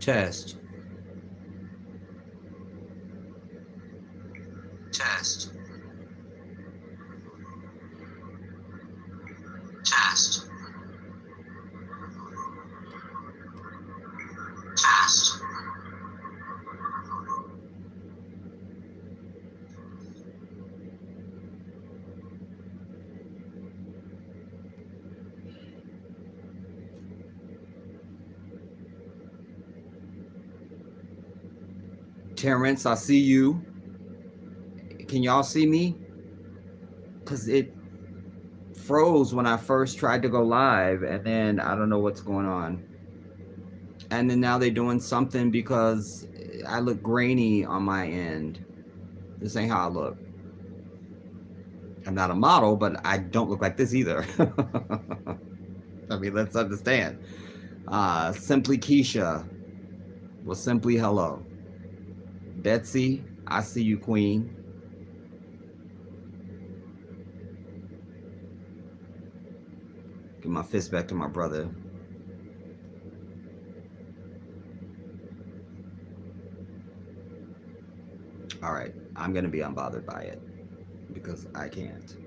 Test. Test. Test. Test. Terrence, I see you. Can y'all see me? Because it froze when I first tried to go live, and then I don't know what's going on. And then now they're doing something because I look grainy on my end. This ain't how I look. I'm not a model, but I don't look like this either. I mean, let's understand. Simply Keisha. Well, simply hello. Betsy, I see you, queen. Give my fist back to my brother. All right, I'm going to be unbothered by it because I can't.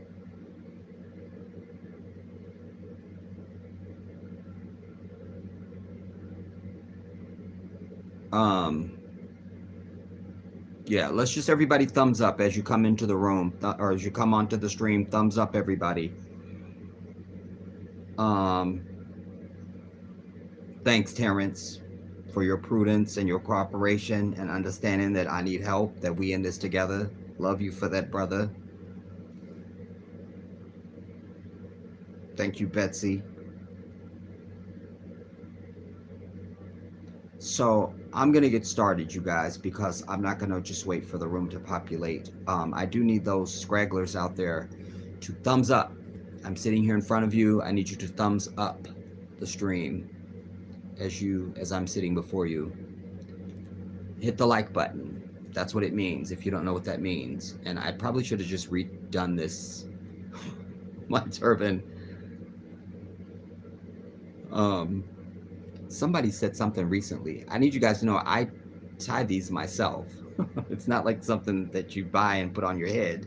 Yeah, let's just everybody thumbs up as you come into the room or as you come onto the stream. Thumbs up, everybody. Thanks, Terrence, for your prudence and your cooperation and understanding that I need help, that we in this together. Love you for that, brother. Thank you, Betsy. So I'm going to get started, you guys, because I'm not going to just wait for the room to populate. I do need those scragglers out there to thumbs up. I'm sitting here in front of you. I need you to thumbs up the stream as I'm sitting before you. Hit the like button. That's what it means, if you don't know what that means. And I probably should have just redone this, my turban. Somebody said something recently. I need you guys to know I tie these myself. It's not like something that you buy and put on your head.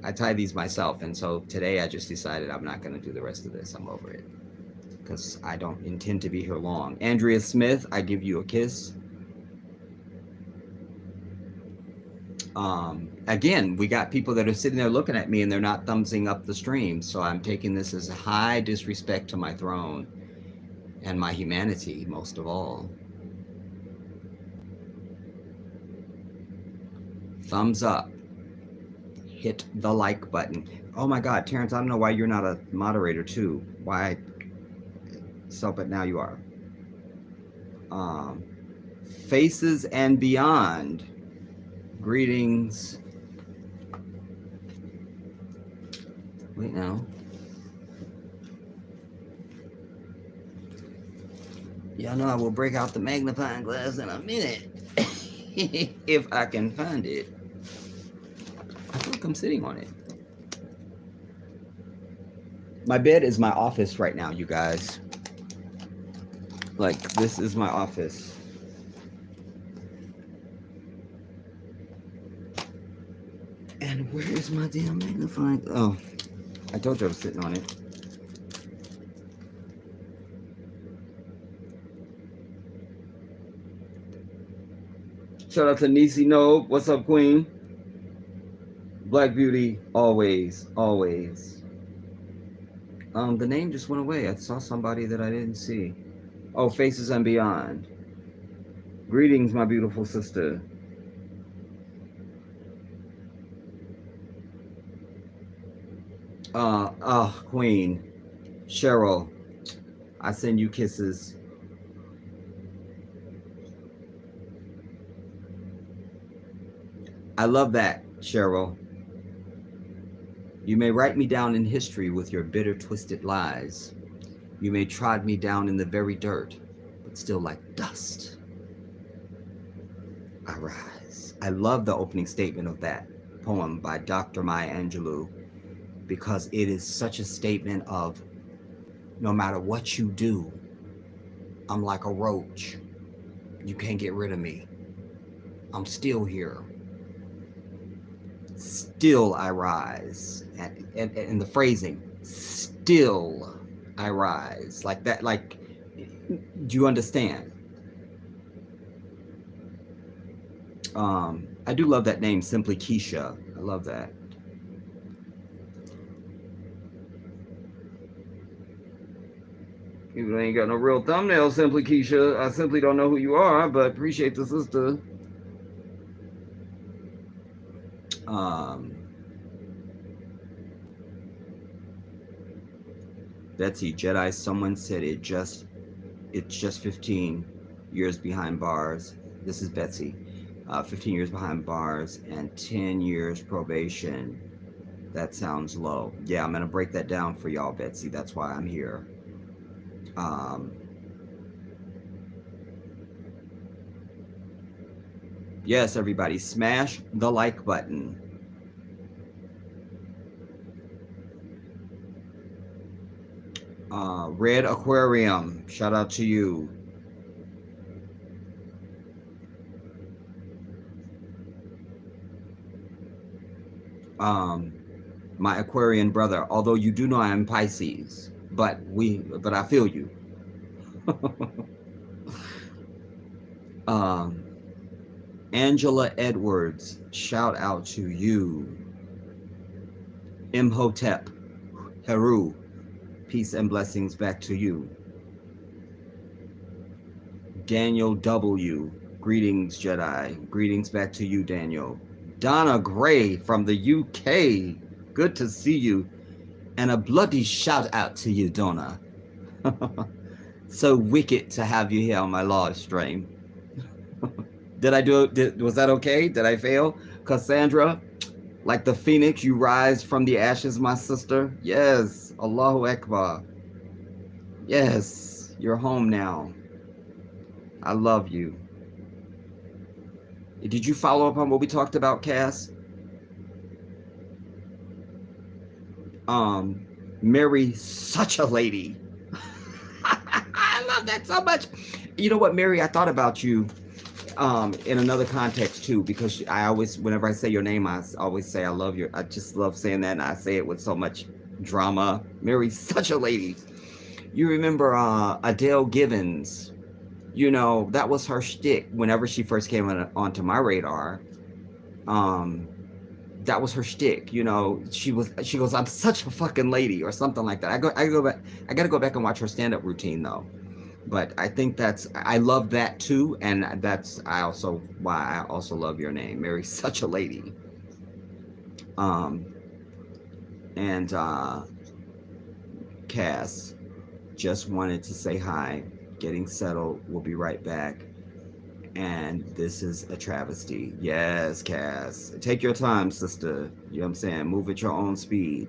I tie these myself, and so today I just decided I'm not going to do the rest of this. I'm over it because I don't intend to be here long. Andrea Smith, I give you a kiss. Again, we got people that are sitting there looking at me and they're not thumbsing up the stream, so I'm taking this as a high disrespect to my throne and my humanity, most of all. Thumbs up. Hit the like button. Oh my God, Terrence, I don't know why you're not a moderator too. Why? So, but now you are. Faces and Beyond. Greetings. Wait now. Y'all know I will break out the magnifying glass in a minute. If I can find it. I feel like I'm sitting on it. My bed is my office right now, you guys. Like, this is my office. And where is my damn magnifying? Oh, I told you I was sitting on it. Shout out to Nisi Nobe. What's up, Queen? Black Beauty, always, always. The name just went away. I saw somebody that I didn't see. Oh, Faces and Beyond. Greetings, my beautiful sister. Queen. Cheryl, I send you kisses. I love that, Cheryl. You may write me down in history with your bitter, twisted lies. You may trod me down in the very dirt, but still like dust, I rise. I love the opening statement of that poem by Dr. Maya Angelou, because it is such a statement of no matter what you do, I'm like a roach. You can't get rid of me. I'm still here. Still I rise. And the phrasing, still I rise. Like that, like, do you understand? I do love that name, Simply Keisha. I love that. Even though I ain't got no real thumbnail, Simply Keisha. I simply don't know who you are, but appreciate the sister. Betsy, Jedi, someone said it's just 15 years behind bars. This is Betsy. 15 years behind bars and 10 years probation. That sounds low. Yeah, I'm gonna break that down for y'all, Betsy. That's why I'm here. Yes, everybody, smash the like button. Red Aquarium, shout out to you. My Aquarian brother, although you do know I'm Pisces, but I feel you. Angela Edwards, shout out to you. Imhotep, Heru, peace and blessings back to you. Daniel W, greetings Jedi, greetings back to you, Daniel. Donna Gray from the UK, good to see you. And a bloody shout out to you, Donna. So wicked to have you here on my live stream. Was that okay? Did I fail? Cassandra, like the phoenix, you rise from the ashes, my sister. Yes, Allahu Akbar. Yes, you're home now. I love you. Did you follow up on what we talked about, Cass? Mary, such a lady. I love that so much. You know what, Mary, I thought about you in another context too, because I always, whenever I say your name, I always say I love you. I just love saying that, and I say it with so much drama. Mary, such a lady. You remember Adele Givens? You know, that was her shtick whenever she first came onto my radar. That was her shtick. You know, she goes, I'm such a fucking lady, or something like that. I gotta go back and watch her stand-up routine though. But I think I love that too, and that's why I also love your name, Mary, such a lady. And Cass, just wanted to say hi, getting settled, we'll be right back. And this is a travesty. Yes, Cass, take your time, sister. You know what I'm saying? Move at your own speed.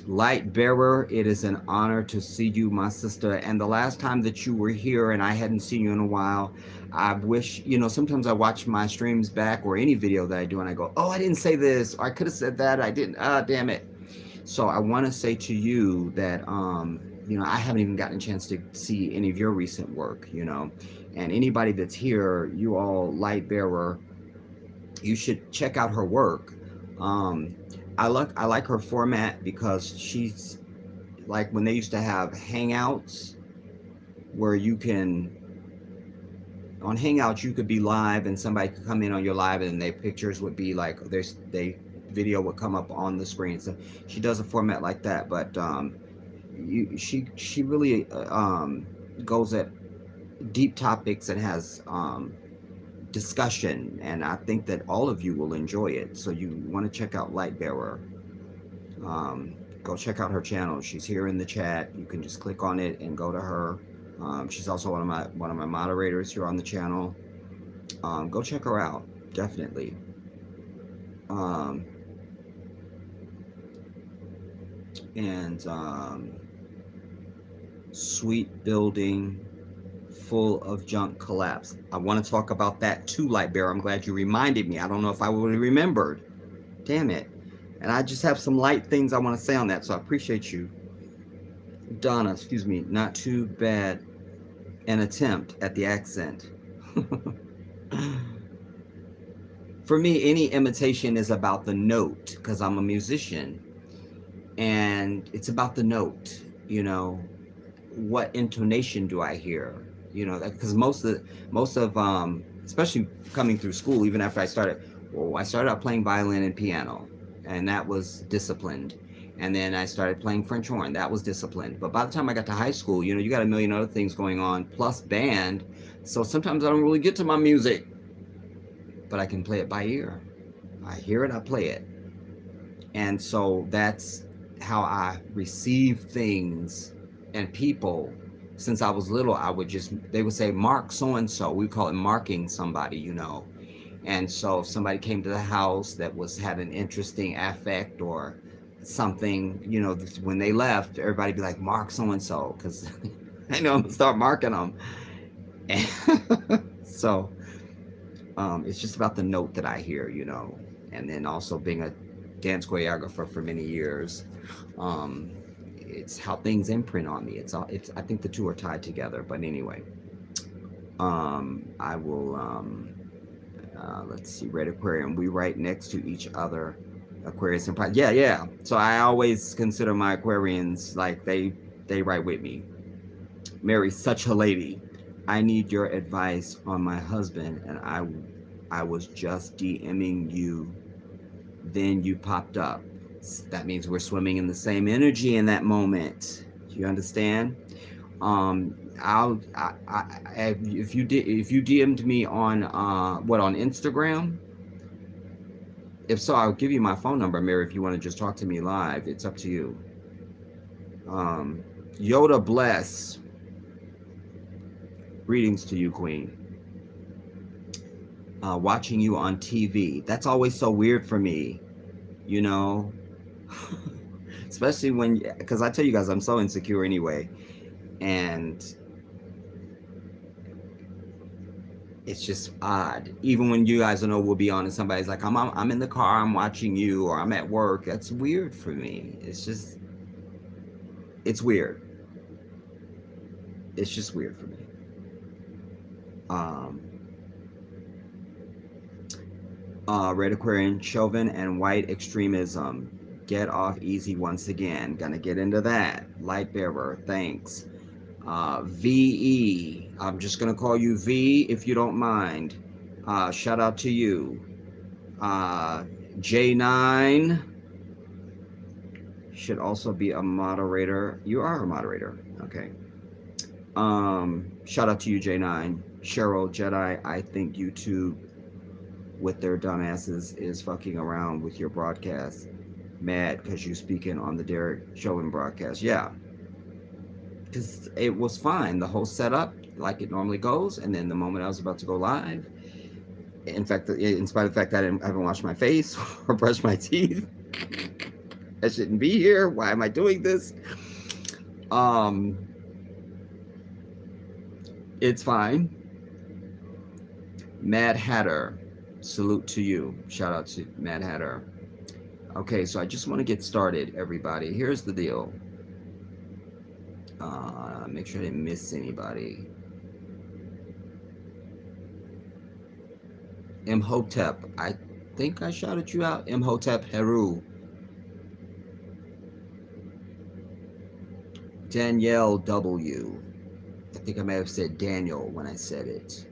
Light bearer, it is an honor to see you, my sister. And the last time that you were here and I hadn't seen you in a while, I wish, you know, sometimes I watch my streams back or any video that I do and I go, oh, I didn't say this, or I could have said that, I didn't, damn it. So I want to say to you that, you know, I haven't even gotten a chance to see any of your recent work, you know, and anybody that's here, you all light bearer, you should check out her work. I like her format because she's like when they used to have hangouts where you can, on hangouts you could be live and somebody could come in on your live and their pictures would be like video would come up on the screen. So she does a format like that, but she really goes at deep topics and has discussion, and I think that all of you will enjoy it. So you want to check out Lightbearer. Go check out her channel. She's here in the chat. You can just click on it and go to her. She's also one of my moderators here on the channel. Go check her out, definitely. Sweet building, full of junk collapse. I want to talk about that too, Lightbearer. I'm glad you reminded me. I don't know if I would have remembered. Damn it. And I just have some light things I want to say on that, so I appreciate you. Donna, excuse me, not too bad an attempt at the accent. For me, any imitation is about the note because I'm a musician, and it's about the note. You know, what intonation do I hear? You know, because most of especially coming through school, even after I started out playing violin and piano, and that was disciplined. And then I started playing French horn. That was disciplined. But by the time I got to high school, you know, you got a million other things going on, plus band. So sometimes I don't really get to my music, but I can play it by ear. I hear it, I play it. And so that's how I receive things and people. Since I was little, they would say, Mark so and so. We call it marking somebody, you know. And so if somebody came to the house that had an interesting affect or something, you know, when they left, everybody be like, Mark so and so, because I know I'm gonna start marking them. So it's just about the note that I hear, you know. And then also being a dance choreographer for many years, it's how things imprint on me. It's I think the two are tied together. But anyway, I will let's see, Red Aquarium. We write next to each other. Aquarius and Pride. Yeah, yeah. So I always consider my Aquarians like they write with me. Mary's such a lady. I need your advice on my husband, and I was just DMing you, then you popped up. That means we're swimming in the same energy in that moment. Do you understand? If you DM'd me on on Instagram. If so, I'll give you my phone number, Mary, if you want to just talk to me live. It's up to you. Yoda bless. Greetings to you, Queen. Watching you on TV. That's always so weird for me, you know? Especially because I tell you guys, I'm so insecure anyway. And it's just odd. Even when you guys know we'll be on and somebody's like, I'm in the car, I'm watching you, or I'm at work. That's weird for me. It's weird. It's just weird for me. Red Aquarian, Chauvin and white extremism. Get off easy once again. Gonna get into that. Light bearer, thanks. VE, I'm just gonna call you V if you don't mind. Shout out to you. J9 should also be a moderator. You are a moderator. Okay. Shout out to you, J9. Cheryl, Jedi, I think YouTube with their dumbasses is fucking around with your broadcast. Mad because you speaking on the Derek Chauvin broadcast. Yeah. Because it was fine. The whole setup, like it normally goes. And then the moment I was about to go live, in fact, in spite of the fact that I haven't washed my face or brushed my teeth, I shouldn't be here. Why am I doing this? It's fine. Mad Hatter, salute to you. Shout out to Mad Hatter. Okay, so I just want to get started, everybody. Here's the deal. Make sure I didn't miss anybody. Imhotep, I think I shouted you out. Imhotep Heru. Danielle W. I think I may have said Daniel when I said it.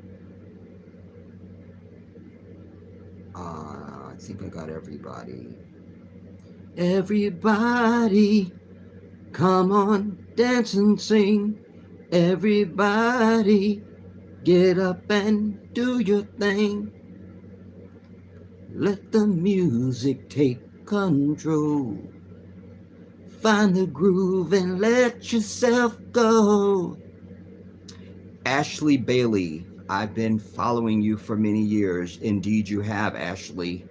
I think I got everybody. Everybody, come on, dance and sing. Everybody, get up and do your thing. Let the music take control. Find the groove and let yourself go. Ashley Bailey, I've been following you for many years. Indeed, you have, Ashley.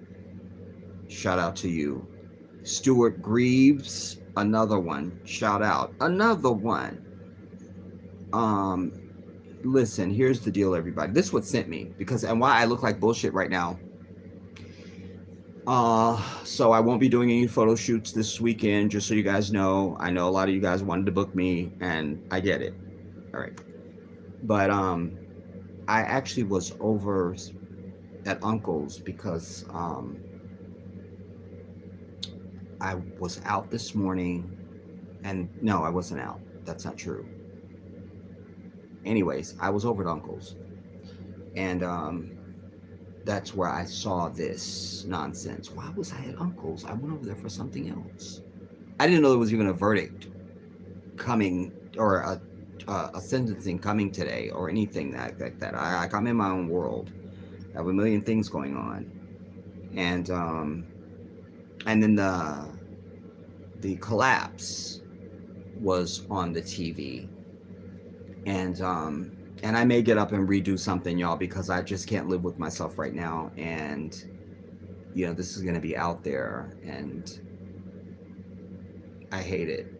Shout out to you. Stuart Greaves, another one. Shout out. Another one. Listen, here's the deal, everybody. This is what sent me, and why I look like bullshit right now. So I won't be doing any photo shoots this weekend, just so you guys know. I know a lot of you guys wanted to book me, and I get it. All right. But I actually was over at Uncle's because I was out this morning, and no, I wasn't out. That's not true. Anyways, I was over at Uncle's, and that's where I saw this nonsense. Why was I at Uncle's? I went over there for something else. I didn't know there was even a verdict coming, or a sentencing coming today, or anything like that. I'm in my own world. I have a million things going on, and then the collapse was on the TV, and I may get up and redo something, y'all, because I just can't live with myself right now, and this is gonna be out there, and I hate it.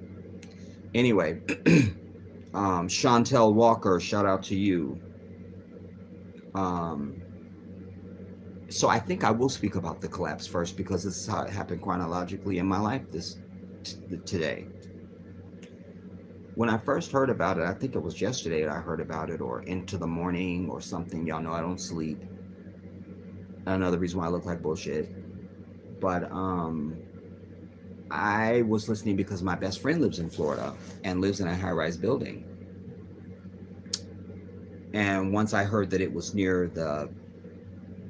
Anyway, Chantel Walker, shout out to you. So I think I will speak about the collapse first, because this is how it happened chronologically in my life today. When I first heard about it, I think it was yesterday that I heard about it, or into the morning or something. Y'all know I don't sleep. Another reason why I look like bullshit. But I was listening because my best friend lives in Florida and lives in a high-rise building. And once I heard that it was near the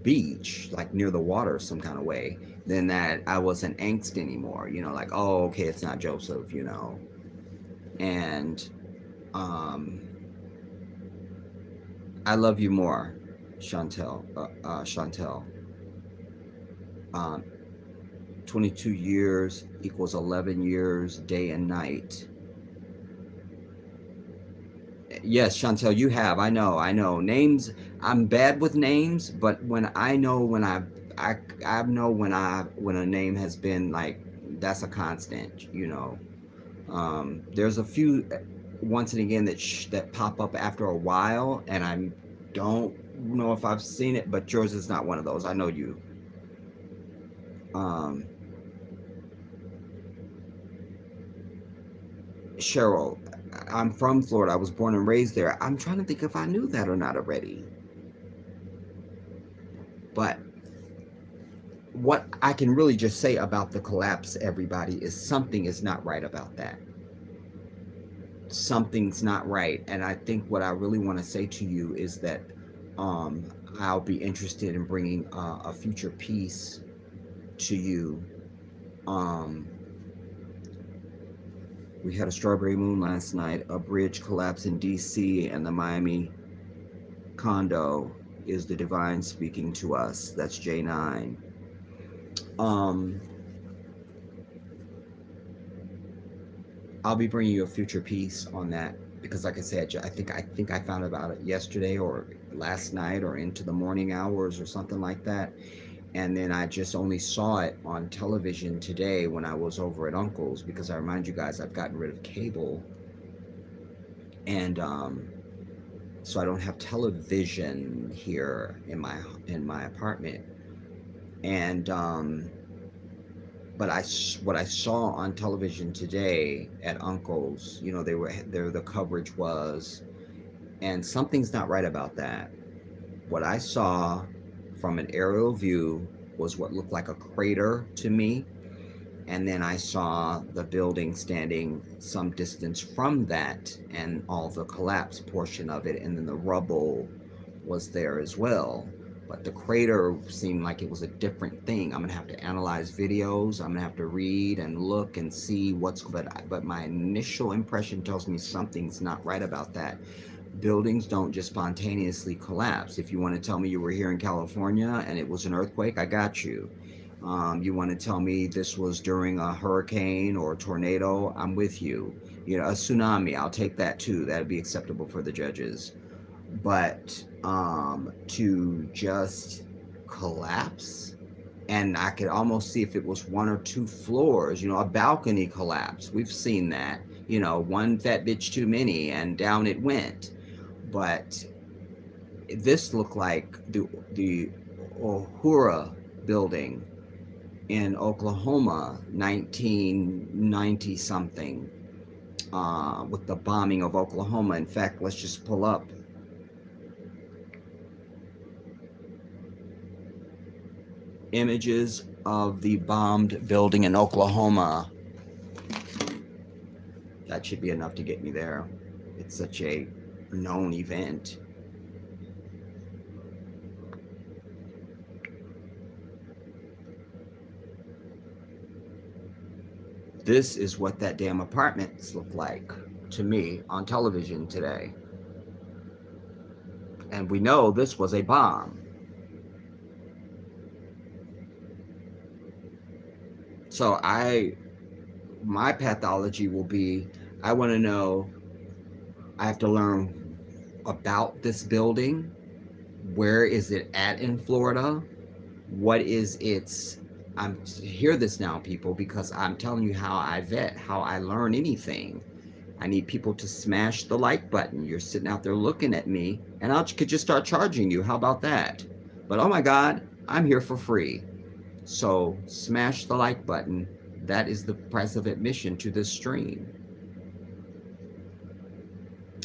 beach, like near the water some kind of way, then that I wasn't angst anymore. Like, oh, okay, it's not Joseph, And I love you more, Chantel. Chantel. 22 years equals 11 years, day and night. Yes, Chantel, you have. I know. Names, I'm bad with names, but when I know when I know when a name has been like, that's a constant, There's a few once and again that pop up after a while, and I don't know if I've seen it, but yours is not one of those. I know you. Cheryl, I'm from Florida. I was born and raised there. I'm trying to think if I knew that or not already. But what I can really just say about the collapse, everybody, is something is not right about that. Something's not right. And I think what I really want to say to you is that I'll be interested in bringing a future piece to you. We had a strawberry moon last night. A bridge collapsed in DC, and the Miami condo is the divine speaking to us. That's J9. I'll be bringing you a future piece on that, because like I said, I think I found about it yesterday or last night or into the morning hours or something like that. And then I just only saw it on television today when I was over at Uncle's, because I remind you guys, I've gotten rid of cable. And so I don't have television here in my apartment. And but what I saw on television today at Uncle's, the coverage was, and something's not right about that. What I saw from an aerial view was what looked like a crater to me, and then I saw the building standing some distance from that, and all the collapse portion of it, and then the rubble was there as well. But the crater seemed like it was a different thing. I'm gonna have to analyze videos. I'm gonna have to read and look and see but my initial impression tells me something's not right about that. Buildings don't just spontaneously collapse. If you want to tell me you were here in California and it was an earthquake, I got you. You want to tell me this was during a hurricane or a tornado, I'm with you. A tsunami, I'll take that too. That'd be acceptable for the judges. But to just collapse, and I could almost see if it was one or two floors, a balcony collapse. We've seen that, one fat bitch too many, and down it went. But this looked like the Uhura building in Oklahoma, 1990 something, with the bombing of Oklahoma. In fact, let's just pull up images of the bombed building in Oklahoma. That should be enough to get me there. It's such a known event. This is what that damn apartments look like to me on television today. And we know this was a bomb. So my pathology will be, I want to know, I have to learn about this building. Where is it at in Florida? What is its, I'm hear this now, people, because I'm telling you how I vet, how I learn anything. I need people to smash the like button. You're sitting out there looking at me, and I could just start charging you. How about that? But oh my God, I'm here for free. So smash the like button. That is the price of admission to this stream.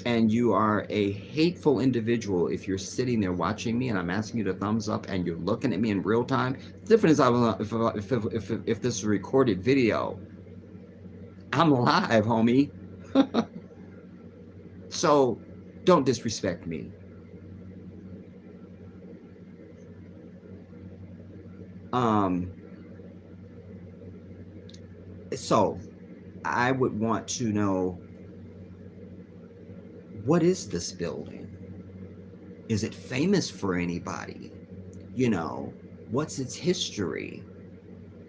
And you are a hateful individual if you're sitting there watching me and I'm asking you to thumbs up and you're looking at me in real time. The difference is if this is a recorded video. I'm live, homie. So don't disrespect me. So I would want to know, what is this building? Is it famous for anybody? You know, what's its history?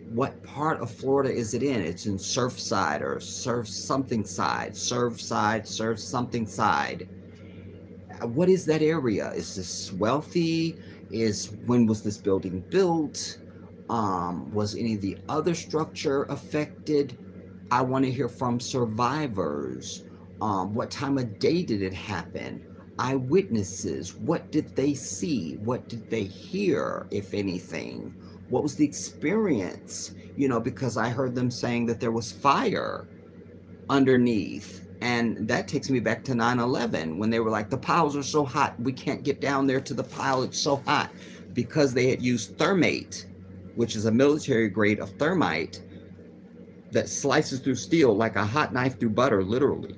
What part of Florida is it in? It's in Surfside or Surf something side, Surfside, Surf something side. What is that area? Is this wealthy? When was this building built? Was any of the other structure affected? I want to hear from survivors. What time of day did it happen? Eyewitnesses, what did they see? What did they hear, if anything? What was the experience? You know, because I heard them saying that there was fire underneath. And that takes me back to 9/11 when they were like, the piles are so hot, we can't get down there to the pile, it's so hot. Because they had used thermate, which is a military grade of thermite that slices through steel like a hot knife through butter, literally.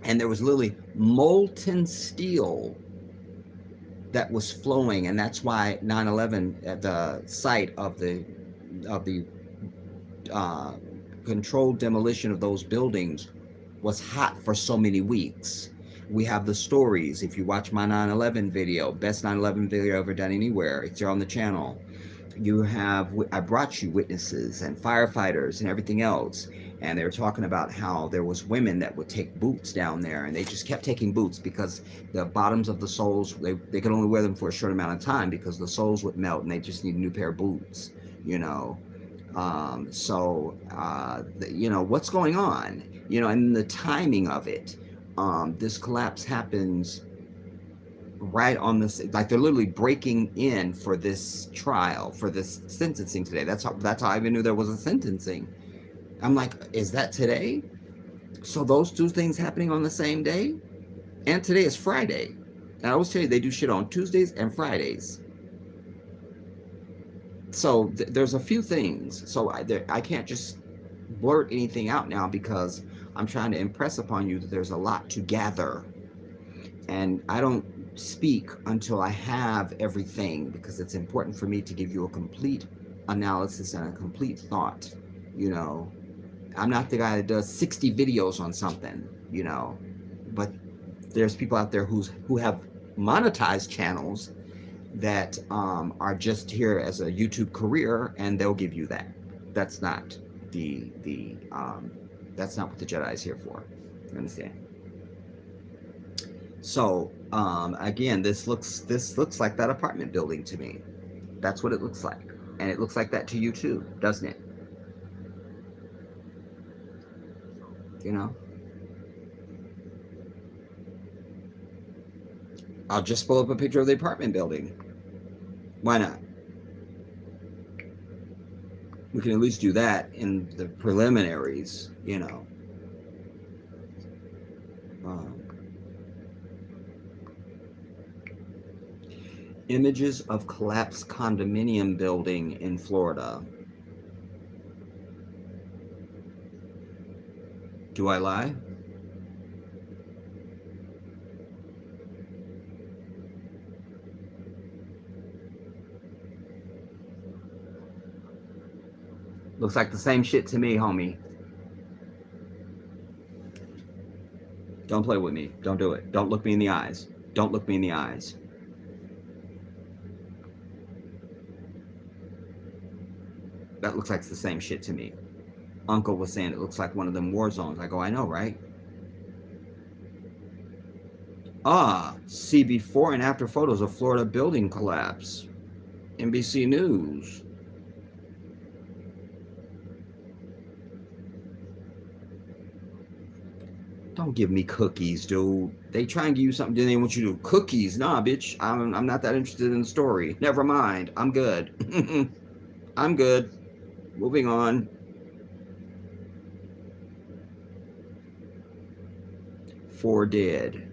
And there was literally molten steel that was flowing, and that's why 9/11 at the site of the controlled demolition of those buildings was hot for so many weeks. We have the stories. If you watch my 9/11 video, best 9/11 video ever done anywhere, it's here on the channel. I brought you witnesses and firefighters and everything else, and they were talking about how there was women that would take boots down there, and they just kept taking boots because the bottoms of the soles, they could only wear them for a short amount of time because the soles would melt and they just need a new pair of boots, you know. You know, what's going on, you know, and the timing of it. This collapse happens right on this, like they're literally breaking in for this trial, for this sentencing today. That's how I even knew there was a sentencing. I'm like, is that today? So those two things happening on the same day? And today is Friday. And I always tell you, they do shit on Tuesdays and Fridays. So there's a few things. So I can't just blurt anything out now because I'm trying to impress upon you that there's a lot to gather. And I don't speak until I have everything, because it's important for me to give you a complete analysis and a complete thought. You know, I'm not the guy that does 60 videos on something, you know, but there's people out there who have monetized channels that are just here as a YouTube career, and they'll give you that. That's not that's not what the Jedi is here for. You understand? So again, this looks like that apartment building to me. That's what it looks like, and it looks like that to you too, doesn't it? You know, I'll just pull up a picture of the apartment building. Why not? We can at least do that in the preliminaries, you know. Images of collapsed condominium building in Florida. Do I lie? Looks like the same shit to me, homie. Don't play with me. Don't do it. Don't look me in the eyes. Don't look me in the eyes. That looks like it's the same shit to me. Uncle was saying it looks like one of them war zones. I go, I know, right? See before and after photos of Florida building collapse. NBC News. Don't give me cookies, dude. They try and give you something, then they want you to do cookies. Nah, bitch. I'm not that interested in the story. Never mind. I'm good. I'm good. Moving on. 4 dead.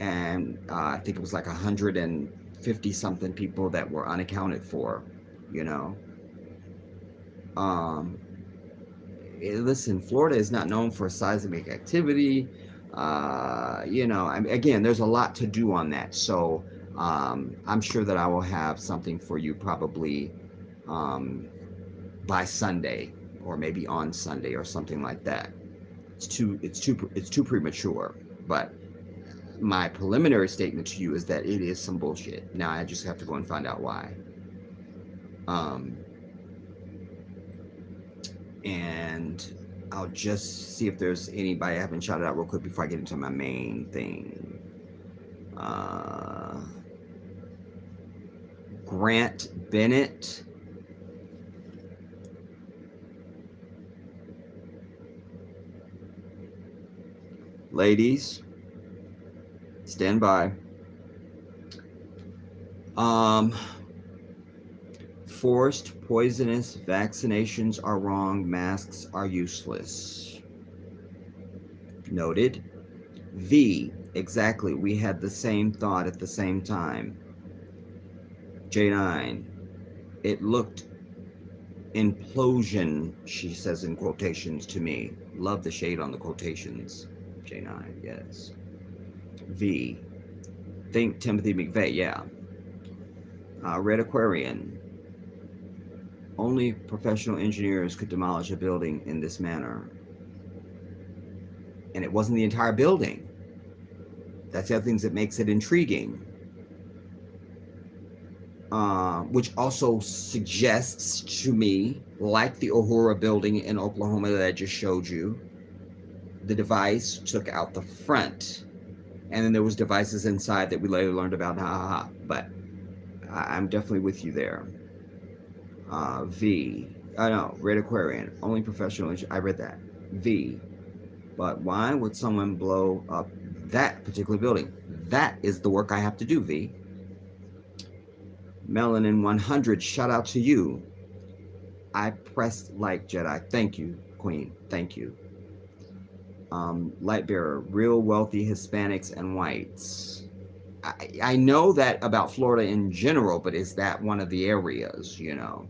And I think it was like 150 something people that were unaccounted for, you know. Listen, Florida is not known for seismic activity. Again, there's a lot to do on that. So I'm sure that I will have something for you probably by Sunday, or maybe on Sunday or something like that. It's too premature. But my preliminary statement to you is that it is some bullshit. Now I just have to go and find out why. And I'll just see if there's anybody I haven't shouted out real quick before I get into my main thing. Grant Bennett. Ladies, stand by. Forced poisonous vaccinations are wrong. Masks are useless. Noted. V. Exactly. We had the same thought at the same time. J9. It looked implosion, she says in quotations to me. Love the shade on the quotations. J9, yes. V. Think Timothy McVeigh, yeah. Red Aquarian. Only professional engineers could demolish a building in this manner. And it wasn't the entire building. That's the other things that makes it intriguing. Which also suggests to me, like the Uhura building in Oklahoma that I just showed you, the device took out the front. And then there was devices inside that we later learned about. But I'm definitely with you there. V. No, Red Aquarian. Only professional. I read that. V. But why would someone blow up that particular building? That is the work I have to do, V. Melanin 100, shout out to you. I pressed like Jedi. Thank you, Queen. Thank you. Lightbearer, real wealthy Hispanics and whites. I know that about Florida in general, but is that one of the areas, you know?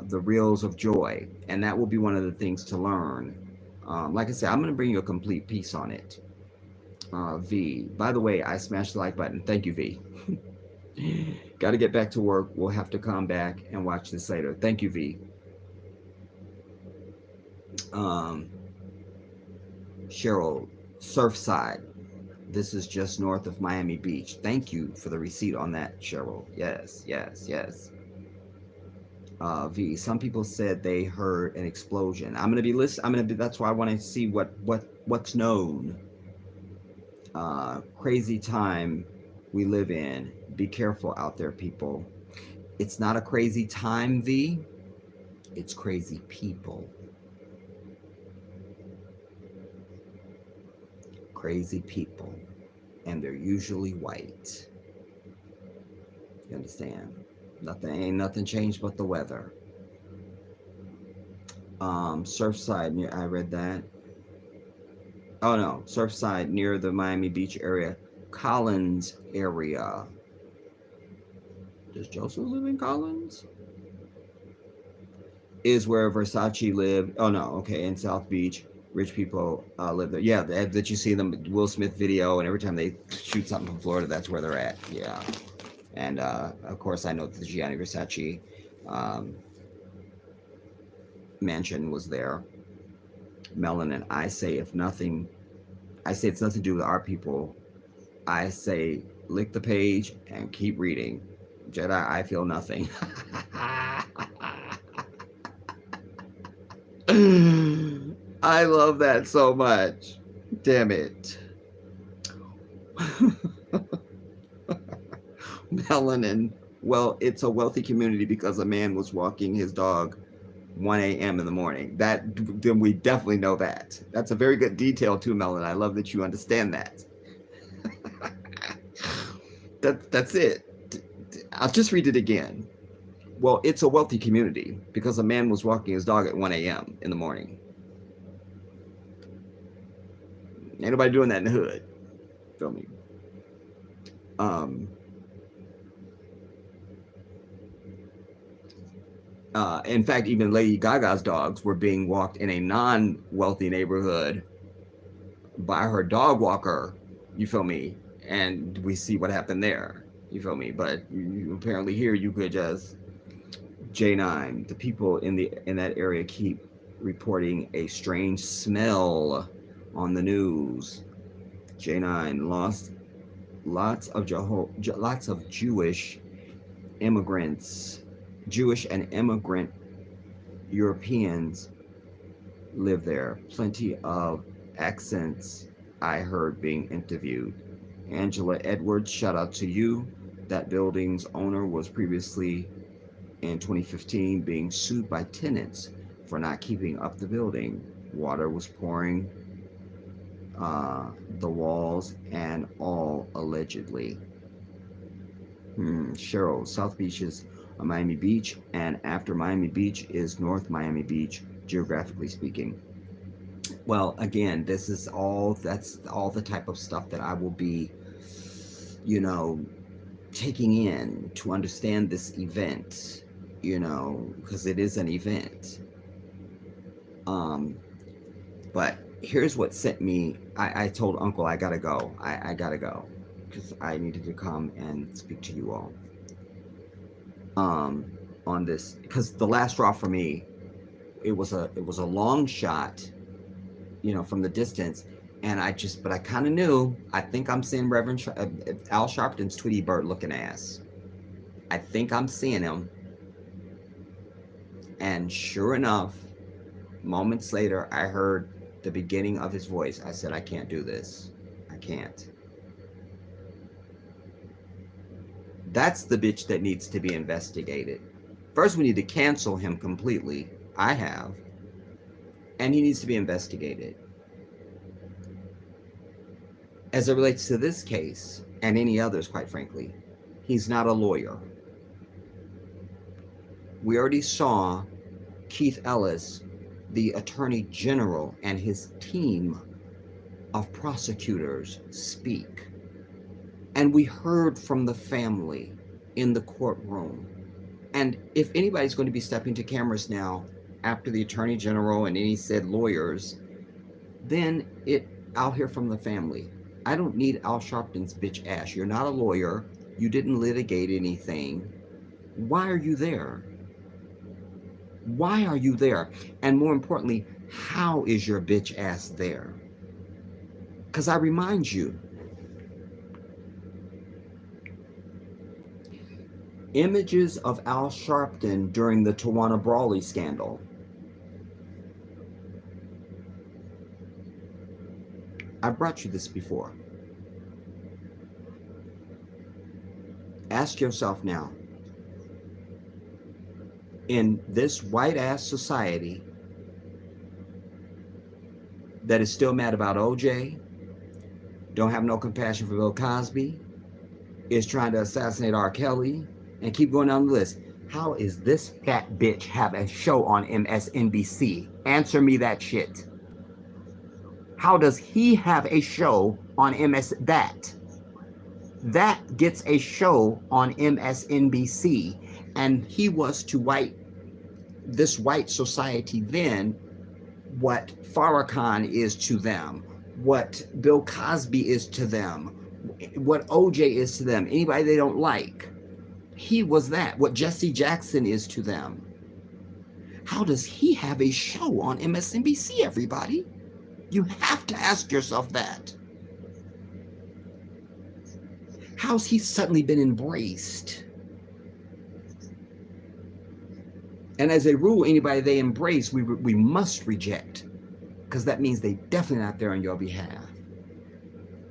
The reels of joy. And that will be one of the things to learn. Like I said, I'm going to bring you a complete piece on it. V. By the way, I smashed the like button. Thank you, V. Got to get back to work. We'll have to come back and watch this later. Thank you, V. Cheryl, Surfside. This is just north of Miami Beach. Thank you for the receipt on that, Cheryl. Yes, yes, yes. V. Some people said they heard an explosion. I'm gonna be listening. That's why I want to see what's known. Crazy time we live in. Be careful out there, people. It's not a crazy time, V. It's crazy people. Crazy people, and they're usually white. You understand? Ain't nothing changed but the weather. Surfside, I read that. Oh no, Surfside near the Miami Beach area, Collins area. Does Joseph live in Collins? Is where Versace lived. Oh no, okay, in South Beach. Rich people live there. Yeah, that you see them Will Smith video, and every time they shoot something from Florida, that's where they're at. Yeah, and of course I know that the Gianni Versace um, mansion was there. Melanin. I say it's nothing to do with our people. I say lick the page and keep reading. Jedi, I feel nothing. I love that so much. Damn it. Melanin. Well, it's a wealthy community because a man was walking his dog 1 a.m. in the morning. That then we definitely know that. That's a very good detail too, Melanin. I love that you understand that. That's it. I'll just read it again. Well, it's a wealthy community because a man was walking his dog at 1 a.m. in the morning. Ain't nobody doing that in the hood. Feel me? In fact, even Lady Gaga's dogs were being walked in a non-wealthy neighborhood by her dog walker. You feel me? And we see what happened there. You feel me? But apparently here you could just J9. The people in that area keep reporting a strange smell on the news. J9 lost lots of Jewish immigrants, Jewish and immigrant Europeans live there. Plenty of accents I heard being interviewed. Angela Edwards, shout out to you. That building's owner was previously in 2015 being sued by tenants for not keeping up the building. Water was pouring the walls and all allegedly. Cheryl, South Beach is a Miami Beach, and after Miami Beach is North Miami Beach, geographically speaking. Well, again, that's all the type of stuff that I will be, taking in to understand this event, because it is an event. But here's what sent me. I told Uncle I gotta go. I gotta go because I needed to come and speak to you all. On this, because the last straw for me, it was a long shot, from the distance, and I kind of knew. I think I'm seeing Reverend Al Sharpton's Tweety Bird looking ass. I think I'm seeing him, and sure enough, moments later, I heard the beginning of his voice. I said, I can't do this. I can't. That's the bitch that needs to be investigated. First, we need to cancel him completely. I have. And he needs to be investigated. As it relates to this case, and any others, quite frankly, he's not a lawyer. We already saw Keith Ellis, the Attorney General, and his team of prosecutors speak. And we heard from the family in the courtroom. And if anybody's going to be stepping to cameras now after the Attorney General and any said lawyers, then I'll hear from the family. I don't need Al Sharpton's bitch ass. You're not a lawyer. You didn't litigate anything. Why are you there? Why are you there? And more importantly, how is your bitch ass there? Because I remind you, images of Al Sharpton during the Tawana Brawley scandal. I've brought you this before. Ask yourself now, in this white-ass society that is still mad about OJ, don't have no compassion for Bill Cosby, is trying to assassinate R. Kelly, and keep going down the list. How is this fat bitch have a show on MSNBC? Answer me that shit. How does he have a show on that? That gets a show on MSNBC, and he was to this white society then what Farrakhan is to them, what Bill Cosby is to them, what OJ is to them, anybody they don't like. He was that, what Jesse Jackson is to them. How does he have a show on MSNBC, everybody? You have to ask yourself that. How's he suddenly been embraced? And as a rule, anybody they embrace, we must reject, because that means they definitely not there on your behalf.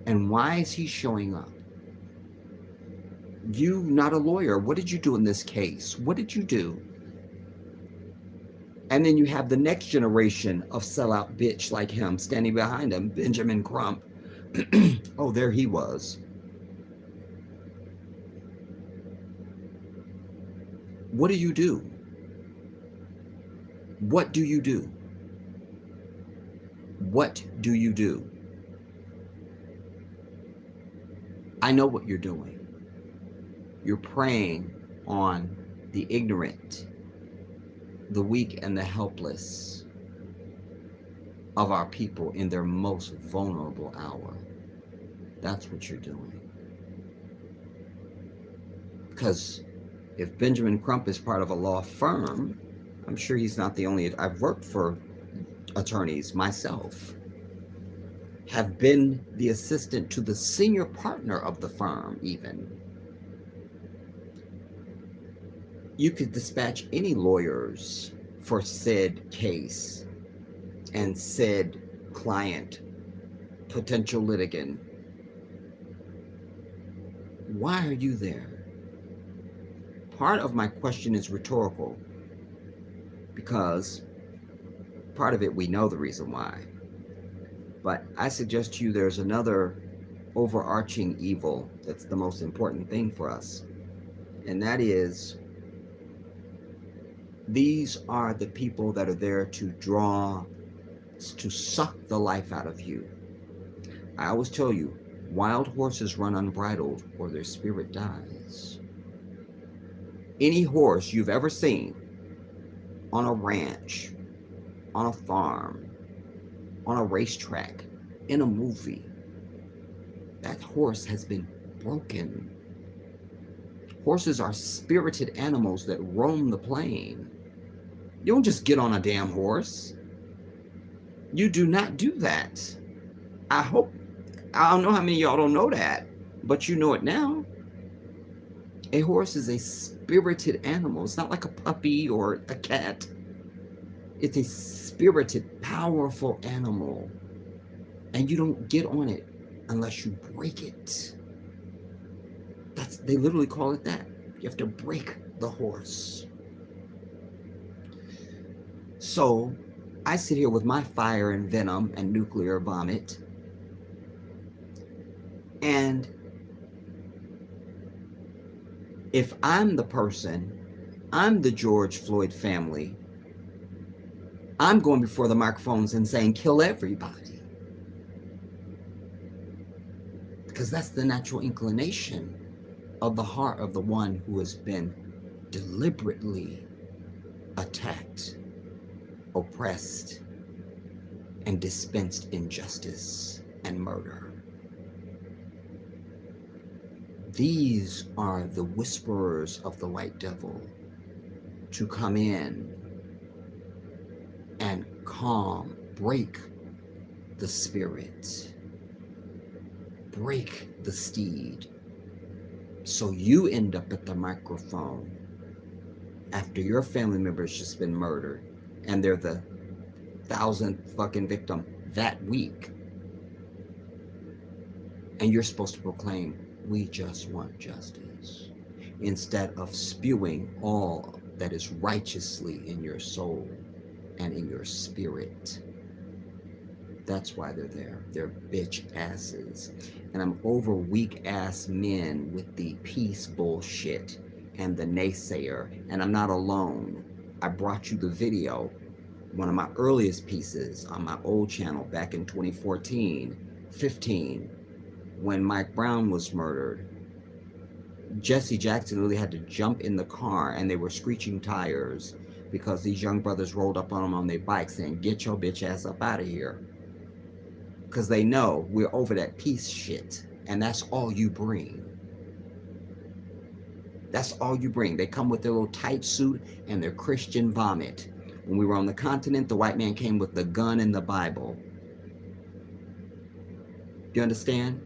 And why is he showing up? You, not a lawyer, what did you do in this case? What did you do? And then you have the next generation of sellout bitch like him standing behind him, Benjamin Crump. Oh, there he was. What do you do? What do you do? What do you do? I know what you're doing. You're preying on the ignorant, the weak, and the helpless of our people in their most vulnerable hour. That's what you're doing. Because if Benjamin Crump is part of a law firm, I'm sure he's not the only. I've worked for attorneys myself, have been the assistant to the senior partner of the firm even. You could dispatch any lawyers for said case and said client, potential litigant. Why are you there? Part of my question is rhetorical, because part of it we know the reason why. But I suggest to you there's another overarching evil that's the most important thing for us. And that is, these are the people that are there to suck the life out of you. I always tell you, wild horses run unbridled or their spirit dies. Any horse you've ever seen on a ranch, on a farm, on a racetrack, in a movie, that horse has been broken. Horses are spirited animals that roam the plain. You don't just get on a damn horse. You do not do that. I don't know how many of y'all don't know that, but you know it now. A horse is a spirited animal. It's not like a puppy or a cat. It's a spirited, powerful animal. And you don't get on it unless you break it. They literally call it that. You have to break the horse. So I sit here with my fire and venom and nuclear vomit, and if I'm the person, I'm the George Floyd family, I'm going before the microphones and saying, kill everybody. Because that's the natural inclination of the heart of the one who has been deliberately attacked, oppressed, and dispensed injustice and murder. These are the whisperers of the white devil to come in and calm, break the spirit, break the steed, so you end up at the microphone after your family member has just been murdered and they're the 1,000th fucking victim that week, and you're supposed to proclaim, we just want justice, instead of spewing all that is righteously in your soul and in your spirit. That's why they're there. They're bitch asses. And I'm over weak ass men with the peace bullshit and the naysayer. And I'm not alone. I brought you the video, one of my earliest pieces on my old channel back in 2014, 15, when Mike Brown was murdered. Jesse Jackson really had to jump in the car, and they were screeching tires because these young brothers rolled up on him on their bikes saying, "Get your bitch ass up out of here." Because they know we're over that peace shit, and that's all you bring. That's all you bring. They come with their little tight suit and their Christian vomit. When we were on the continent, the white man came with the gun and the Bible. Do you understand?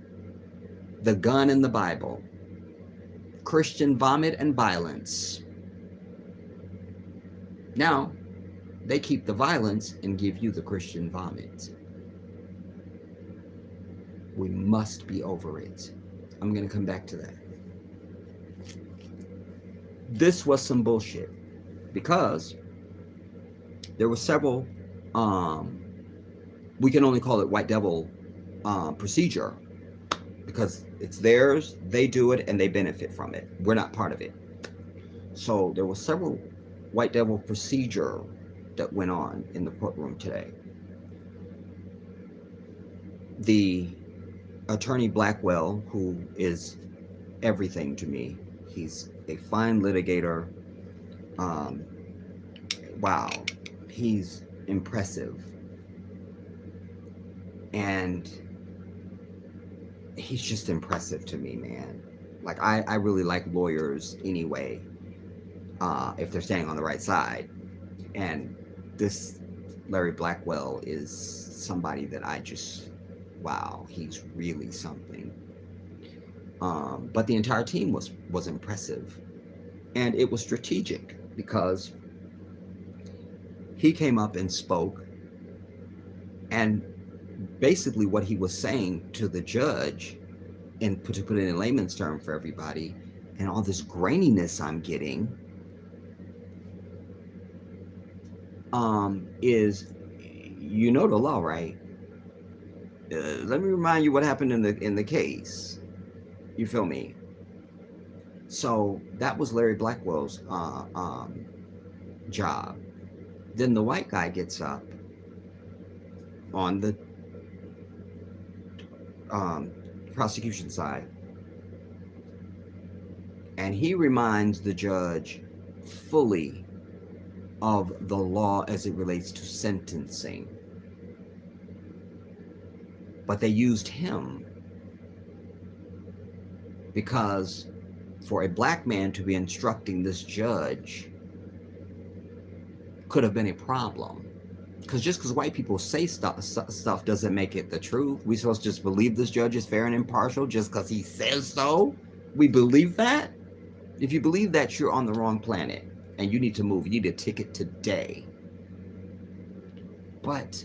The gun and the Bible. Christian vomit and violence. Now, they keep the violence and give you the Christian vomit. We must be over it. I'm going to come back to that. This was some bullshit because there were several, we can only call it white devil procedure because it's theirs, they do it, and they benefit from it. We're not part of it. So there were several white devil procedure that went on in the courtroom today. The attorney Blackwell, who is everything to me, he's a fine litigator. Wow, he's impressive. And he's just impressive to me, man. Like, I really like lawyers anyway, if they're standing on the right side. And this Larry Blackwell is somebody that I just, wow, he's really something. But the entire team was impressive, and it was strategic because he came up and spoke, and basically what he was saying to the judge, and to put it in layman's term for everybody, and all this graininess I'm getting, is, you know the law, right? Let me remind you what happened in the case. You feel me? So that was Larry Blackwell's job. Then the white guy gets up on the prosecution side, and he reminds the judge fully of the law as it relates to sentencing. But they used him because for a black man to be instructing this judge could have been a problem. Because just because white people say stuff doesn't make it the truth. We supposed to just believe this judge is fair and impartial just because he says so? We believe that? If you believe that, you're on the wrong planet, and you need to move. You need a ticket today. But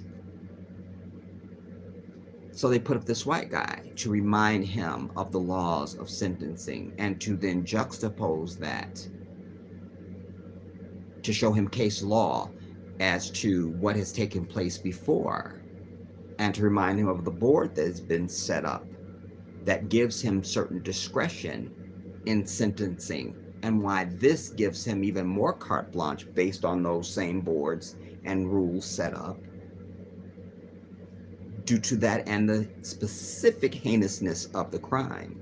so they put up this white guy to remind him of the laws of sentencing, and to then juxtapose that to show him case law as to what has taken place before, and to remind him of the board that has been set up that gives him certain discretion in sentencing, and why this gives him even more carte blanche based on those same boards and rules set up due to that and the specific heinousness of the crime.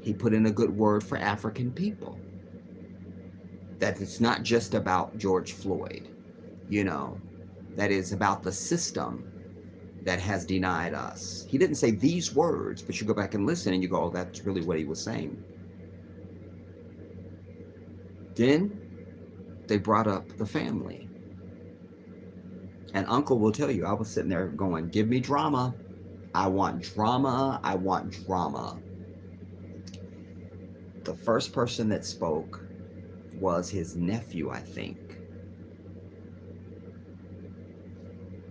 He put in a good word for African people, that it's not just about George Floyd, that is about the system that has denied us. He didn't say these words, but you go back and listen and you go, oh, that's really what he was saying. Then they brought up the family. And Uncle will tell you, I was sitting there going, give me drama. I want drama. I want drama. The first person that spoke was his nephew, I think.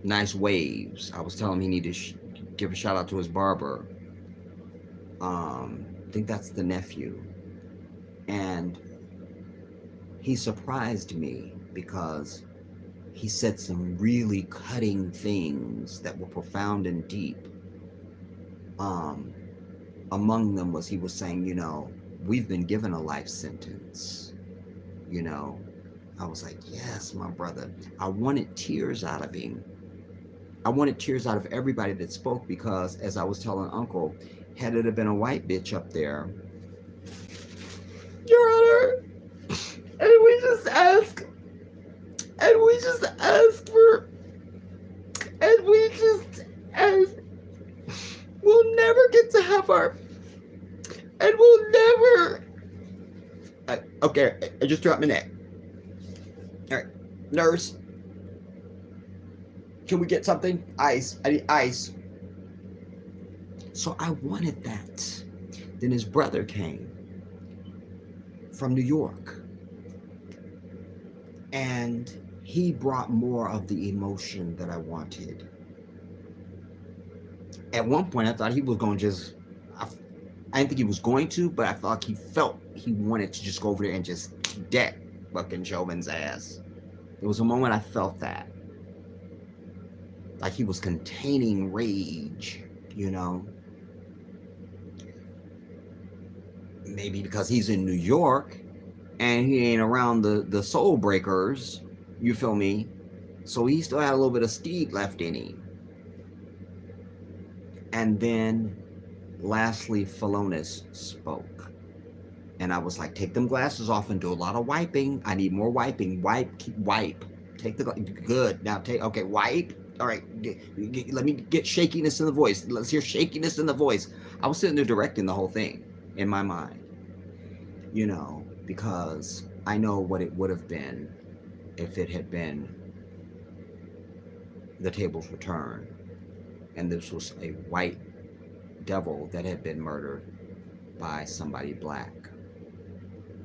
Nice waves. I was telling him he needed to give a shout out to his barber. I think that's the nephew. And he surprised me because he said some really cutting things that were profound and deep. Among them was, he was saying, we've been given a life sentence. I was like, yes, my brother. I wanted tears out of him. I wanted tears out of everybody that spoke, because as I was telling Uncle, had it have been a white bitch up there, Okay, I just dropped my neck. All right, nurse, can we get something? Ice. I need ice. So I wanted that. Then his brother came from New York, and he brought more of the emotion that I wanted. At one point, I thought he was going to just, I didn't think he was going to, but I felt like he felt he wanted to just go over there and just deck fucking Chauvin's ass. There was a moment I felt that. Like he was containing rage, you know? Maybe because he's in New York and he ain't around the soul breakers, you feel me? So he still had a little bit of steed left in him. And then lastly, Philonis spoke. And I was like, take them glasses off and do a lot of wiping. I need more wiping. Wipe. Take the, good. Now take, okay, wipe. All right, let me get shakiness in the voice. Let's hear shakiness in the voice. I was sitting there directing the whole thing in my mind, you know, because I know what it would have been if it had been the tables were turned and this was a white devil that had been murdered by somebody black,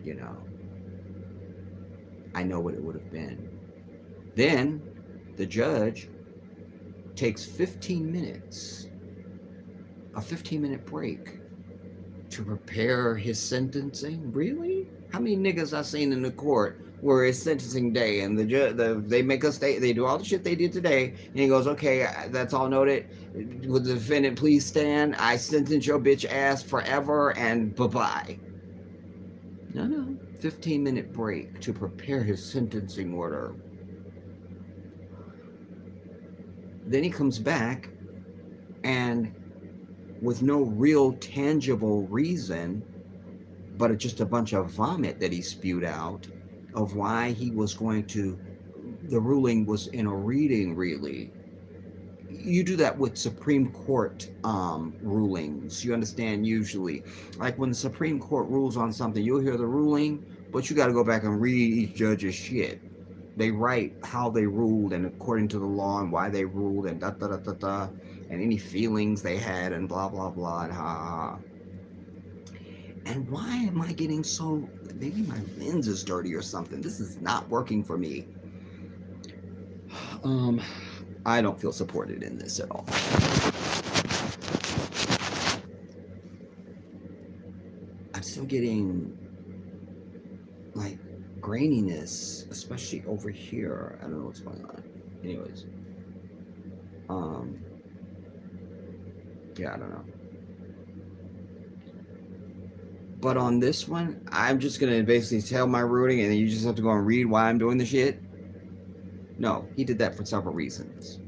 you know. I know what it would have been. Then the judge takes 15 minutes, a 15-minute break to prepare his sentencing. Really? How many niggas I seen in the court where it's sentencing day and the judge, they make us stay, they do all the shit they did today, and he goes, okay, that's all noted. Would the defendant please stand? I sentence your bitch ass forever and bye-bye. No, 15-minute break to prepare his sentencing order. Then he comes back and with no real tangible reason, but just a bunch of vomit that he spewed out of why he was going to, the ruling was in a reading, really. You do that with Supreme Court rulings. You understand, usually. Like when the Supreme Court rules on something, you'll hear the ruling, but you got to go back and read each judge's shit. They write how they ruled and according to the law and why they ruled and da-da-da-da-da and any feelings they had and blah, blah, blah, and ha. And why am I getting so, maybe my lens is dirty or something. This is not working for me. I don't feel supported in this at all. I'm still getting like graininess, especially over here. I don't know what's going on. Anyways. Yeah, I don't know. But on this one, I'm just going to basically tell my ruling and then you just have to go and read why I'm doing the shit. No, he did that for several reasons.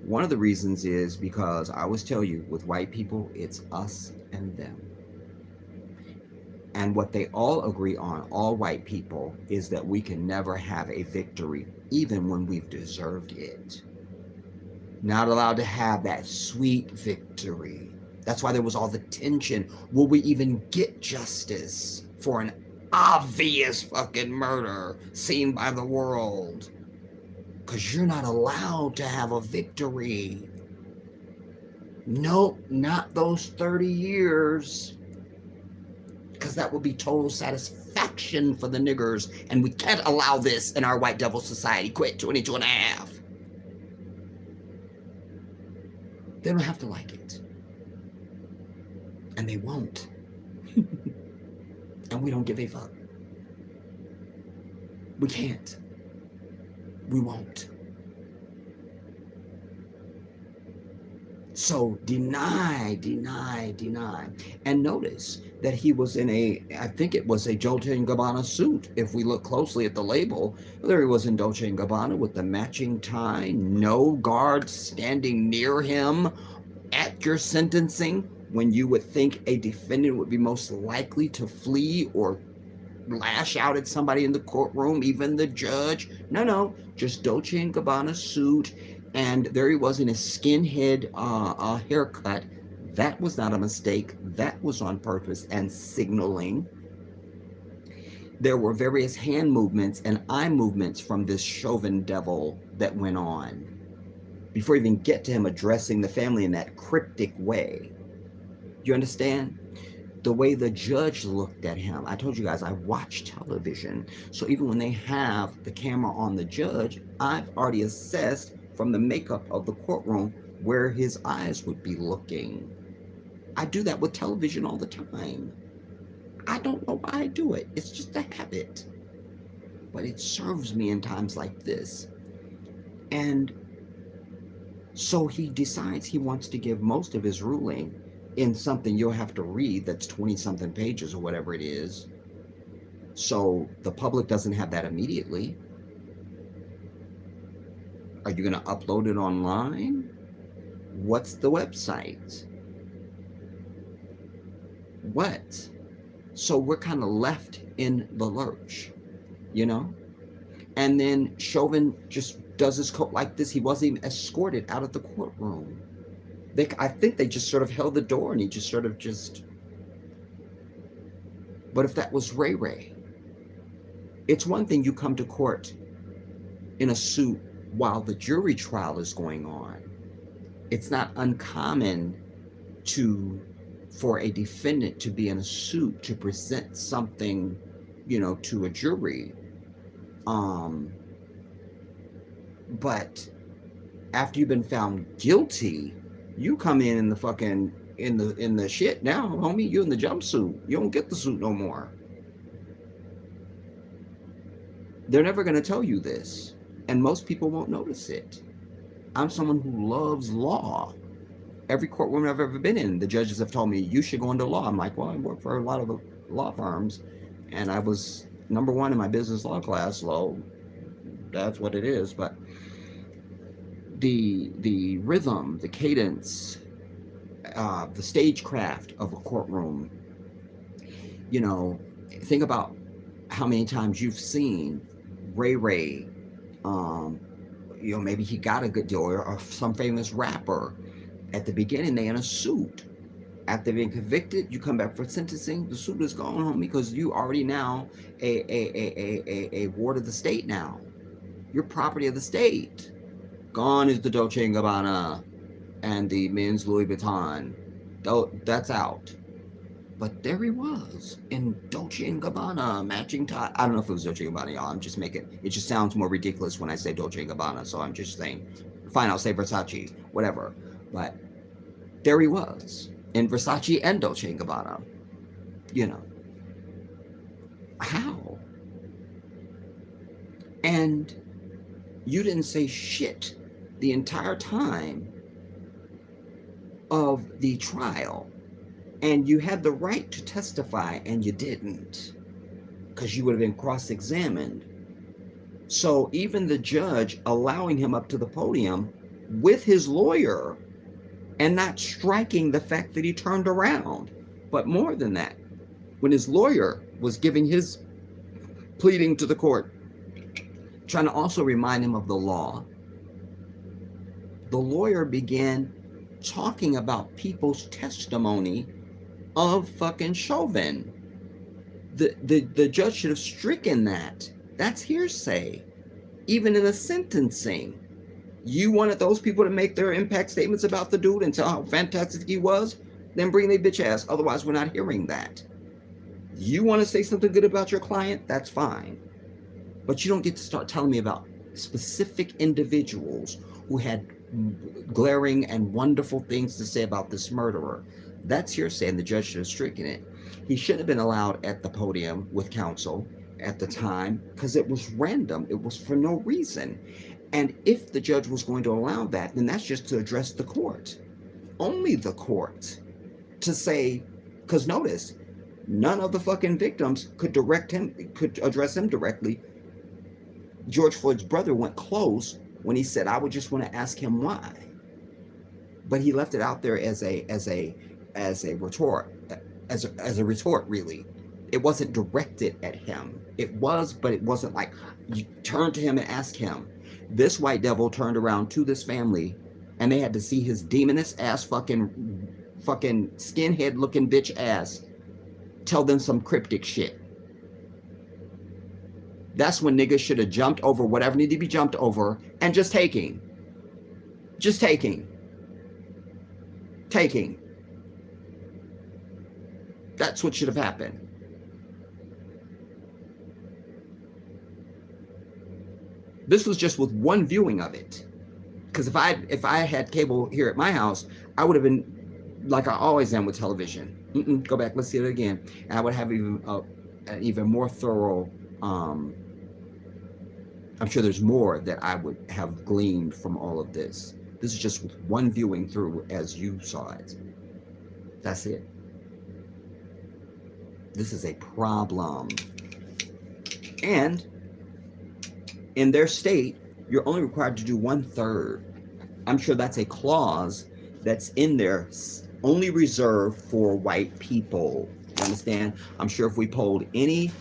One of the reasons is because I always tell you, with white people, it's us and them. And what they all agree on, all white people, is that we can never have a victory, even when we've deserved it. Not allowed to have that sweet victory. That's why there was all the tension. Will we even get justice for an obvious fucking murder seen by the world? Because you're not allowed to have a victory. Nope, not those 30 years. Because that would be total satisfaction for the niggers. And we can't allow this in our white devil society. Quit 22 and a half. They don't have to like it. And they won't. And we don't give a fuck. We can't. We won't. So deny. And notice that he was in a, I think it was a Dolce & Gabbana suit. If we look closely at the label, there he was in Dolce & Gabbana with the matching tie, no guards standing near him at your sentencing, when you would think a defendant would be most likely to flee or lash out at somebody in the courtroom, even the judge. No, just Dolce & Gabbana suit. And there he was in his skinhead haircut. That was not a mistake. That was on purpose and signaling. there were various hand movements and eye movements from this Chauvin devil that went on before you even get to him addressing the family in that cryptic way. You understand? The way the judge looked at him. I told you guys I watch television. So even when they have the camera on the judge, I've already assessed from the makeup of the courtroom where his eyes would be looking. I do that with television all the time. I don't know why I do it. It's just a habit. But it serves me in times like this. And so he decides he wants to give most of his ruling in something you'll have to read that's 20-something pages or whatever it is. So the public doesn't have that immediately. Are you going to upload it online? What's the website? What? So we're kind of left in the lurch, you know? And then Chauvin just does his coat like this. He wasn't even escorted out of the courtroom. I think they just sort of held the door and he just sort of just... But if that was Ray Ray, it's one thing you come to court in a suit while the jury trial is going on. It's not uncommon for a defendant to be in a suit to present something, you know, to a jury. But after you've been found guilty, you come in the fucking in the shit now, homie. You in the jumpsuit. You don't get the suit no more. They're never gonna tell you this, and most people won't notice it. I'm someone who loves law. Every courtroom I've ever been in, the judges have told me you should go into law. I'm like, well, I work for a lot of law firms, and I was #1 in my business law class, so that's what it is. But the rhythm, the cadence, the stagecraft of a courtroom, you know, think about how many times you've seen Ray Ray, you know, maybe he got a good deal, or some famous rapper. At the beginning, they in a suit. After being convicted, you come back for sentencing, the suit is gone, homie, because you already now a ward of the state now. You're property of the state. Gone is the Dolce & Gabbana and the men's Louis Vuitton. That's out. But there he was in Dolce & Gabbana, matching tie. I don't know if it was Dolce & Gabbana, y'all. I'm just making it just sounds more ridiculous when I say Dolce & Gabbana, so I'm just saying, fine, I'll say Versace, whatever. But there he was in Versace and Dolce & Gabbana. You know. How? And you didn't say shit the entire time of the trial. And you had the right to testify, and you didn't, because you would have been cross-examined. So even the judge allowing him up to the podium with his lawyer and not striking the fact that he turned around. But more than that, when his lawyer was giving his pleading to the court, trying to also remind him of the law, the lawyer began talking about people's testimony of fucking Chauvin. The judge should have stricken that. That's hearsay. Even in a sentencing. You wanted those people to make their impact statements about the dude and tell how fantastic he was? Then bring their bitch ass. Otherwise, we're not hearing that. You want to say something good about your client? That's fine. But you don't get to start telling me about specific individuals who had glaring and wonderful things to say about this murderer. That's hearsay, and the judge should have stricken it. He shouldn't have been allowed at the podium with counsel at the time because it was random. It was for no reason. And if the judge was going to allow that, then that's just to address the court. Only the court. To say, because notice, none of the fucking victims could address him directly. George Floyd's brother went close when he said, I would just want to ask him why. But he left it out there as a retort, as a retort, really. It wasn't directed at him. It was, but it wasn't like you turn to him and ask him. This white devil turned around to this family, and they had to see his demoness ass fucking skinhead looking bitch ass tell them some cryptic shit. That's when niggas should have jumped over whatever needed to be jumped over and just taking. Just taking. Taking. That's what should have happened. This was just with one viewing of it. Because if I had cable here at my house, I would have been like I always am with television. Go back, let's see it again. And I would have even an even more thorough. I'm sure there's more that I would have gleaned from all of this. This is just with one viewing through as you saw it. That's it. This is a problem. And in their state, you're only required to do 1/3. I'm sure that's a clause that's in there only reserved for white people. You understand? I'm sure if we polled any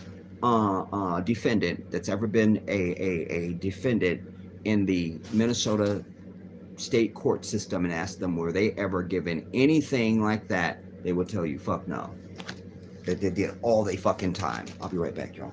defendant that's ever been a defendant in the Minnesota state court system and asked them were they ever given anything like that, they would tell you, fuck no. They did all they fucking time. I'll be right back, y'all.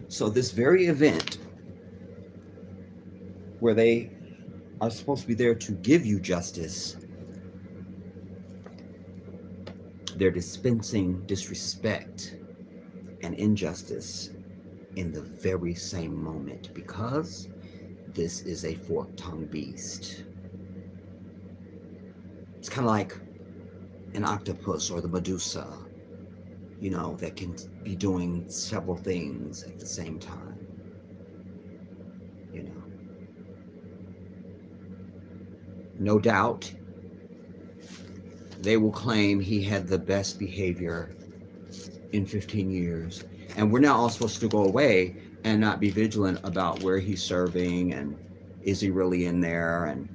So this very event where they are supposed to be there to give you justice, they're dispensing disrespect and injustice in the very same moment because this is a fork-tongued beast. It's kind of like an octopus or the Medusa, you know, that can be doing several things at the same time, you know. No doubt, they will claim he had the best behavior in 15 years. And we're now all supposed to go away and not be vigilant about where he's serving and is he really in there and,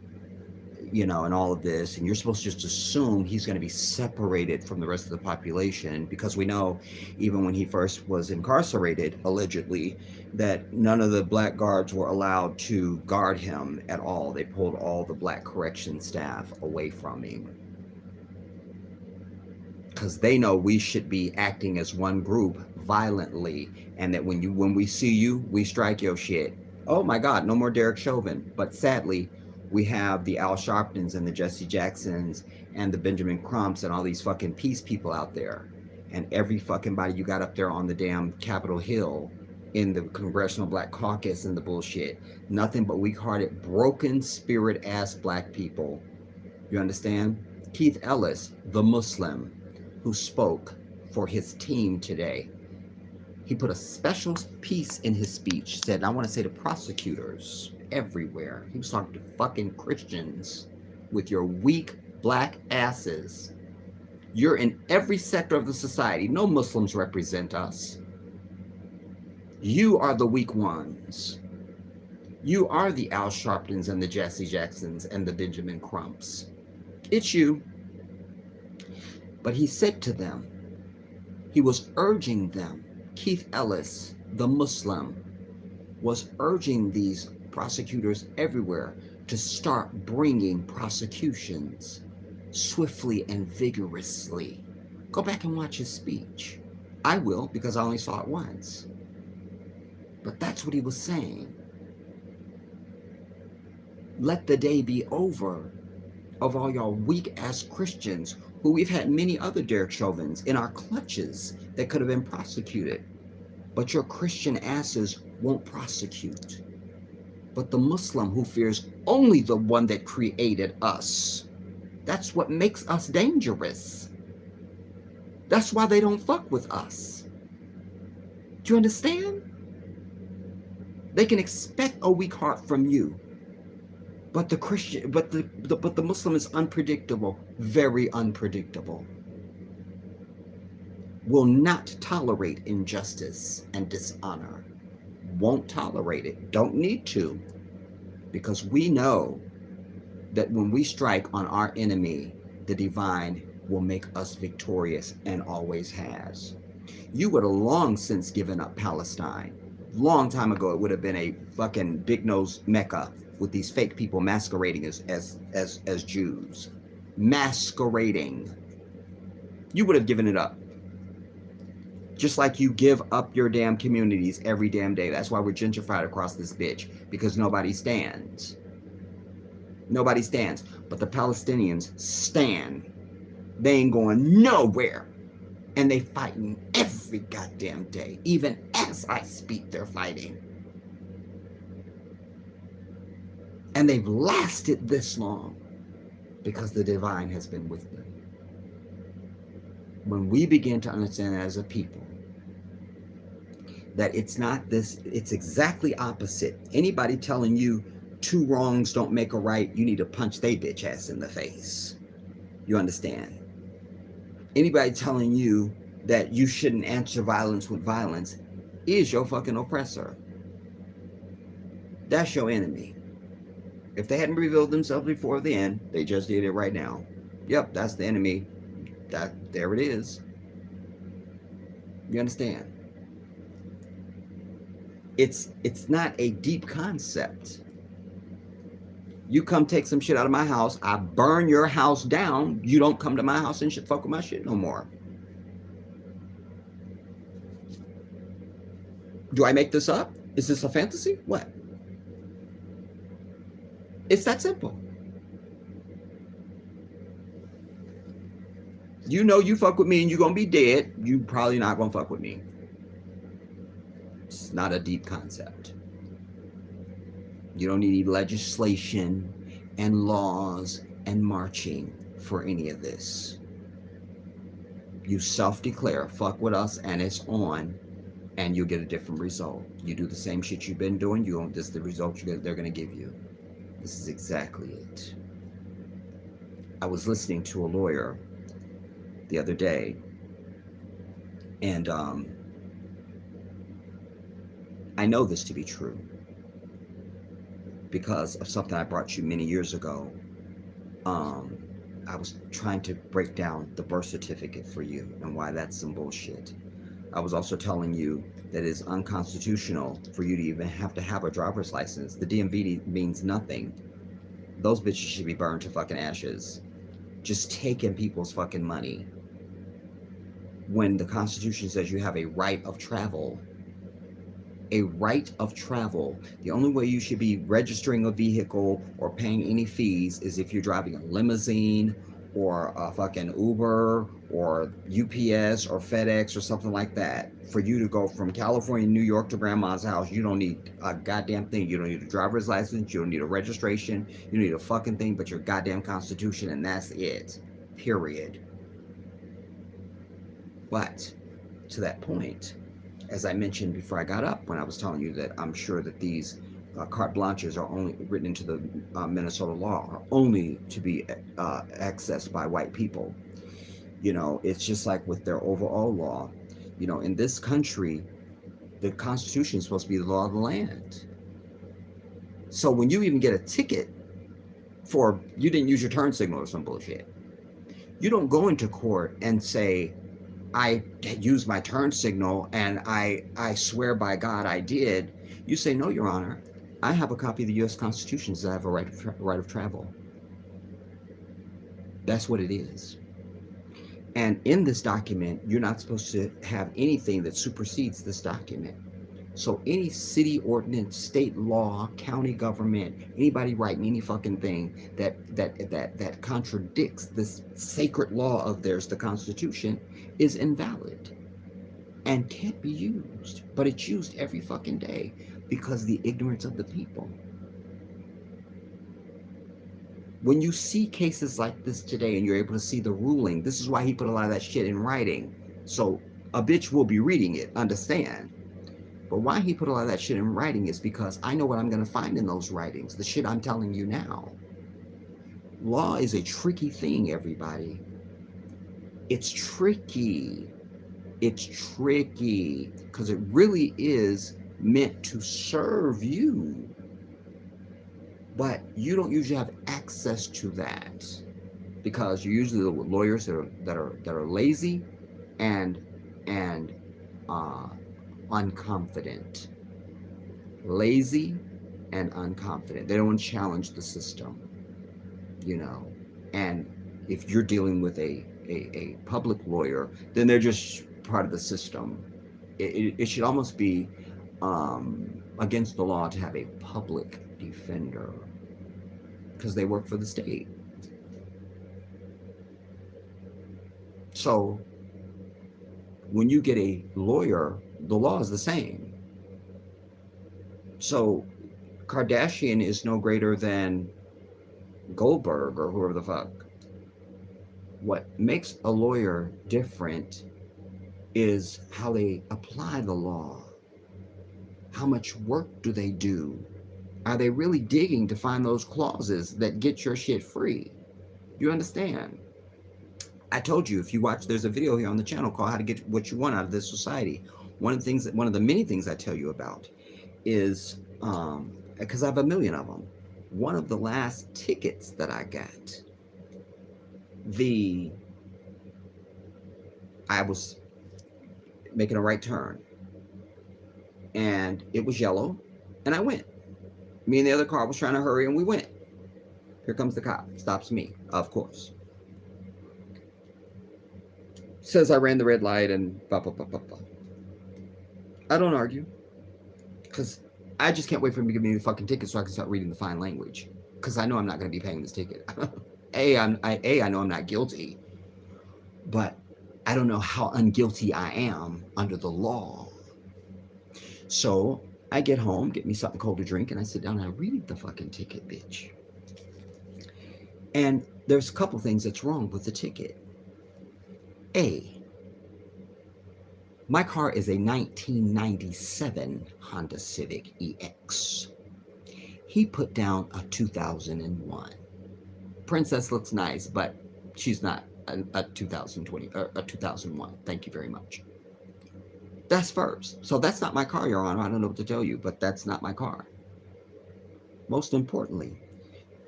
you know, and all of this. And you're supposed to just assume he's going to be separated from the rest of the population because we know even when he first was incarcerated, allegedly, that none of the black guards were allowed to guard him at all. They pulled all the black correction staff away from him because they know we should be acting as one group violently, and that when we see you, we strike your shit. Oh my God, no more Derek Chauvin. But sadly, we have the Al Sharptons and the Jesse Jacksons and the Benjamin Crumps and all these fucking peace people out there. And every fucking body you got up there on the damn Capitol Hill in the Congressional Black Caucus and the bullshit. Nothing but weak-hearted, broken spirit ass black people. You understand? Keith Ellis, the Muslim, who spoke for his team today. He put a special piece in his speech, said, I want to say to prosecutors everywhere. He was talking to fucking Christians with your weak black asses. You're in every sector of the society. No Muslims represent us. You are the weak ones. You are the Al Sharptons and the Jesse Jacksons and the Benjamin Crumps. It's you. But he said to them, he was urging them, Keith Ellis, the Muslim, was urging these prosecutors everywhere to start bringing prosecutions swiftly and vigorously. Go back and watch his speech. I will, because I only saw it once. But that's what he was saying. Let the day be over of all y'all weak-ass Christians who we've had many other Derek Chauvins in our clutches that could have been prosecuted. But your Christian asses won't prosecute. But the Muslim who fears only the one that created us, that's what makes us dangerous. That's why they don't fuck with us. Do you understand? They can expect a weak heart from you. But the Christian, but the Muslim is unpredictable, very unpredictable. Will not tolerate injustice and dishonor. Won't tolerate it. Don't need to. Because we know that when we strike on our enemy, the divine will make us victorious and always has. You would have long since given up Palestine. Long time ago, it would have been a fucking big-nosed Mecca with these fake people masquerading as Jews. Masquerading. You would have given it up. Just like you give up your damn communities every damn day. That's why we're gentrified across this bitch. Because nobody stands. Nobody stands. But the Palestinians stand. They ain't going nowhere. And they fighting every goddamn day. Even as I speak, they're fighting. And they've lasted this long because the divine has been with them. When we begin to understand as a people that it's not this, it's exactly opposite. Anybody telling you two wrongs don't make a right, you need to punch they bitch ass in the face. You understand? Anybody telling you that you shouldn't answer violence with violence is your fucking oppressor. That's your enemy. If they hadn't revealed themselves before the end, they just did it right now. Yep, that's the enemy. There it is. You understand? It's not a deep concept. You come take some shit out of my house, I burn your house down, you don't come to my house and fuck with my shit no more. Do I make this up? Is this a fantasy? What? It's that simple. You know you fuck with me and you're going to be dead, you probably not going to fuck with me. It's not a deep concept. You don't need legislation and laws and marching for any of this. You self-declare, fuck with us and it's on, and you'll get a different result. You do the same shit you've been doing, this is the result they're going to give you. This is exactly it. I was listening to a lawyer the other day, and I know this to be true because of something I brought you many years ago. I was trying to break down the birth certificate for you and why that's some bullshit. I was also telling you that it's unconstitutional for you to even have to have a driver's license. The DMV means nothing. Those bitches should be burned to fucking ashes. Just taking people's fucking money. When the Constitution says you have a right of travel. A right of travel. The only way you should be registering a vehicle or paying any fees is if you're driving a limousine or a fucking Uber or UPS or FedEx or something like that. For you to go from California, New York to grandma's house, you don't need a goddamn thing. You don't need a driver's license. You don't need a registration. You don't need a fucking thing but your goddamn Constitution, and that's it. Period. But to that point, as I mentioned before I got up, when I was telling you that I'm sure that these carte blanches are only written into the Minnesota law, are only to be accessed by white people. You know, it's just like with their overall law. You know, in this country, the Constitution is supposed to be the law of the land. So when you even get a ticket for you didn't use your turn signal or some bullshit, you don't go into court and say, I used my turn signal and I swear by God I did. You say, no, Your Honor, I have a copy of the U.S. Constitution that I have a right of travel. That's what it is. And in this document, you're not supposed to have anything that supersedes this document. So any city ordinance, state law, county government, anybody writing any fucking thing that contradicts this sacred law of theirs, the Constitution, is invalid and can't be used. But it's used every fucking day because of the ignorance of the people. When you see cases like this today and you're able to see the ruling, this is why he put a lot of that shit in writing. So a bitch will be reading it, understand. But why he put a lot of that shit in writing is because I know what I'm going to find in those writings, the shit I'm telling you now. Law is a tricky thing, everybody. It's tricky. It's tricky because it really is meant to serve you. But you don't usually have access to that because you're usually the lawyers that are lazy and unconfident. Lazy and unconfident. They don't want to challenge the system, you know. And if you're dealing with a public lawyer, then they're just part of the system. It should almost be against the law to have a public defender because they work for the state. So when you get a lawyer, the law is the same. So Kardashian is no greater than Goldberg or whoever the fuck. What makes a lawyer different is how they apply the law. How much work do they do? Are they really digging to find those clauses that get your shit free? You understand? I told you, if you watch, there's a video here on the channel called How to Get What You Want Out of This Society. One of the many things I tell you about is, because I have a million of them. One of the last tickets that I got, I was making a right turn and it was yellow and I went. Me and the other car was trying to hurry and we went. Here comes the cop, stops me, of course. Says I ran the red light and blah, blah, blah, blah, blah. I don't argue because I just can't wait for him to give me the fucking ticket so I can start reading the fine language because I know I'm not going to be paying this ticket. I know I'm not guilty, but I don't know how unguilty I am under the law. So I get home, get me something cold to drink, and I sit down and I read the fucking ticket, bitch. And there's a couple things that's wrong with the ticket. My car is a 1997 Honda Civic EX. He put down a 2001. Princess looks nice, but she's not a 2020 or a 2001. Thank you very much. That's first. So that's not my car, Your Honor. I don't know what to tell you, but that's not my car. Most importantly,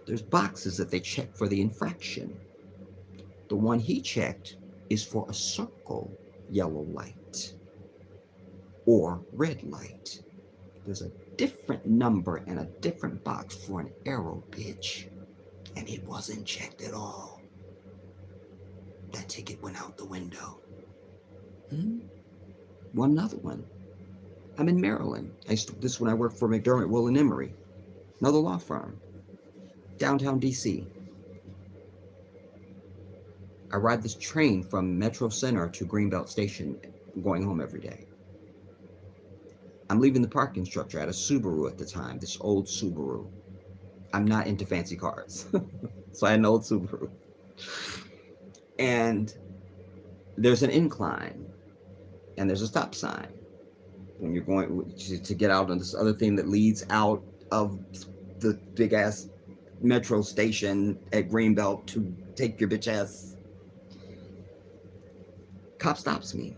there's boxes that they check for the infraction. The one he checked is for a circle yellow light or red light. There's a different number and a different box for an arrow, bitch. And it wasn't checked at all. That ticket went out the window. One another one. I'm in Maryland. This is when I worked for McDermott, Will & Emery, another law firm, downtown DC. I ride this train from Metro Center to Greenbelt Station, going home every day. I'm leaving the parking structure. I had a Subaru at the time, this old Subaru. I'm not into fancy cars, so I had an old Subaru. And there's an incline, and there's a stop sign. When you're going to get out on this other thing that leads out of the big ass metro station at Greenbelt to take your bitch ass. Cop stops me.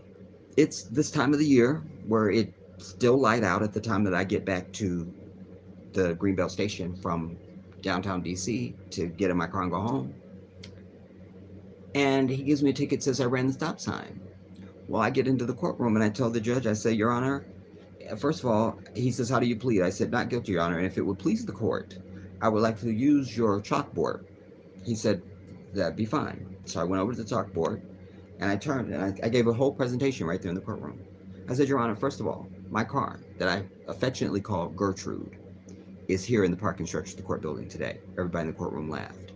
It's this time of the year where it's still light out at the time that I get back to the Greenbelt station from downtown DC to get in my car and go home. And he gives me a ticket, says I ran the stop sign. Well, I get into the courtroom and I tell the judge, I say, Your Honor, first of all, he says, how do you plead? I said, not guilty, Your Honor, and if it would please the court, I would like to use your chalkboard. He said, that'd be fine. So I went over to the chalkboard and I turned and I gave a whole presentation right there in the courtroom. I said, Your Honor, first of all, my car that I affectionately call Gertrude is here in the parking structure of the court building today. Everybody in the courtroom laughed.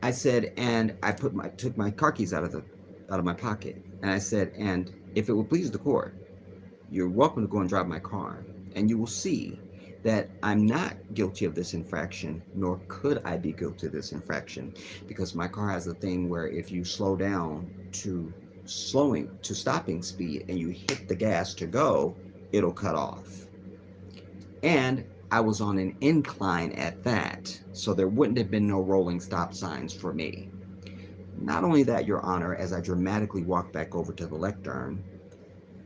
I said, and I took my car keys out of my pocket, and I said, and if it will please the court, you're welcome to go and drive my car, and you will see that I'm not guilty of this infraction, nor could I be guilty of this infraction, because my car has a thing where if you slow down to stopping speed and you hit the gas to go, it'll cut off. And I was on an incline at that, so there wouldn't have been no rolling stop signs for me. Not only that, Your Honor, as I dramatically walked back over to the lectern,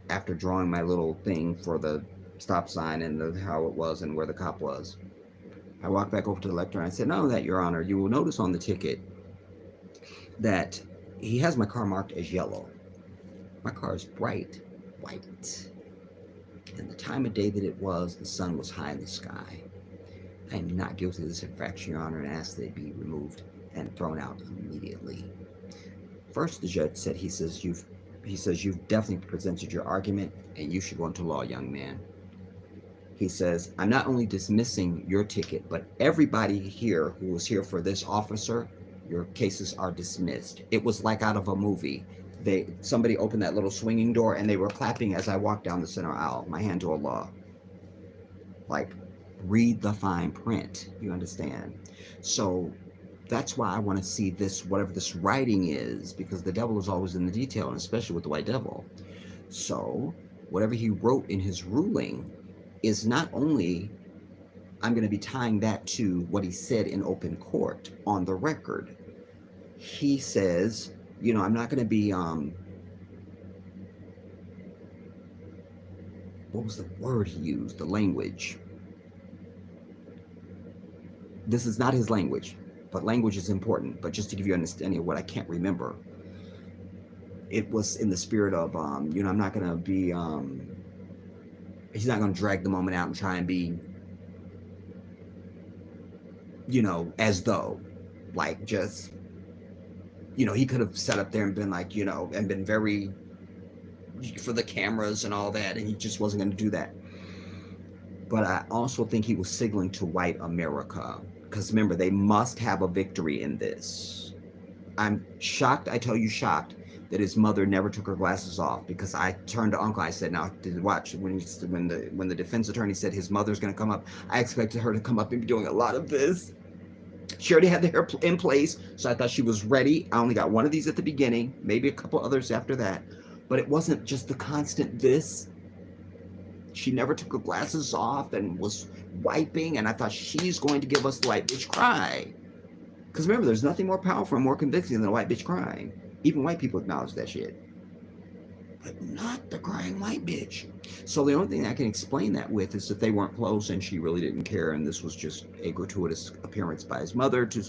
after drawing my little thing for the stop sign and how it was and where the cop was, I walked back over to the lectern and I said, not only that, Your Honor, you will notice on the ticket that he has my car marked as yellow. My car is bright white. And the time of day that it was, the sun was high in the sky. I am not guilty of this infraction, Your Honor, and ask that it be removed and thrown out immediately. First, the judge said, he says, you've definitely presented your argument, and you should go into law, young man. He says, I'm not only dismissing your ticket, but everybody here who was here for this officer, your cases are dismissed. It was like out of a movie. Somebody opened that little swinging door and they were clapping as I walked down the center aisle, my hand to Allah. Like, read the fine print, you understand? So that's why I want to see this, whatever this writing is, because the devil is always in the detail, and especially with the white devil. So whatever he wrote in his ruling is not only, I'm going to be tying that to what he said in open court on the record. He says, you know, I'm not going to be, what was the word he used? The language. This is not his language, but language is important. But just to give you an understanding of what I can't remember, it was in the spirit of, you know, I'm not going to be, he's not going to drag the moment out and try and be, you know, as though, like, just, you know, he could have sat up there and been like, you know, and been very for the cameras and all that, and he just wasn't going to do that. But I also think he was signaling to white America, because remember, they must have a victory in this. I'm shocked, I tell you shocked, that his mother never took her glasses off, because I turned to Uncle, I said, now, watch, when the defense attorney said his mother's going to come up, I expected her to come up and be doing a lot of this. She already had the hair in place, so I thought she was ready. I only got one of these at the beginning, maybe a couple others after that. But it wasn't just the constant this. She never took her glasses off and was wiping, and I thought she's going to give us the white bitch cry. Because remember, there's nothing more powerful and more convincing than a white bitch crying. Even white people acknowledge that shit. But not the crying white bitch. So the only thing I can explain that with is that they weren't close and she really didn't care, and this was just a gratuitous appearance by his mother to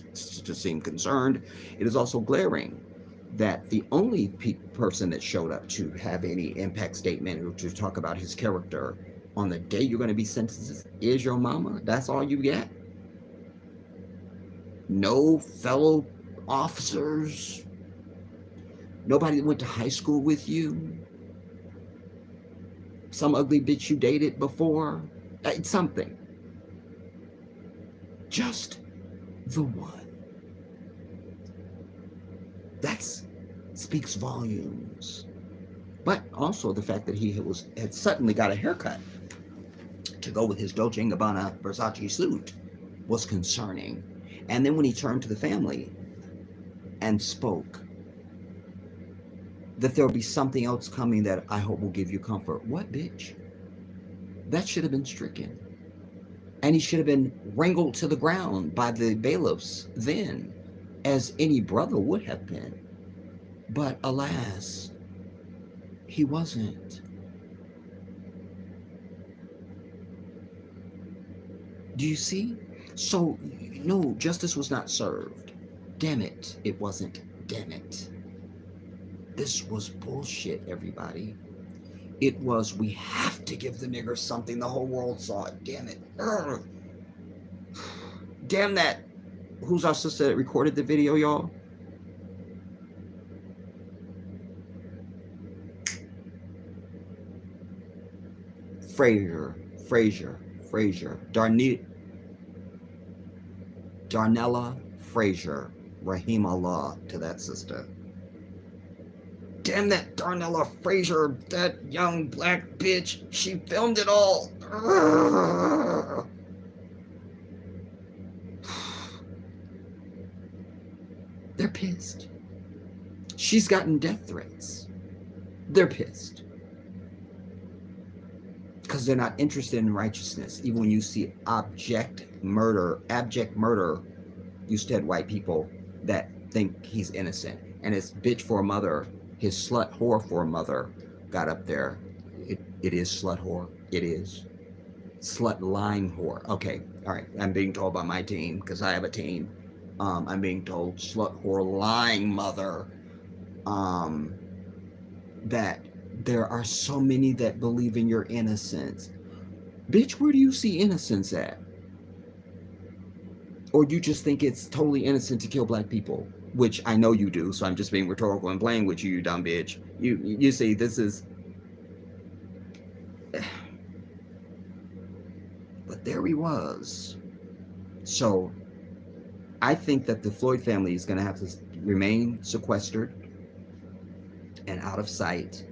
seem concerned. It is also glaring that the only person that showed up to have any impact statement or to talk about his character on the day you're going to be sentenced is your mama. That's all you get. No fellow officers. Nobody that went to high school with you. Some ugly bitch you dated before. It's something. Just the one. That speaks volumes. But also the fact that he had suddenly got a haircut to go with his Dolce & Gabbana Versace suit was concerning. And then when he turned to the family and spoke, that there'll be something else coming that I hope will give you comfort. What, bitch? That should have been stricken. And he should have been wrangled to the ground by the bailiffs then, as any brother would have been. But alas, he wasn't. Do you see? So, no, justice was not served. Damn it, it wasn't. Damn it. This was bullshit, everybody. It was, we have to give the niggers something. The whole world saw it. Damn it. Urgh. Damn that. Who's our sister that recorded the video, y'all? Frazier. Darnella Frazier. Rahimallah to that sister. Damn that Darnella Frazier, that young black bitch. She filmed it all. Urgh. They're pissed. She's gotten death threats. They're pissed. Because they're not interested in righteousness. Even when you see abject murder, you still had white people that think he's innocent. And his bitch for a mother, his slut whore for a mother got up there. It is slut whore. It is. Slut lying whore. Okay, all right. I'm being told by my team, because I have a team. I'm being told slut whore lying mother. That there are so many that believe in your innocence. Bitch, where do you see innocence at? Or you just think it's totally innocent to kill black people? Which I know you do, so I'm just being rhetorical and playing with you, you dumb bitch. You see, this is... But there he was. So, I think that the Floyd family is going to have to remain sequestered and out of sight,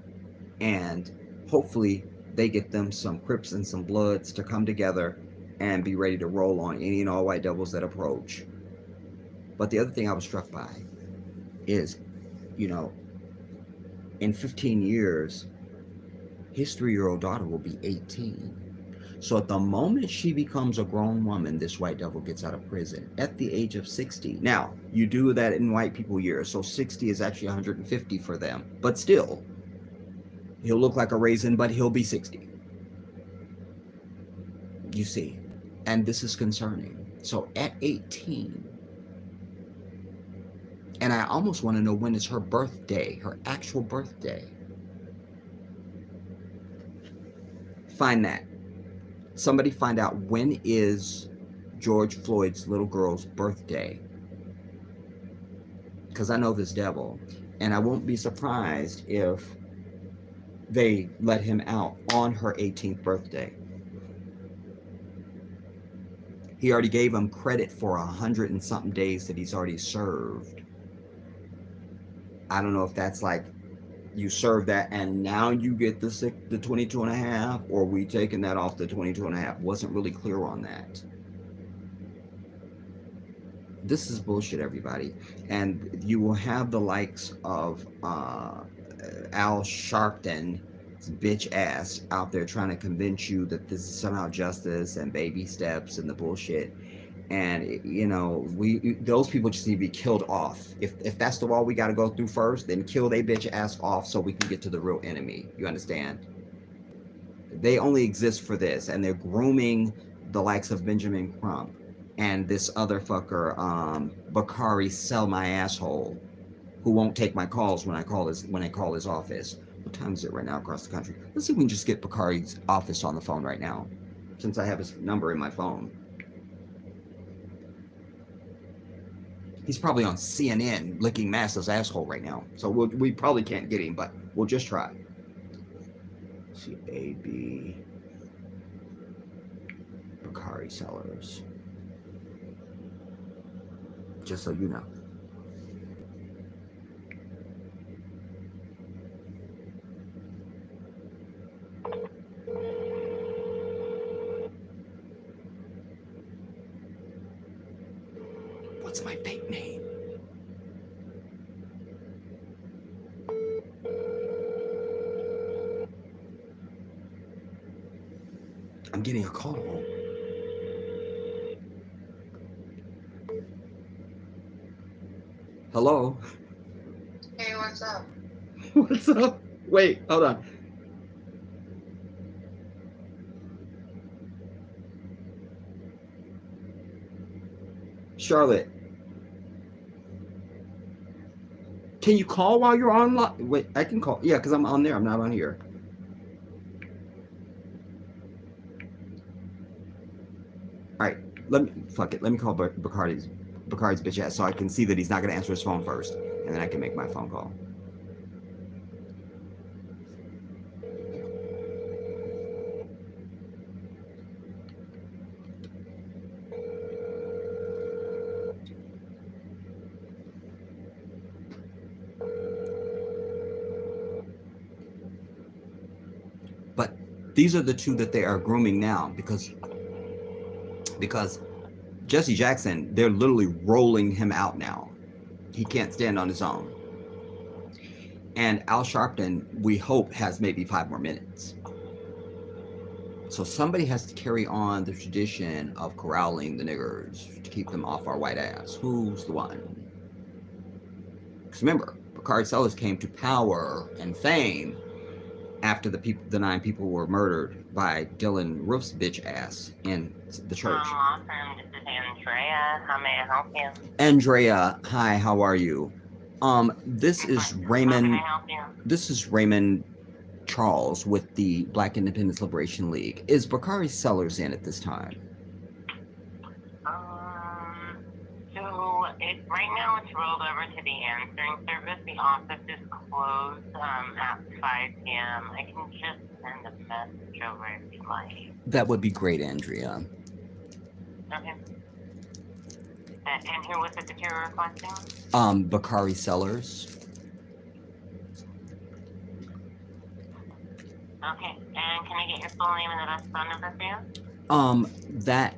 and hopefully they get them some Crips and some Bloods to come together and be ready to roll on any and all white devils that approach. But the other thing I was struck by is, you know, in 15 years, his 3-year-old daughter will be 18. So at the moment she becomes a grown woman, this white devil gets out of prison at the age of 60. Now, you do that in white people years, so 60 is actually 150 for them. But still, he'll look like a raisin, but he'll be 60. You see, and this is concerning. So at 18, and I almost want to know when is her birthday, her actual birthday. Find that. Somebody find out when is George Floyd's little girl's birthday. Because I know this devil, and I won't be surprised if they let him out on her 18th birthday. He already gave him credit for 100 and something days that he's already served. I don't know if that's like you serve that and now you get the 22 and a half, or we taking that off the 22 and a half. Wasn't really clear on that. This is bullshit, everybody. And you will have the likes of Al Sharpton, bitch ass, out there trying to convince you that this is somehow justice and baby steps and the bullshit. And you know, those people just need to be killed off. If that's the wall we got to go through first, then kill they bitch ass off so we can get to the real enemy. You understand? They only exist for this, and they're grooming the likes of Benjamin Crump and this other fucker, Bakari Sell My Asshole, who won't take my calls when I call his office. What time is it right now across the country? Let's see if we can just get Bakari's office on the phone right now, since I have his number in my phone. He's probably on CNN licking Massa's asshole right now. So we probably can't get him, but we'll just try. See, AB Bakari Sellers. Just so you know. What's my fake name? I'm getting a call. Hello? Hey, what's up? What's up? Wait, hold on. Charlotte, can you call while you're on? Wait, I can call. Yeah, because I'm on there. I'm not on here. All right, let me fuck it. Let me call Bacardi's bitch ass so I can see that he's not gonna answer his phone first, and then I can make my phone call. But these are the two that they are grooming now because Jesse Jackson, they're literally rolling him out now. He can't stand on his own. And Al Sharpton, we hope, has maybe 5 more minutes. So somebody has to carry on the tradition of corralling the niggers to keep them off our white ass. Who's the one? Because remember, Bakari Sellers came to power and fame after the 9 people were murdered by Dylan Roof's bitch ass in the church. Awesome. This is Andrea. How may I help you? Andrea, hi, how are you? This is Raymond. How can I help you? This is Raymond Charles with the Black Independence Liberation League. Is Bakari Sellers in at this time? Right now it's rolled over to the answering service. The office is closed at 5 p.m. I can just send a message over if you like. That would be great, Andrea. Okay. And who was it that you were requesting? Bakari Sellers. Okay. And can I get your full name and the best phone number for you? That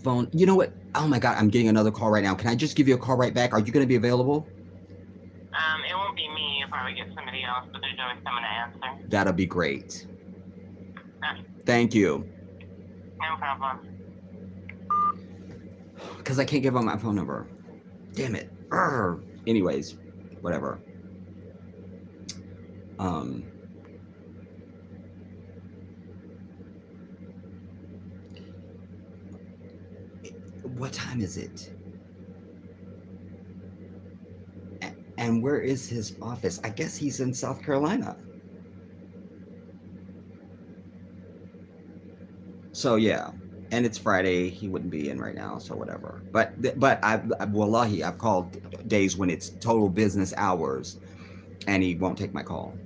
phone. You know what? Oh my God, I'm getting another call right now. Can I just give you a call right back? Are you going to be available? It won't be me. You'll probably get somebody else, but there's always someone to answer. That'll be great. Okay. Thank you. No problem. Because I can't give him my phone number. Damn it. Urgh. Anyways, whatever. What time is it? And where is his office? I guess he's in South Carolina. So yeah, and it's Friday. He wouldn't be in right now, so whatever. But wallahi, I've called days when it's total business hours, and he won't take my call.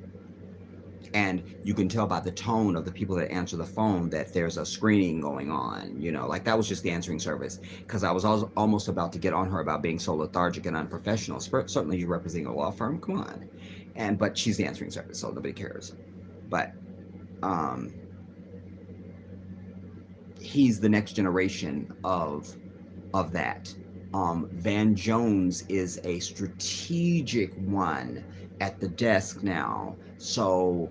And you can tell by the tone of the people that answer the phone that there's a screening going on, you know, like that was just the answering service. Because I was almost about to get on her about being so lethargic and unprofessional. Certainly you're representing a law firm, come on. But she's the answering service, so nobody cares. But he's the next generation of that. Van Jones is a strategic one at the desk now. So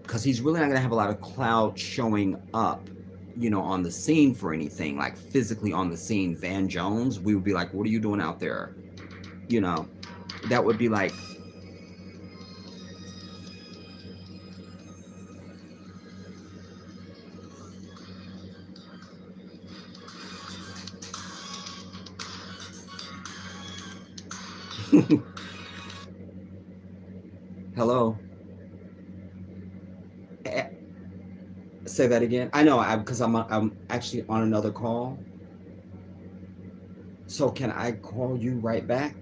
because he's really not going to have a lot of clout showing up, you know, on the scene for anything, like physically on the scene. Van Jones, we would be like, what are you doing out there? You know, that would be like, hello. Say that again. I know, because I'm actually on another call. So can I call you right back?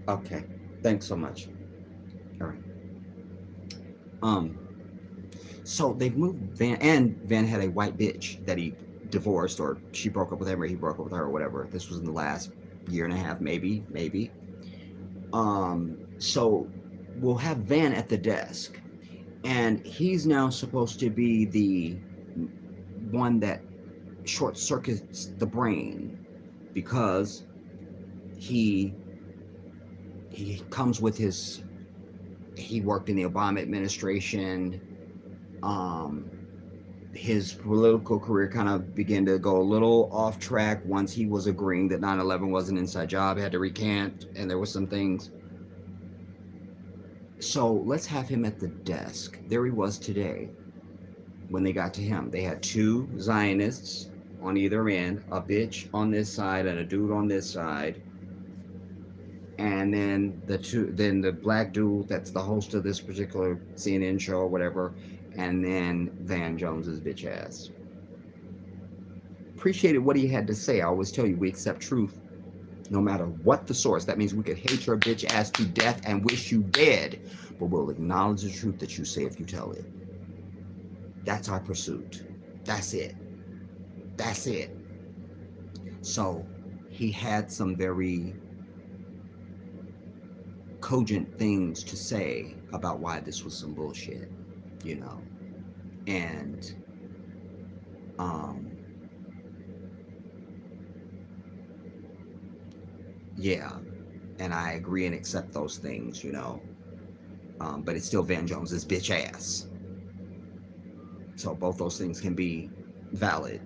Okay. Thanks so much. All right. So they've moved Van, and Van had a white bitch that he divorced, or she broke up with him, or he broke up with her, or whatever. This was in the last year and a half, maybe. So we'll have Van at the desk, and he's now supposed to be the one that short circuits the brain, because he comes with he worked in the Obama administration. His political career kind of began to go a little off track once he was agreeing that 9/11 was an inside job, had to recant, and there were some things. So let's have him at the desk. There he was today when they got to him. They had 2 Zionists on either end, a bitch on this side and a dude on this side, and then the black dude that's the host of this particular CNN show or whatever, and then Van Jones's bitch ass. Appreciated what he had to say. I always tell you, we accept truth no matter what the source. That means we could hate your bitch ass to death and wish you dead, but we'll acknowledge the truth that you say if you tell it. That's our pursuit. That's it. That's it. So he had some very cogent things to say about why this was some bullshit, you know. And yeah, and I agree and accept those things, you know. But it's still Van Jones's bitch ass. So both those things can be valid.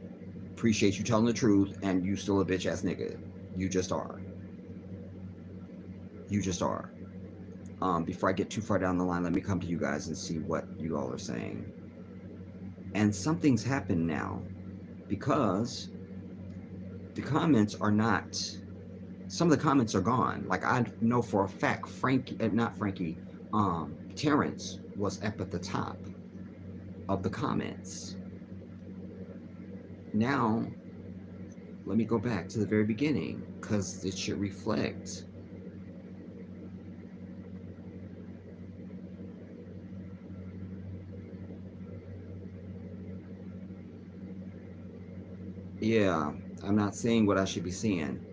Appreciate you telling the truth, and you still a bitch ass nigga. You just are. You just are. Before I get too far down the line, let me come to you guys and see what you all are saying. And something's happened now, because the comments are not. Some of the comments are gone. Like, I know for a fact, Terrence was up at the top of the comments. Now, let me go back to the very beginning, because it should reflect. Yeah, I'm not seeing what I should be seeing.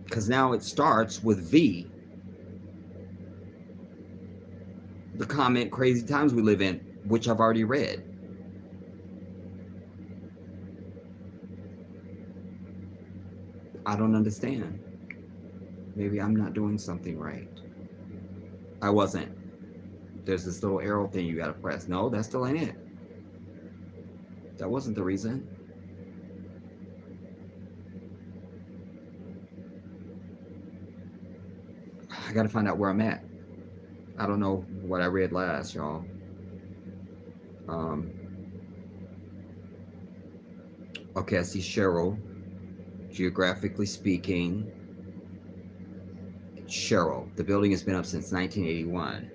Because now it starts with V. The comment Crazy Times We Live In, which I've already read. I don't understand. Maybe I'm not doing something right. I wasn't. There's this little arrow thing you gotta press. No, that still ain't it. That wasn't the reason. I gotta find out where I'm at. I don't know what I read last, y'all. Okay, I see Cheryl. Geographically speaking, Cheryl. The building has been up since 1981.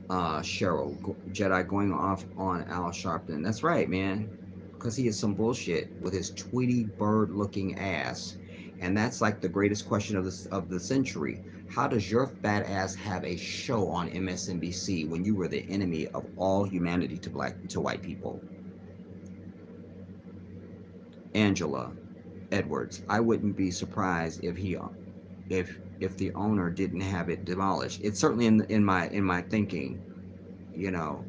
Cheryl. Jedi going off on Al Sharpton. That's right, man. Because he is some bullshit with his Tweety bird looking ass. And that's like the greatest question of the century. How does your fat ass have a show on MSNBC when you were the enemy of all humanity to white people? Angela Edwards. I wouldn't be surprised if the owner didn't have it demolished. It's certainly in my thinking, you know.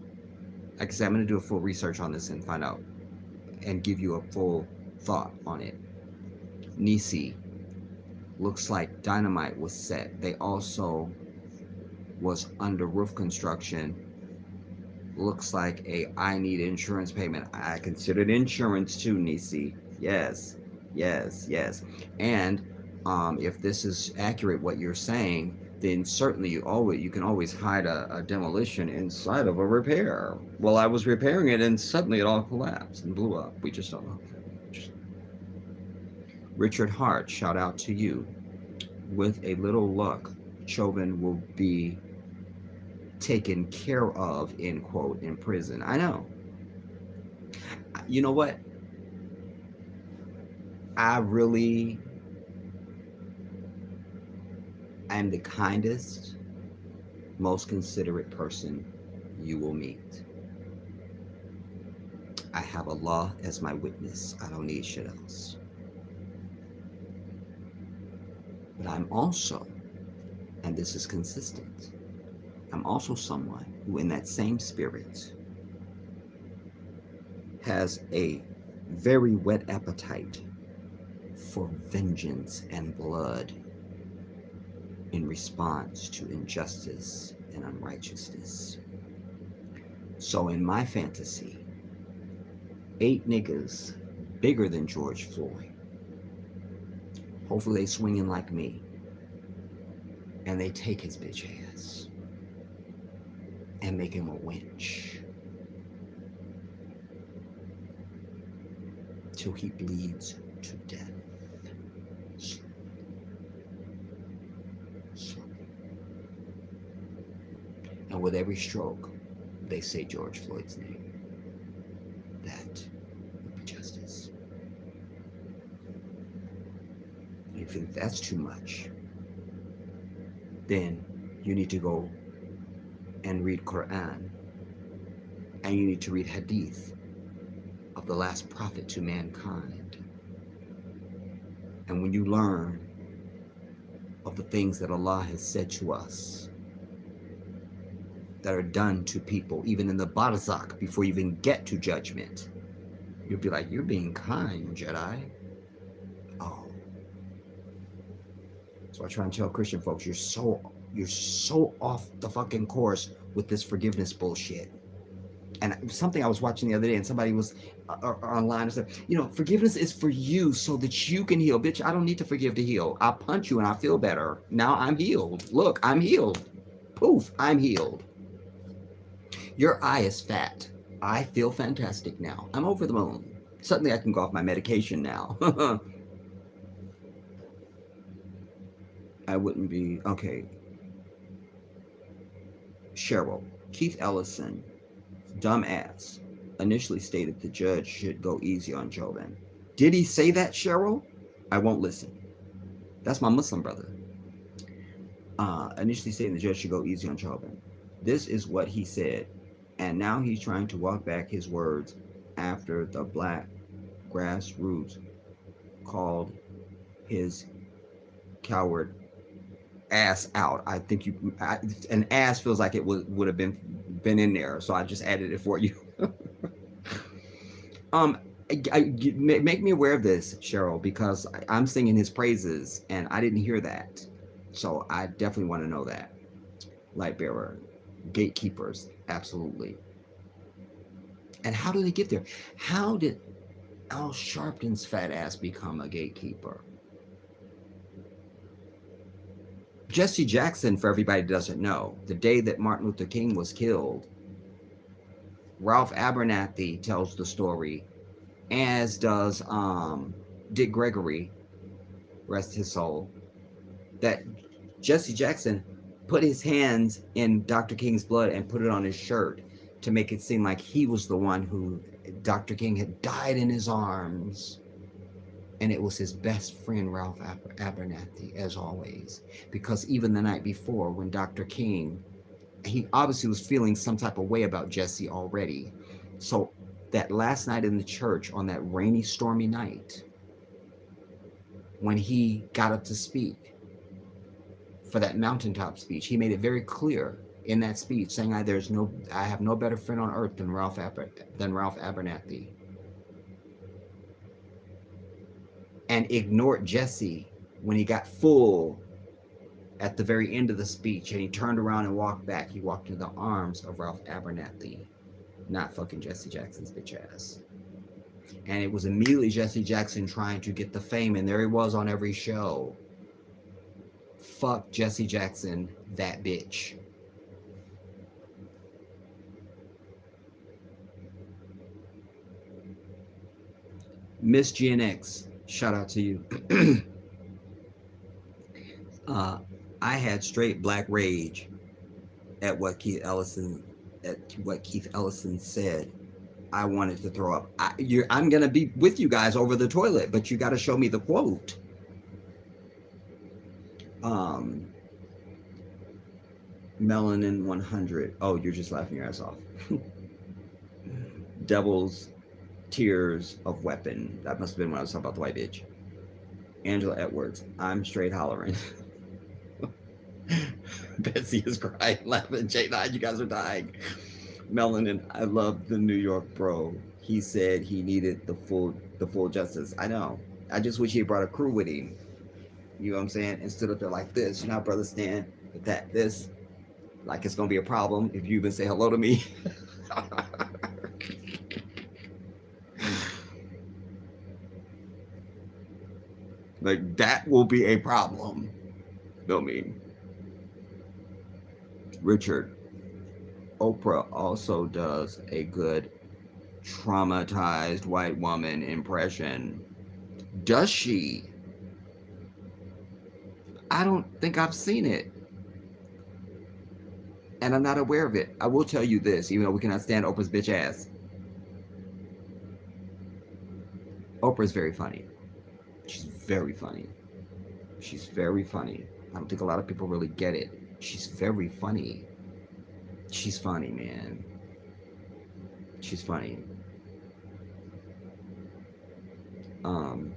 Like I said, I'm going to do a full research on this and find out and give you a full thought on it. Nisi. Looks like dynamite was set. They also was under roof construction. Looks like I need insurance payment. I considered insurance too, Nisi. Yes. And if this is accurate, what you're saying, then certainly you can always hide a demolition inside of a repair. Well, I was repairing it, and suddenly it all collapsed and blew up. We just don't know. Richard Hart, shout out to you. With a little luck, Chauvin will be taken care of, end quote, in prison. I know. You know what? I am the kindest, most considerate person you will meet. I have Allah as my witness. I don't need shit else. But I'm also, and this is consistent, I'm also someone who, in that same spirit, has a very whet appetite for vengeance and blood in response to injustice and unrighteousness. So in my fantasy, 8 niggas bigger than George Floyd, hopefully they swinging like me, and they take his bitch ass. and make him a wench till he bleeds to death. And with every stroke, they say George Floyd's name. That would be justice. If you think that's too much, then you need to go and read Quran, and you need to read Hadith of the last prophet to mankind. And when you learn of the things that Allah has said to us that are done to people, even in the barzakh, before you even get to judgment, you'll be like, you're being kind, Jedi. Oh. So I try and tell Christian folks, you're so off the fucking course with this forgiveness bullshit. And something I was watching the other day, and somebody was online and said, forgiveness is for you so that you can heal. Bitch, I don't need to forgive to heal. I'll punch you and I feel better. Now I'm healed. Look, I'm healed. Poof, I'm healed. Your eye is fat. I feel fantastic now. I'm over the moon. Suddenly I can go off my medication now. I wouldn't be... Okay. Cheryl. Keith Ellison, dumbass, initially stated the judge should go easy on Chauvin. Did he say that, Cheryl? I won't listen. That's my Muslim brother. Initially stating the judge should go easy on Chauvin. This is what he said. And now he's trying to walk back his words after the black grassroots called his coward ass out. I think an ass feels like it would have been in there, so I just added it for you. Make me aware of this, Cheryl, because I'm singing his praises and I didn't hear that. So I definitely want to know that. Light bearer, gatekeepers, absolutely. And how do they get there? How did Al Sharpton's fat ass become a gatekeeper? Jesse Jackson, for everybody that doesn't know, the day that Martin Luther King was killed, Ralph Abernathy tells the story, as does Dick Gregory, rest his soul, that Jesse Jackson put his hands in Dr. King's blood and put it on his shirt to make it seem like he was the one who Dr. King had died in his arms. And it was his best friend, Ralph Abernathy, as always. Because even the night before, when Dr. King, he obviously was feeling some type of way about Jesse already. So that last night in the church, on that rainy, stormy night, when he got up to speak for that mountaintop speech, he made it very clear in that speech, saying, I have no better friend on earth than Ralph Abernathy. And ignored Jesse when he got full at the very end of the speech, and he turned around and walked back. He walked into the arms of Ralph Abernathy, not fucking Jesse Jackson's bitch ass. And it was immediately Jesse Jackson trying to get the fame, and there he was on every show. Fuck Jesse Jackson, that bitch. Miss GNX, shout out to you. I had straight black rage at what Keith Ellison said. I wanted to throw up. I'm gonna be with you guys over the toilet, but you got to show me the quote. Melanin 100. Oh, you're just laughing your ass off. Devil's Tears of Weapon. That must have been when I was talking about the white bitch. Angela Edwards. I'm straight hollering. Betsy is crying, laughing. Jedi, you guys are dying. Melanin, I love the New York bro. He said he needed the full justice. I know. I just wish he brought a crew with him. You know what I'm saying? And stood up there like this. You know how brothers stand with this? Like it's gonna be a problem if you even say hello to me. Like that will be a problem. Feel me? Richard, Oprah also does a good traumatized white woman impression. Does she? I don't think I've seen it, and I'm not aware of it. I will tell you this, even though we cannot stand Oprah's bitch ass. Oprah's very funny. She's very funny. She's very funny. I don't think a lot of people really get it. She's very funny. She's funny, man. She's funny. Um,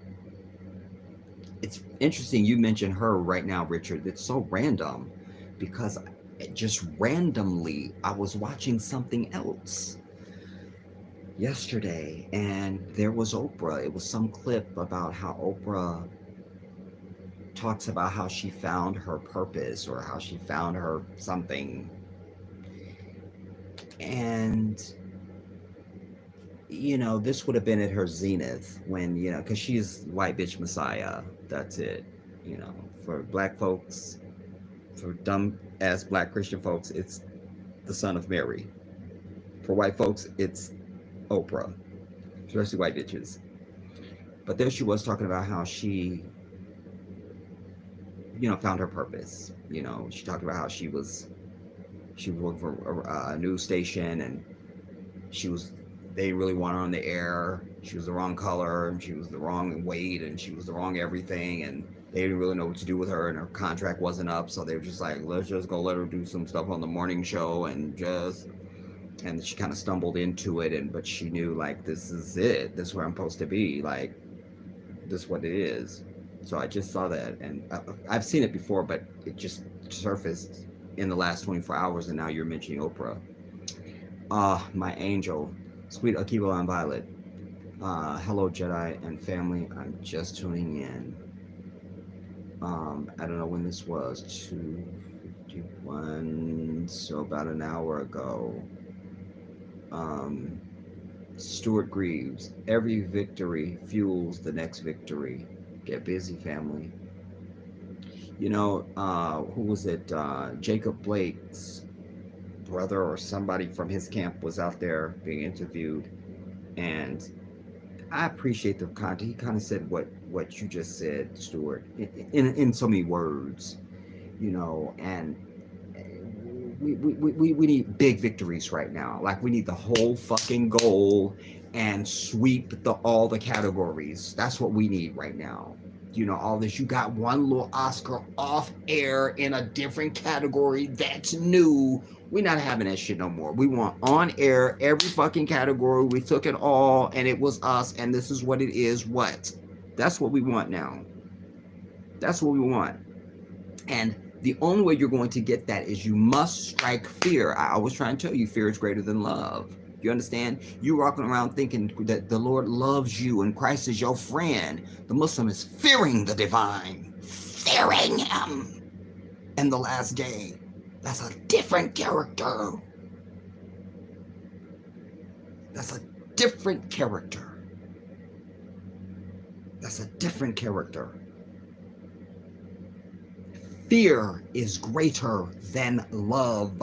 it's interesting you mentioned her right now, Richard. It's so random because just randomly I was watching something else yesterday and there was Oprah. It was some clip about how Oprah talks about how she found her purpose or how she found her something. And this would have been at her zenith when, because she's white bitch messiah. That's it. For black folks, for dumb ass black Christian folks, it's the son of Mary. For white folks, it's Oprah, especially white bitches. But there she was talking about how she, found her purpose. She talked about how she worked for a news station and they didn't really want her on the air. She was the wrong color and she was the wrong weight and she was the wrong everything and they didn't really know what to do with her and her contract wasn't up, so they were just like, let's just go let her do some stuff on the morning show and she kind of stumbled into it, but she knew, like, this is it, this is where I'm supposed to be, like, this is what it is. So I just saw that, and I've seen it before, but it just surfaced in the last 24 hours, and now you're mentioning Oprah. My angel, sweet Akiba and Violet. Hello, Jedi and family. I'm just tuning in. I don't know when this was. 2:51, so about an hour ago. Stuart Greaves. Every victory fuels the next victory. Get busy, family. Who was it? Jacob Blake's brother or somebody from his camp was out there being interviewed, and I appreciate the content. He kind of said what you just said, Stuart, in so many words, and we need big victories right now. Like, we need the whole fucking goal and sweep all the categories. That's what we need right now. All this. You got one little Oscar off air in a different category that's new. We're not having that shit no more. We want on air every fucking category. We took it all and it was us and this is what it is. What? That's what we want now. That's what we want. And the only way you're going to get that is you must strike fear. I always try and tell you, fear is greater than love. You understand? You walking around thinking that the Lord loves you and Christ is your friend. The Muslim is fearing the divine, fearing him. And the last day, that's a different character. That's a different character. That's a different character. Fear is greater than love.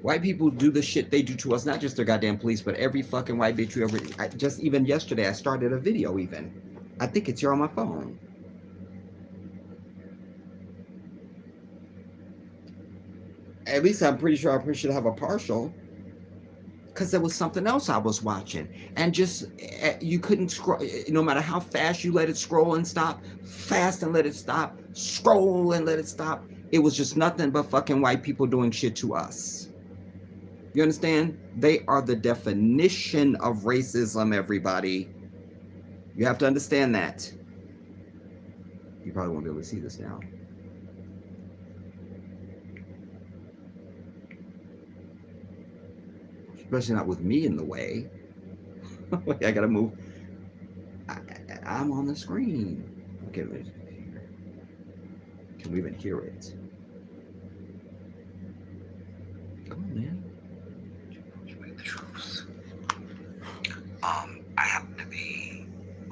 White people do the shit they do to us, not just their goddamn police, but every fucking white bitch you ever... just even yesterday, I started a video even. I think it's here on my phone. At least I'm pretty sure I should have a partial. Because there was something else I was watching. And just, you couldn't scroll, no matter how fast you let it scroll and stop, fast and let it stop, scroll and let it stop. It was just nothing but fucking white people doing shit to us. You understand? They are the definition of racism, everybody. You have to understand that. You probably won't be able to see this now. Especially not with me in the way. I gotta move. I'm on the screen. Okay, can we even hear it? Come on, man. The truth. I happened to be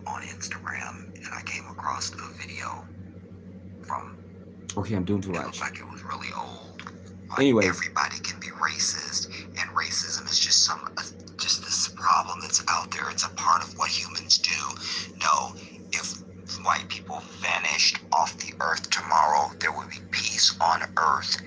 on Instagram and I came across a video from Okay, I'm doing too It much. looked like it was really old. Anyway, everybody can be racist, and racism is just just this problem that's out there. It's a part of what humans do. No, if white people vanished off the earth tomorrow, there would be peace on earth,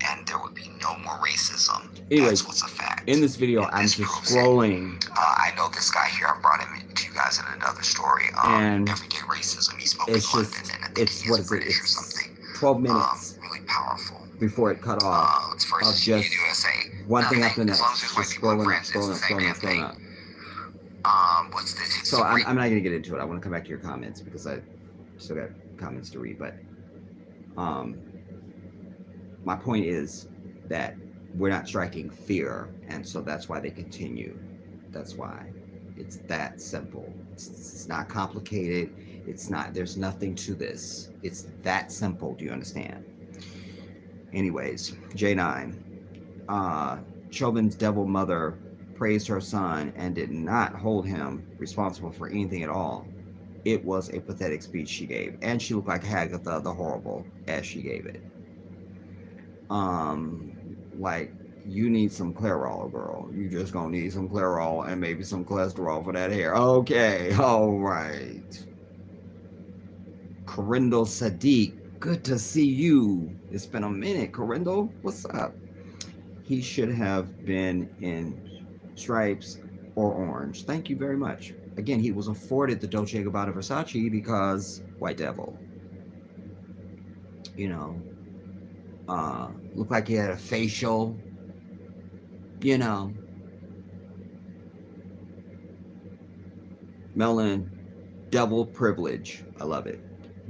and there would be no more racism. anyways, That's what's a fact. in this video, I'm just scrolling. I know this guy here. I brought him to you guys in another story. And everyday racism. He spoke in it's London, just, and I think it's, he what is is it? British or It's something. 12 minutes Really powerful. before it cut off of just one thing after the next. Just scrolling up. What's this? So I'm not going to get into it. I want to come back to your comments because I still got comments to read. But my point is that we're not striking fear, and so that's why they continue. That's why. It's that simple. It's not complicated. It's not, there's nothing to this. It's that simple. Do you understand? Anyways, J9. Chauvin's devil mother praised her son and did not hold him responsible for anything at all. It was a pathetic speech she gave, and she looked like Hagatha the Horrible as she gave it. Like, you need some Clairol, girl. You just gonna need some Clairol and maybe some cholesterol for that hair. Okay, all right. Corindal Sadiq, good to see you. It's been a minute, Corindal. What's up? He should have been in stripes or orange. Thank you very much. Again, he was afforded the Dolce & Gabbana Versace because White Devil. You know, looked like he had a facial. You know, Melanin, devil privilege. I love it.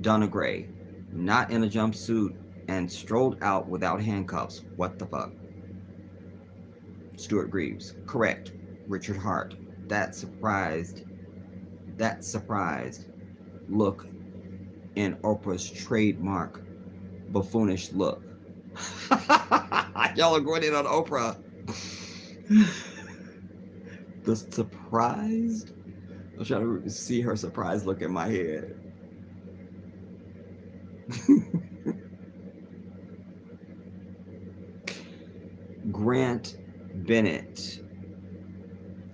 Donna Gray, not in a jumpsuit and strolled out without handcuffs. What the fuck? Stuart Greaves, correct. Richard Hart, that surprised look in Oprah's trademark buffoonish look. Y'all are going in on Oprah. The surprised? I'm trying to see her surprised look in my head. Grant Bennett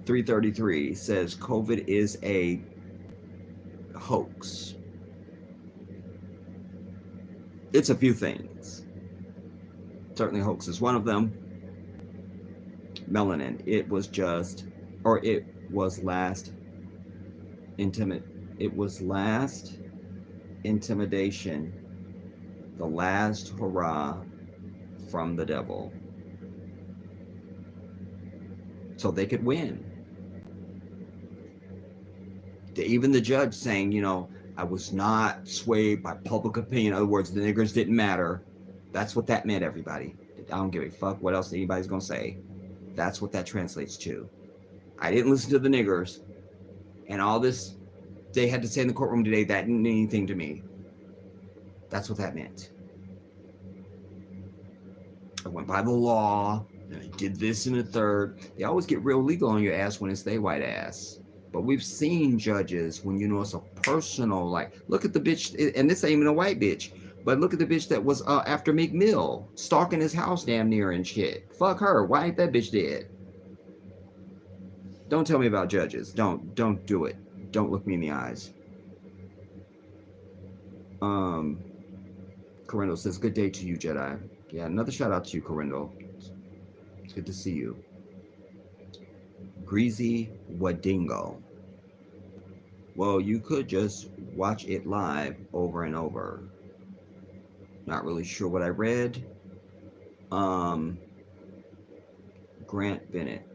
333 says COVID is a hoax. It's a few things. Certainly hoax is one of them. Melanin, it was last intimidation, the last hurrah from the devil. So they could win. Even the judge saying, you know, I was not swayed by public opinion. In other words, the niggers didn't matter. That's what that meant, everybody. I don't give a fuck what else anybody's going to say. That's what that translates to. I didn't listen to the niggers. And all this they had to say in the courtroom today, that didn't mean anything to me. That's what that meant. I went by the law, and I did this and a third. They always get real legal on your ass when it's they white ass. But we've seen judges when, you know, it's a personal, like, look at the bitch, and this ain't even a white bitch, but look at the bitch that was after Meek Mill, stalking his house damn near and shit. Fuck her. Why ain't that bitch dead? Don't tell me about judges. Don't do it. Don't look me in the eyes. Corindal says, good day to you, Jedi. Yeah, another shout out to you, Corindal. It's good to see you. Greasy Wadingo. Well, you could just watch it live over and over. Not really sure what I read. Grant Bennett.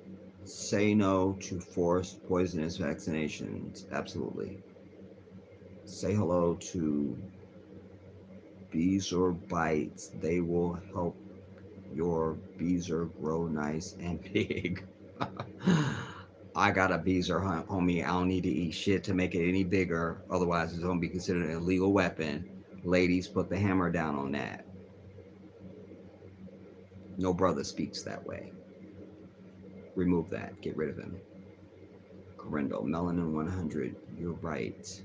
Say no to forced poisonous vaccinations. Absolutely. Say hello to bees or bites. They will help your beezer grow nice and big. I got a beezer, homie. I don't need to eat shit to make it any bigger. Otherwise, it's going to be considered an illegal weapon. Ladies, put the hammer down on that. No brother speaks that way. Remove that. Get rid of him. Corindal, Melanin 100. You're right.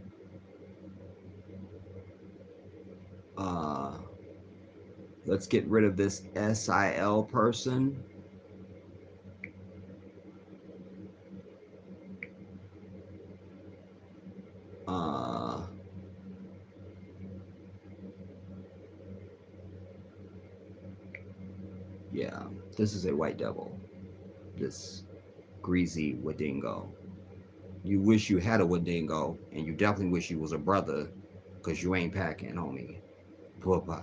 Let's get rid of this SIL person. Yeah, this is a white devil. This greasy Wadingo. You wish you had a Wadingo, and you definitely wish you was a brother, because you ain't packing, homie. Bye-bye.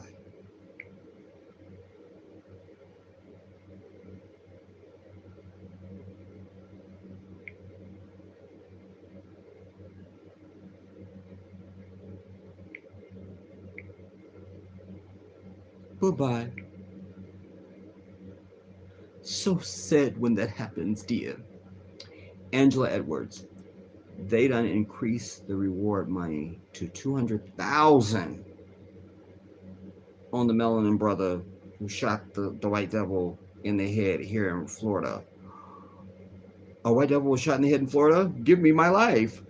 Bye-bye. So sad when that happens, dear. Angela Edwards. They done increase the reward money to 200,000 on the Melanin brother who shot the white devil in the head here in Florida. A white devil was shot in the head in Florida? Give me my life.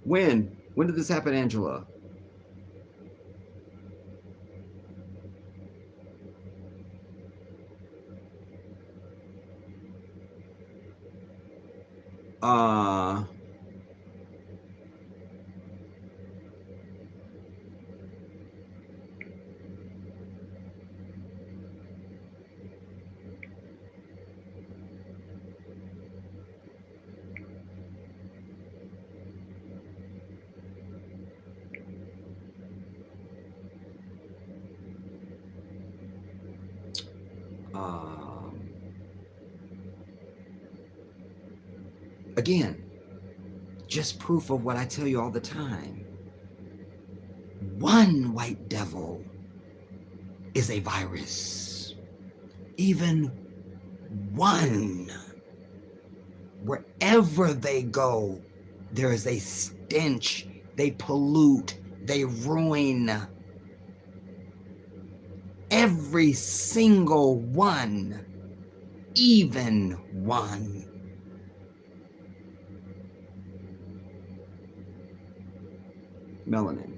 When? When did this happen, Angela? Uh again, just proof of what I tell you all the time. One white devil is a virus. Even one. Wherever they go, there is a stench. They pollute. They ruin. Every single one. Even one. Melanin.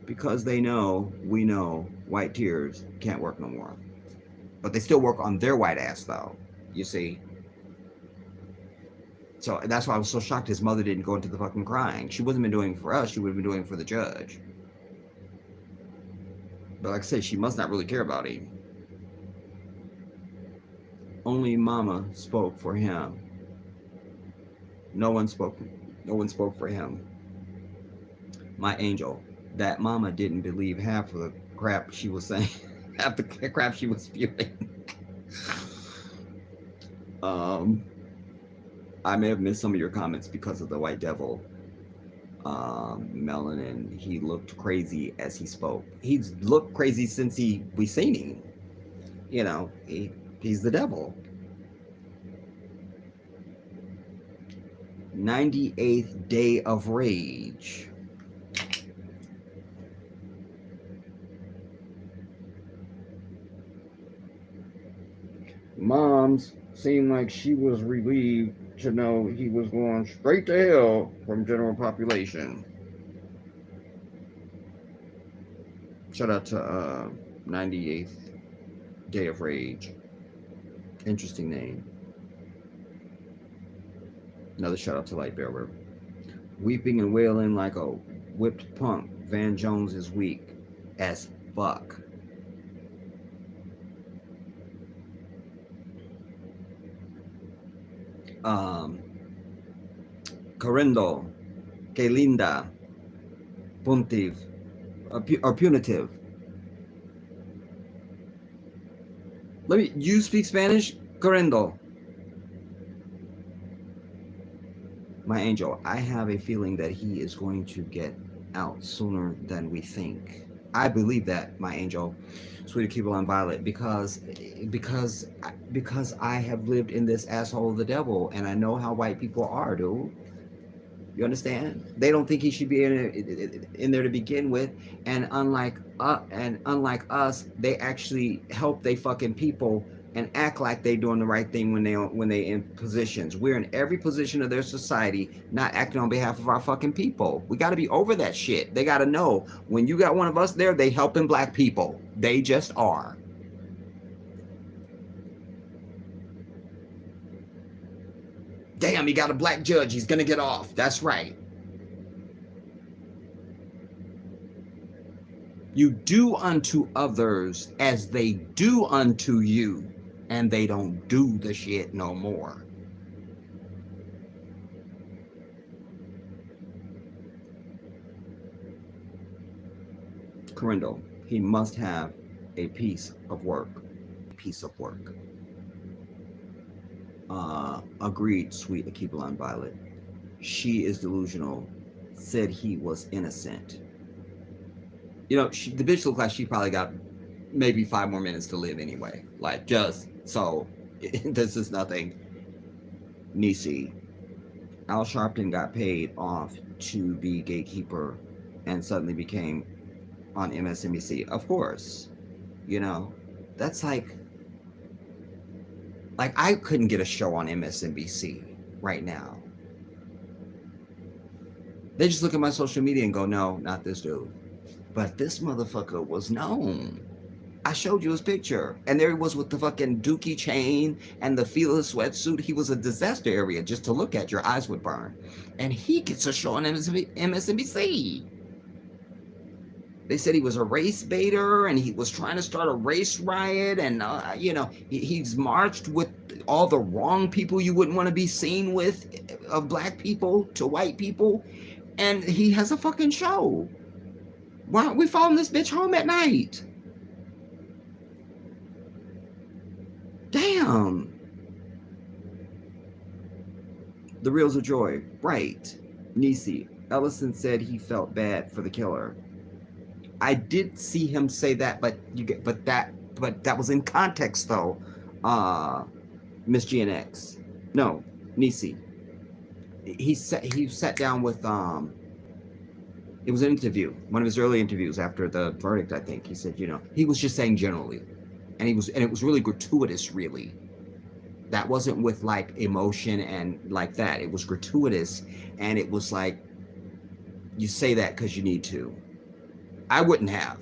Because they know, we know, white tears can't work no more. But they still work on their white ass, though. You see? So that's why I was so shocked his mother didn't go into the fucking crying. She wasn't been doing it for us. She would have been doing it for the judge. But like I said, she must not really care about him. Only Mama spoke for him. No one spoke for him. My angel. That Mama didn't believe half of the crap she was saying. Half the crap she was spewing. I may have missed some of your comments because of the white devil. Melanin, he looked crazy as he spoke. He's looked crazy since we seen him. You know, he's the devil. 98th Day of Rage. Moms seemed like she was relieved to know he was going straight to hell from general population. Shout out to 98th Day of Rage. Interesting name. Another shout out to Lightbearer. Weeping and wailing like a whipped punk. Van Jones is weak as fuck. Correndo, que linda, puntive, or punitive. You speak Spanish? Correndo. My angel, I have a feeling that he is going to get out sooner than we think. I believe that, my angel, sweetie Kibble Violet, because I have lived in this asshole of the devil, and I know how white people are, dude. You understand? They don't think he should be in there to begin with, and unlike us, they actually help they fucking people and act like they doing the right thing when they in positions. We're in every position of their society, not acting on behalf of our fucking people. We got to be over that shit. They got to know when you got one of us there, they helping black people. They just are. Damn, he got a black judge. He's gonna get off. That's right. You do unto others as they do unto you, and they don't do the shit no more. Corindle, he must have a piece of work. Piece of work. Agreed, sweet Akibalon Violet. She is delusional. Said he was innocent. You know, the bitch looked like she probably got maybe 5 more minutes to live anyway. Like, just so this is nothing. Nisi. Al Sharpton got paid off to be gatekeeper and suddenly became on MSNBC. Of course. You know, that's like I couldn't get a show on MSNBC right now. They just look at my social media and go, no, not this dude. But this motherfucker was known. I showed you his picture. And there he was with the fucking dookie chain and the Fila sweatsuit. He was a disaster area just to look at. Your eyes would burn. And he gets a show on MSNBC. They said he was a race baiter and he was trying to start a race riot. And, you know, he's marched with all the wrong people you wouldn't want to be seen with of black people to white people. And he has a fucking show. Why aren't we following this bitch home at night? Damn. The Reels of Joy. Right. Nisi. Ellison said he felt bad for the killer. I did see him say that, but that was in context though. Miss GNX. No, Nisi. He sat down with it was an interview, one of his early interviews after the verdict, I think. He said, you know, he was just saying generally. And it was really gratuitous, really. That wasn't with like emotion and like that. It was gratuitous, and it was like, you say that because you need to. I wouldn't have,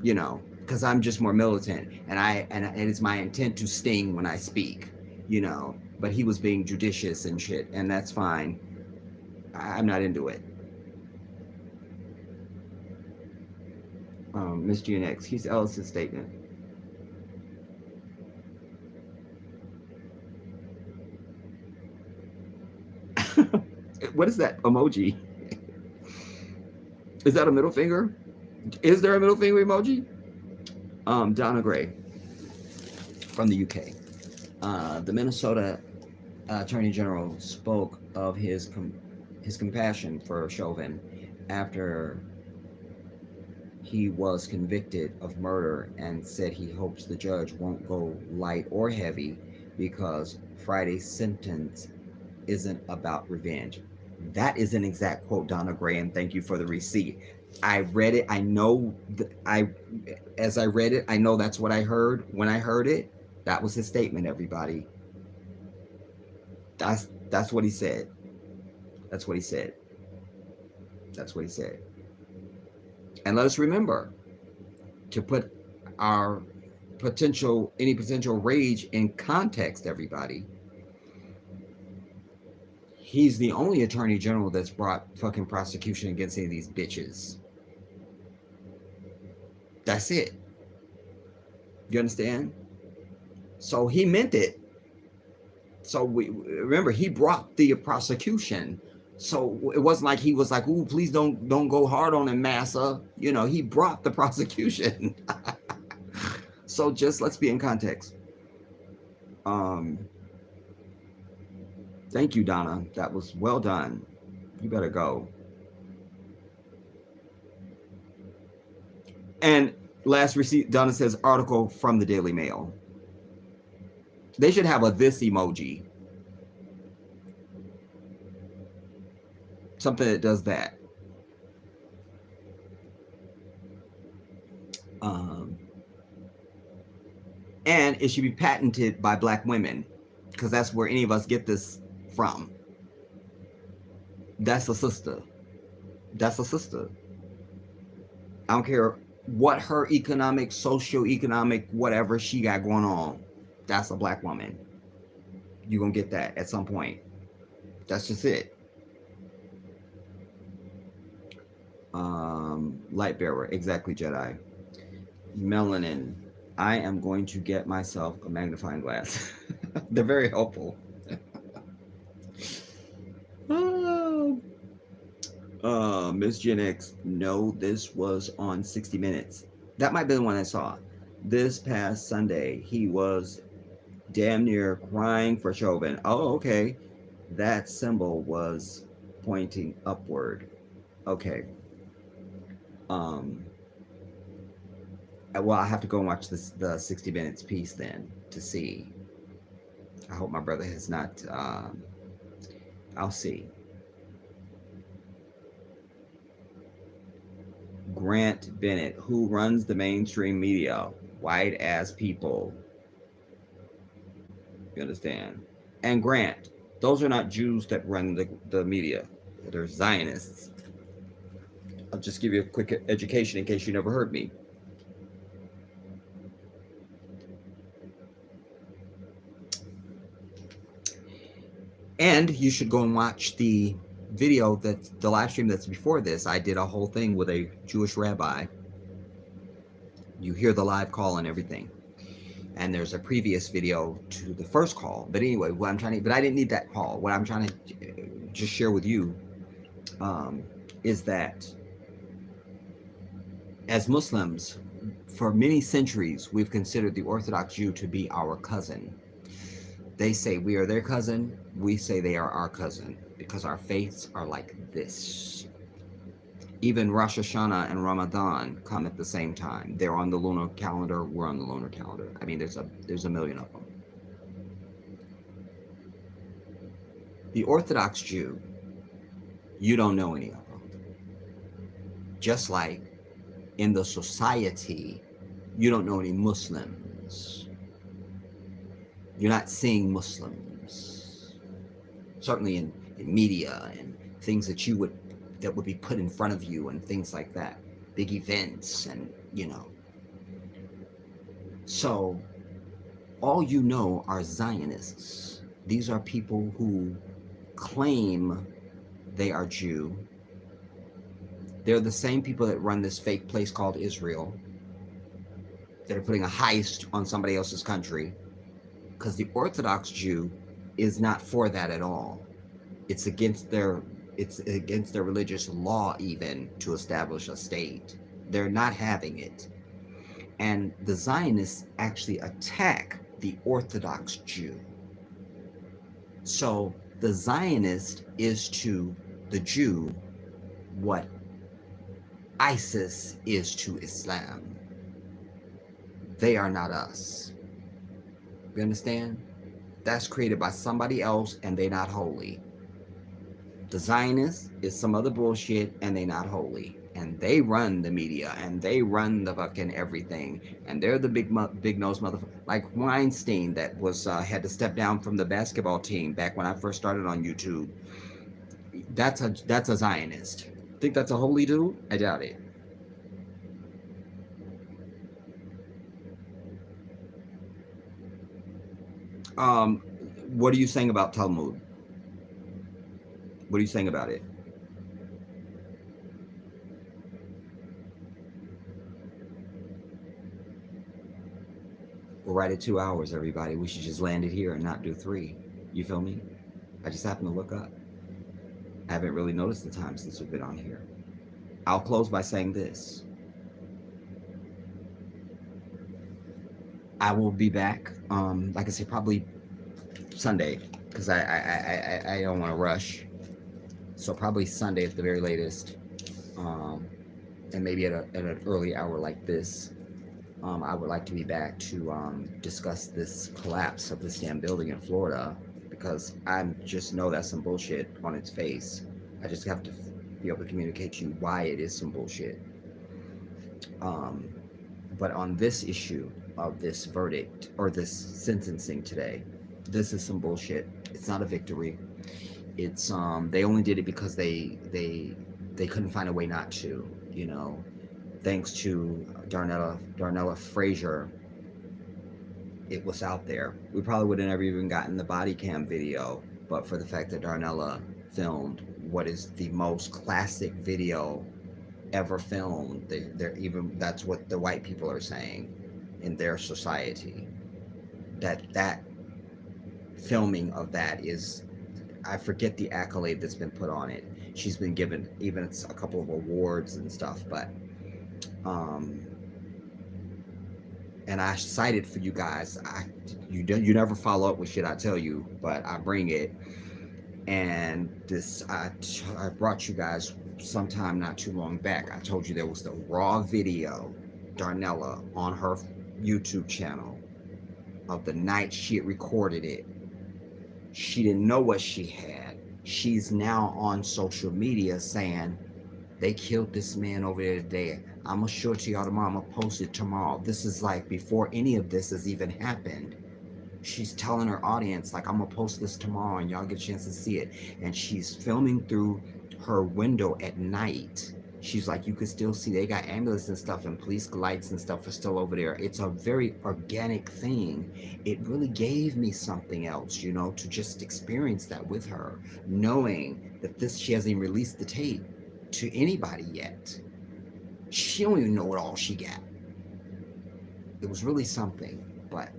you know, because I'm just more militant, and it's my intent to sting when I speak, you know. But he was being judicious and shit, and that's fine. I'm not into it. Miss GNX, he's Ellis's statement. What is that emoji? Is that a middle finger? Is there a middle finger emoji? Donna Gray from the UK. The Minnesota Attorney General spoke of his compassion for Chauvin after he was convicted of murder, and said he hopes the judge won't go light or heavy because Friday's sentence isn't about revenge. That is an exact quote, Donna Gray, and thank you for the receipt. I read it. I know as I read it, I know that's what I heard. When I heard it, that was his statement, everybody. That's what he said. That's what he said. That's what he said. And let us remember to put our any potential rage in context, everybody. He's the only attorney general that's brought fucking prosecution against any of these bitches. That's it. You understand? So he meant it. So we remember, he brought the prosecution. So it wasn't like he was like, "Ooh, please don't go hard on him, massa." You know, he brought the prosecution. So just let's be in context. Thank you, Donna. That was well done. You better go. And last receipt, Donna says, article from the Daily Mail. They should have a this emoji. Something that does that. And it should be patented by black women, because that's where any of us get this from. That's a sister. That's a sister. I don't care what her economic, socio-economic, whatever she got going on. That's a black woman. You're going to get that at some point. That's just it. Light bearer. Exactly, Jedi. Melanin. I am going to get myself a magnifying glass. They're very helpful. Miss Gen X. No, this was on 60 Minutes. That might be the one I saw. This past Sunday, he was damn near crying for Chauvin. Oh, okay. That symbol was pointing upward. Okay. Well, I have to go and watch the 60 Minutes piece then to see. I hope my brother has not. I'll see. Grant Bennett, who runs the mainstream media, white ass people. You understand? And Grant, those are not Jews that run the media. They're Zionists. I'll just give you a quick education in case you never heard me. And you should go and watch the video, that the live stream that's before this. I did a whole thing with a Jewish rabbi. You hear the live call and everything. And there's a previous video to the first call. But anyway, what I'm trying to, but I didn't need that call. What I'm trying to just share with you is that as Muslims, for many centuries, we've considered the Orthodox Jew to be our cousin. They say we are their cousin. We say they are our cousin, because our faiths are like this. Even Rosh Hashanah and Ramadan come at the same time. They're on the lunar calendar. We're on the lunar calendar. I mean, there's a million of them. The Orthodox Jew, you don't know any of them. Just like in the society, you don't know any Muslims. You're not seeing Muslims. Certainly in media and things that would be put in front of you and things like that. Big events and, So, all you know are Zionists. These are people who claim they are Jew. They're the same people that run this fake place called Israel, that are putting a heist on somebody else's country. Because the Orthodox Jew is not for that at all. It's against their religious law even to establish a state. They're not having it. And the Zionists actually attack the Orthodox Jew. So the Zionist is to the Jew what ISIS is to Islam. They are not us. You understand? That's created by somebody else, and they not holy. The Zionists is some other bullshit, and they not holy. And they run the media, and they run the fucking everything. And they're the big nose motherfucker. Like Weinstein, that was had to step down from the basketball team back when I first started on YouTube. That's a Zionist. Think that's a holy dude? I doubt it. What are you saying about Talmud? What are you saying about it? We're right at 2 hours, everybody. We should just land it here and not do 3. You feel me? I just happened to look up. I haven't really noticed the time since we've been on here. I'll close by saying this. I will be back, like I said, probably Sunday, because I don't want to rush. So probably Sunday at the very latest, and maybe at an early hour like this. I would like to be back to discuss this collapse of this damn building in Florida, because I just know that's some bullshit on its face. I just have to be able to communicate to you why it is some bullshit. But on this issue, of this verdict or this sentencing today. This is some bullshit. It's not a victory. It's they only did it because they couldn't find a way not to, you know. Thanks to Darnella Frazier, it was out there. We probably would have never even gotten the body cam video, but for the fact that Darnella filmed what is the most classic video ever filmed. They're even, that's what the white people are saying in their society. That filming of that is, I forget the accolade that's been put on it. She's been given even a couple of awards and stuff, but and I cited for you guys. You never follow up with shit I tell you, but I bring it. And this I brought you guys sometime not too long back. I told you there was the raw video, Darnella on her YouTube channel of the night she had recorded it. She didn't know what she had. She's now on social media saying, they killed this man over there today. I'm gonna show it to y'all tomorrow. I'm gonna post it tomorrow. This is like before any of this has even happened. She's telling her audience, like, I'm gonna post this tomorrow and y'all get a chance to see it. And she's filming through her window at night. She's like, you could still see they got ambulance and stuff and police lights and stuff are still over there. It's a very organic thing. It really gave me something else, you know, to just experience that with her, knowing that she hasn't even released the tape to anybody yet. She don't even know what all she got. It was really something, but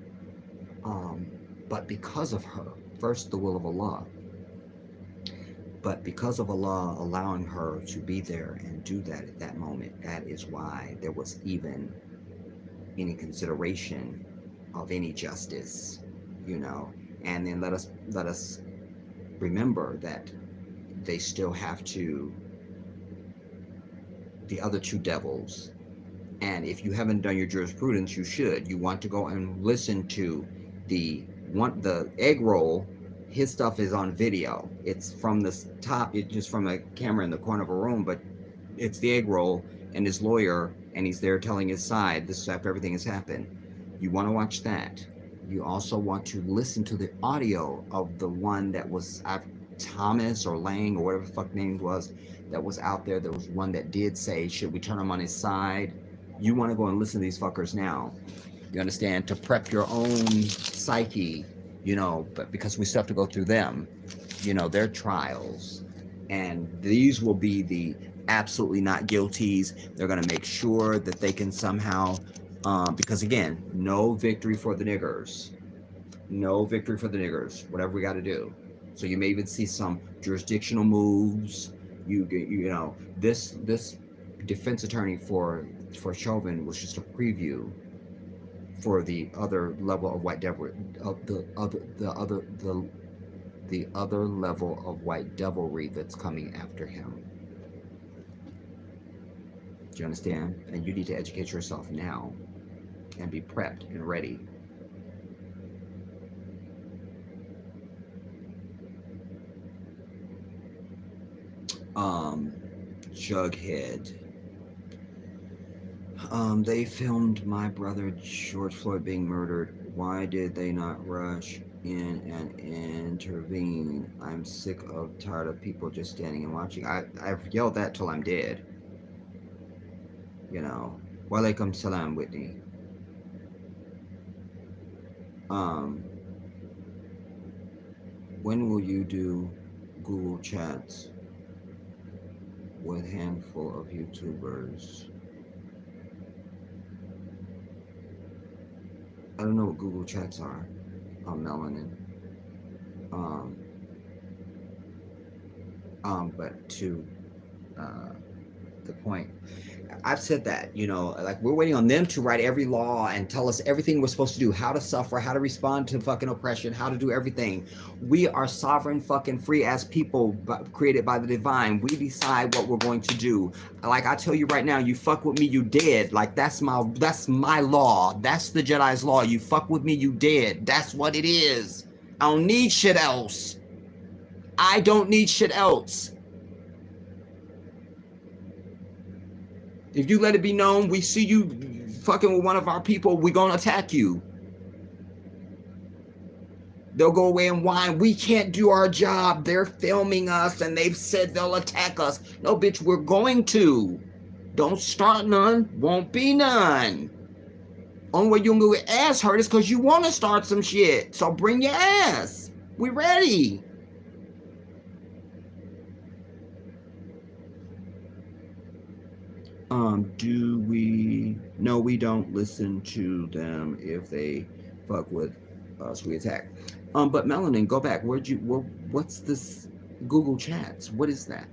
because of her, first the will of Allah, but because of Allah allowing her to be there and do that at that moment, that is why there was even any consideration of any justice, you know. And then let us remember that they still have to, the other two devils. And if you haven't done your jurisprudence, you should. You want to go and listen to the egg roll. His stuff is on video. It's from the top. It's just from a camera in the corner of a room, but it's the egg roll and his lawyer, and he's there telling his side. This is after everything has happened. You want to watch that. You also want to listen to the audio of the one that was Thomas or Lang or whatever the fuck name was that was out there. There was one that did say, should we turn him on his side? You want to go and listen to these fuckers now. You understand? To prep your own psyche, you know, but because we still have to go through them, you know, their trials. And these will be the absolutely not guilties. They're going to make sure that they can somehow, because again, no victory for the niggers. No victory for the niggers, whatever we got to do. So you may even see some jurisdictional moves. You know, this defense attorney for Chauvin was just a preview for the other level of white devil, the other level of white devilry that's coming after him. Do you understand? And you need to educate yourself now and be prepped and ready. Jughead. They filmed my brother George Floyd being murdered. Why did they not rush in and intervene? I'm sick of, tired of people just standing and watching. I've yelled that till I'm dead. You know. Walaikum salam, Whitney. When will you do Google Chats with a handful of YouTubers? I don't know what Google Chats are. Melanin. But to the point, I've said that, you know, like we're waiting on them to write every law and tell us everything we're supposed to do, how to suffer, how to respond to fucking oppression, how to do everything. We are sovereign fucking free ass people created by the divine. We decide what we're going to do. Like I tell you right now, you fuck with me, you dead. Like that's my law. That's the Jedi's law. You fuck with me, you dead. That's what it is. I don't need shit else. I don't need shit else. If you let it be known, we see you fucking with one of our people, we gonna attack you. They'll go away and whine, we can't do our job. They're filming us and they've said they'll attack us. No, bitch, we're going to. Don't start none, won't be none. Only way you'll get your ass hurt is because you want to start some shit. So bring your ass. We ready. Do we? No, we don't listen to them. If they fuck with us, we attack. But Melanin, go back. What's this Google Chats? What is that?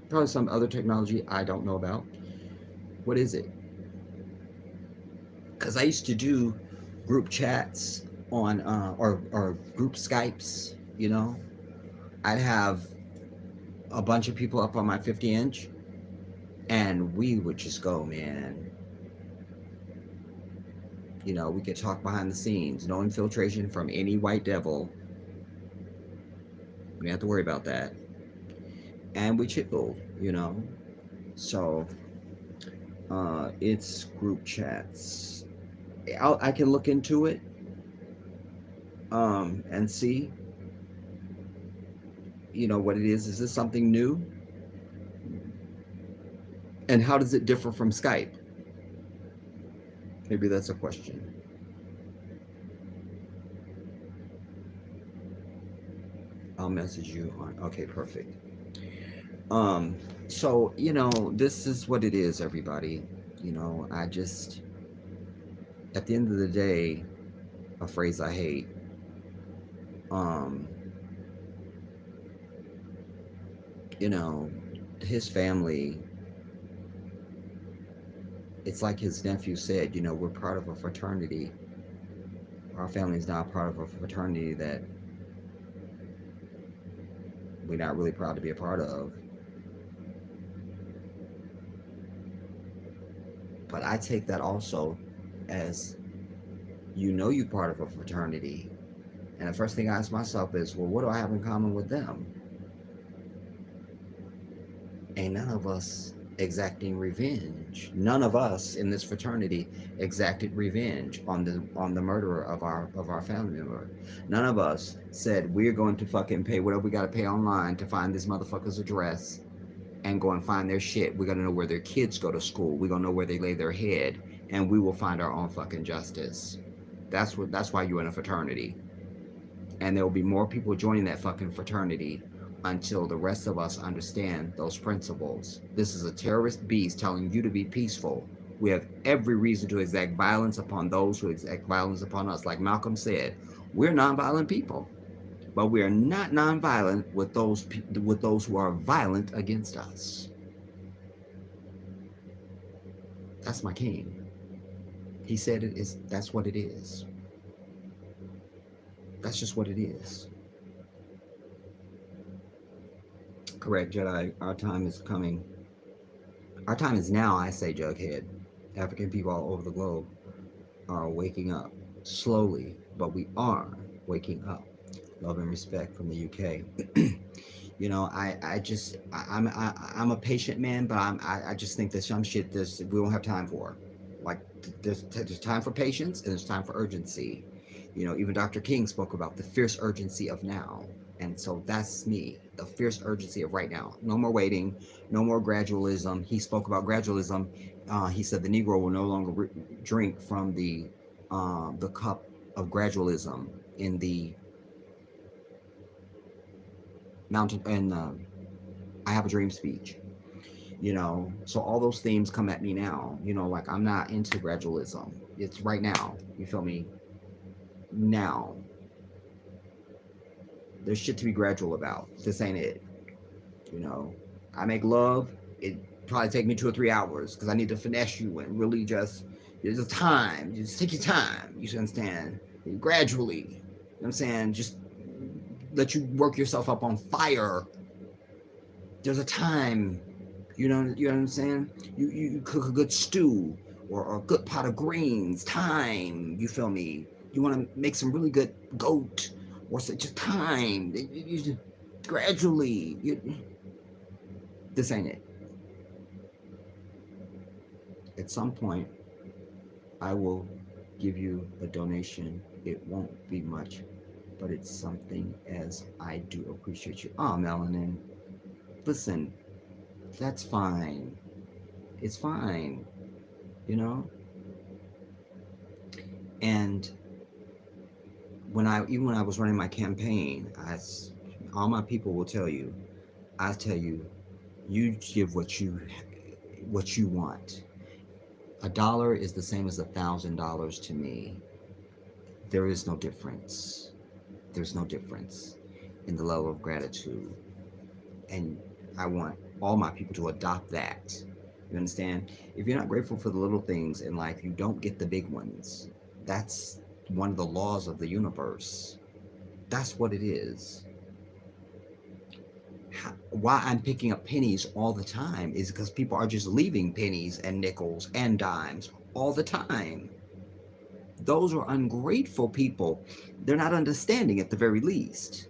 Probably some other technology I don't know about. What is it? Because I used to do group chats on or group Skypes, you know. I'd have a bunch of people up on my 50-inch and we would just go, man. You know, we could talk behind the scenes, no infiltration from any white devil. We didn't have to worry about that. And we chilled, you know. So it's group chats. I can look into it and see, you know, what it is. Is this something new? And how does it differ from Skype? Maybe that's a question. I'll message you on. Okay, perfect. So, you know, this is what it is, everybody. You know, I just, at the end of the day, a phrase I hate. You know, his family, it's like his nephew said, you know, we're part of a fraternity. Our family is not part of a fraternity that we're not really proud to be a part of. But I take that also as, you know, you're part of a fraternity. And the first thing I ask myself is, well, what do I have in common with them? Ain't none of us exacting revenge. None of us in this fraternity exacted revenge on the murderer of our family member. None of us said we're going to fucking pay whatever we gotta pay online to find this motherfucker's address and go and find their shit. We're gonna know where their kids go to school. We're gonna know where they lay their head, and we will find our own fucking justice. That's why you're in a fraternity. And there will be more people joining that fucking fraternity until the rest of us understand those principles. This is a terrorist beast telling you to be peaceful. We have every reason to exact violence upon those who exact violence upon us. Like Malcolm said, we're nonviolent people, but we are not nonviolent with those who are violent against us. That's my king. He said it is. That's what it is. That's just what it is. Correct, Jedi. Our time is coming. Our time is now, I say, Jughead. African people all over the globe are waking up slowly, but we are waking up. Love and respect from the UK. You know, I'm a patient man, but I just think there's some shit we don't have time for. Like there's time for patience and there's time for urgency. You know, even Dr. King spoke about the fierce urgency of now. And so that's me, the fierce urgency of right now. No more waiting, no more gradualism. He spoke about gradualism. He said the Negro will no longer drink from the cup of gradualism in the mountain and I Have a Dream speech. You know, so all those themes come at me now. You know, like I'm not into gradualism. It's right now. You feel me? Now. There's shit to be gradual about. This ain't it. You know, I make love. It probably take me 2 or 3 hours because I need to finesse you and really just, there's a time. You just take your time. You understand? Gradually. You know what I'm saying? Just let you work yourself up on fire. There's a time. You know what I'm saying? You cook a good stew or a good pot of greens. Time. You feel me? You want to make some really good goat or just time. gradually. This ain't it. At some point, I will give you a donation. It won't be much, but it's something as I do appreciate you. Oh, Melanin, listen, that's fine. It's fine, you know? And even when I was running my campaign, all my people will tell you, I tell you, you give what you want. $1 is the same as $1,000 to me. There is no difference. There's no difference in the level of gratitude. And I want all my people to adopt that. You understand? If you're not grateful for the little things in life, you don't get the big ones. That's one of the laws of the universe. That's what it is. Why I'm picking up pennies all the time is because people are just leaving pennies and nickels and dimes all the time. Those are ungrateful people. They're not understanding at the very least.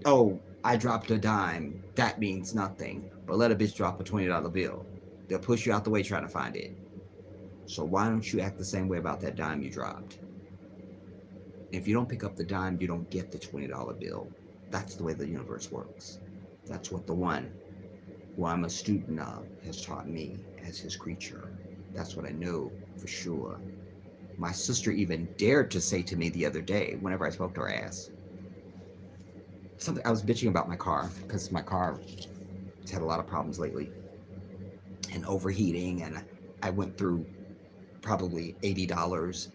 Oh, I dropped a dime. That means nothing. But let a bitch drop a $20 bill. They'll push you out the way trying to find it. So why don't you act the same way about that dime you dropped? If you don't pick up the dime, you don't get the $20 bill. That's the way the universe works. That's what the one who I'm a student of has taught me as his creature. That's what I know for sure. My sister even dared to say to me the other day, whenever I spoke to her ass, something. I was bitching about my car because my car has had a lot of problems lately and overheating, and I went through probably $80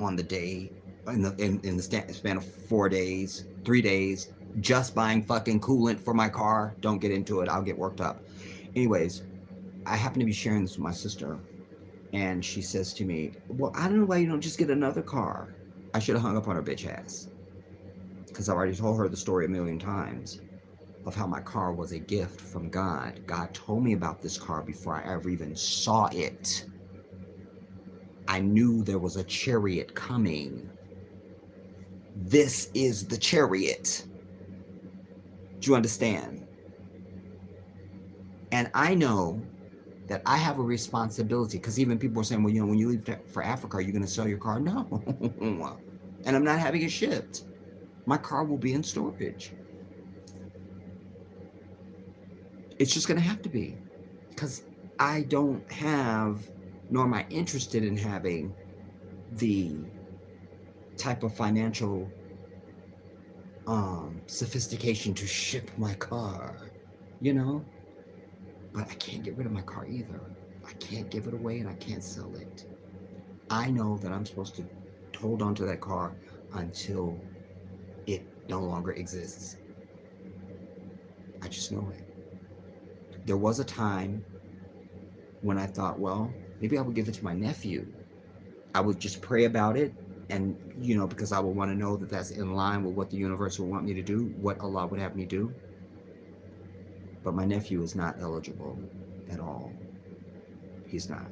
on the day in the span of 4 days, 3 days, just buying fucking coolant for my car. Don't get into it. I'll get worked up. Anyways, I happen to be sharing this with my sister, and she says to me, well, I don't know why you don't just get another car. I should have hung up on her bitch ass because I've already told her the story a million times of how my car was a gift from God. God told me about this car before I ever even saw it. I knew there was a chariot coming. This is the chariot. Do you understand? And I know that I have a responsibility, because even people are saying, well, when you leave for Africa, are you going to sell your car? No. And I'm not having it shipped. My car will be in storage. It's just going to have to be, because I don't have, nor am I interested in having the type of financial sophistication to ship my car, but I can't get rid of my car either. I can't give it away and I can't sell it. I know that I'm supposed to hold on to that car until it no longer exists. I just know it. There was a time when I thought, well, maybe I would give it to my nephew. I would just pray about it, and because I would want to know that that's in line with what the universe would want me to do, what Allah would have me do. But my nephew is not eligible at all. He's not.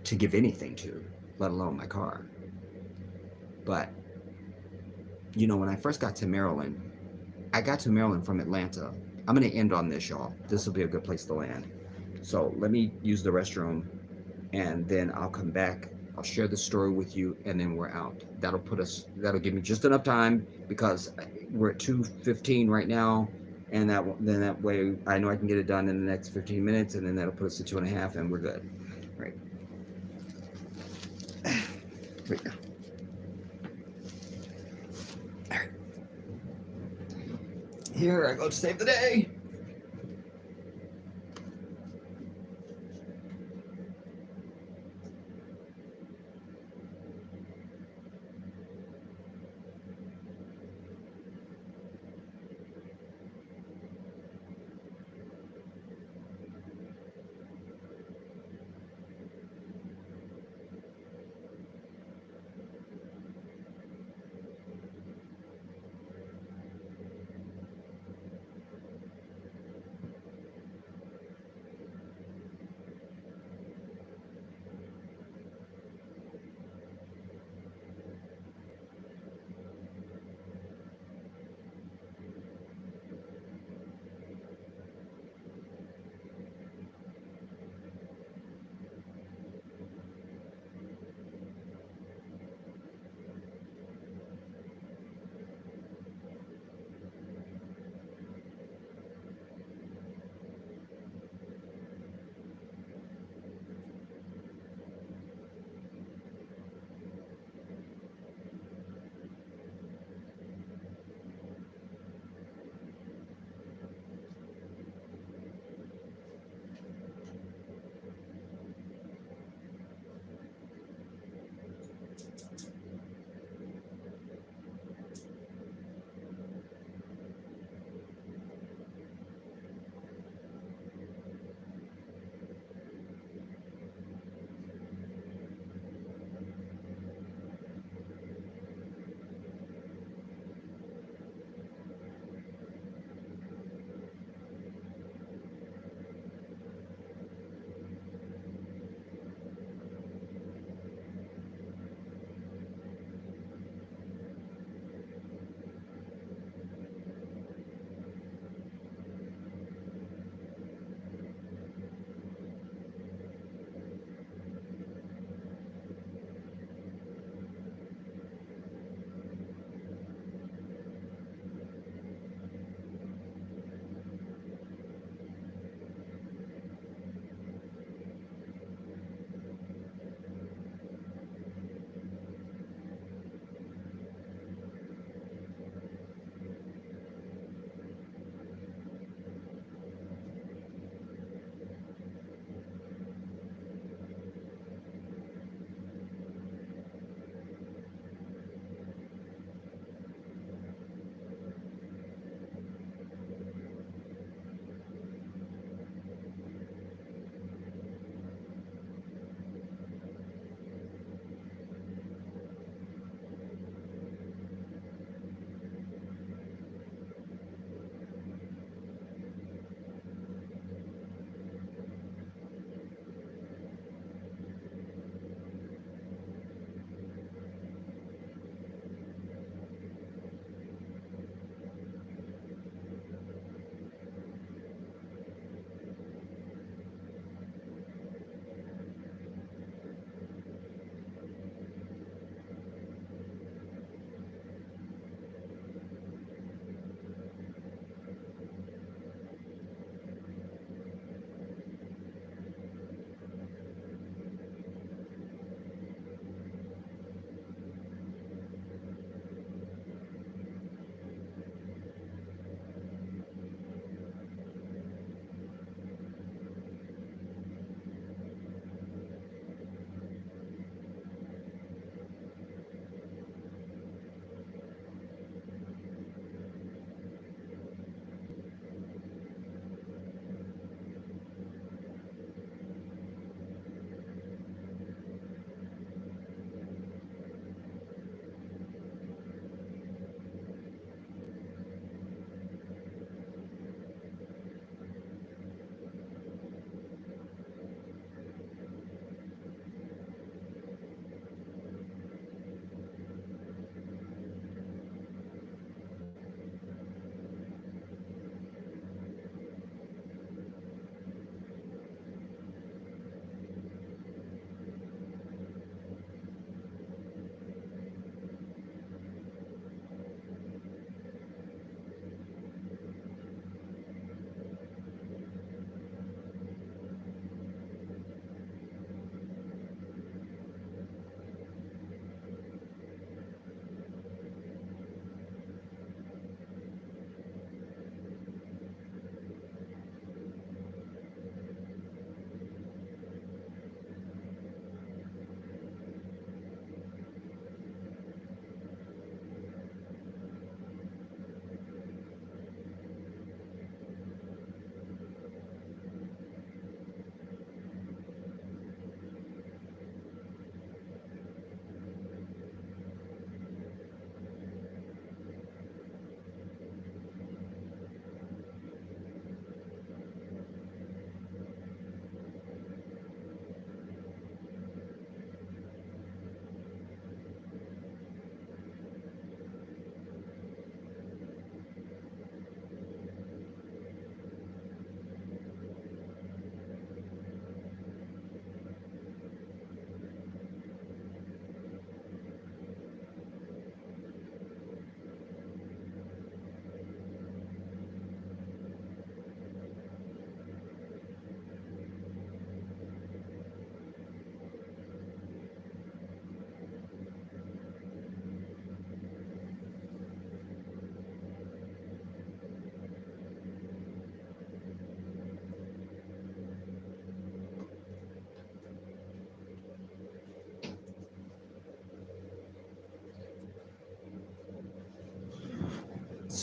To give anything to, let alone my car. But, when I first got to Maryland, I got to Maryland from Atlanta. I'm going to end on this, y'all. This will be a good place to land. So let me use the restroom, and then I'll come back. I'll share the story with you, and then we're out. That'll give me just enough time, because we're at 2:15 right now, and then that way I know I can get it done in the next 15 minutes, and then that'll put us to 2.5, and we're good. Right. Right now. All right. Here I go to save the day.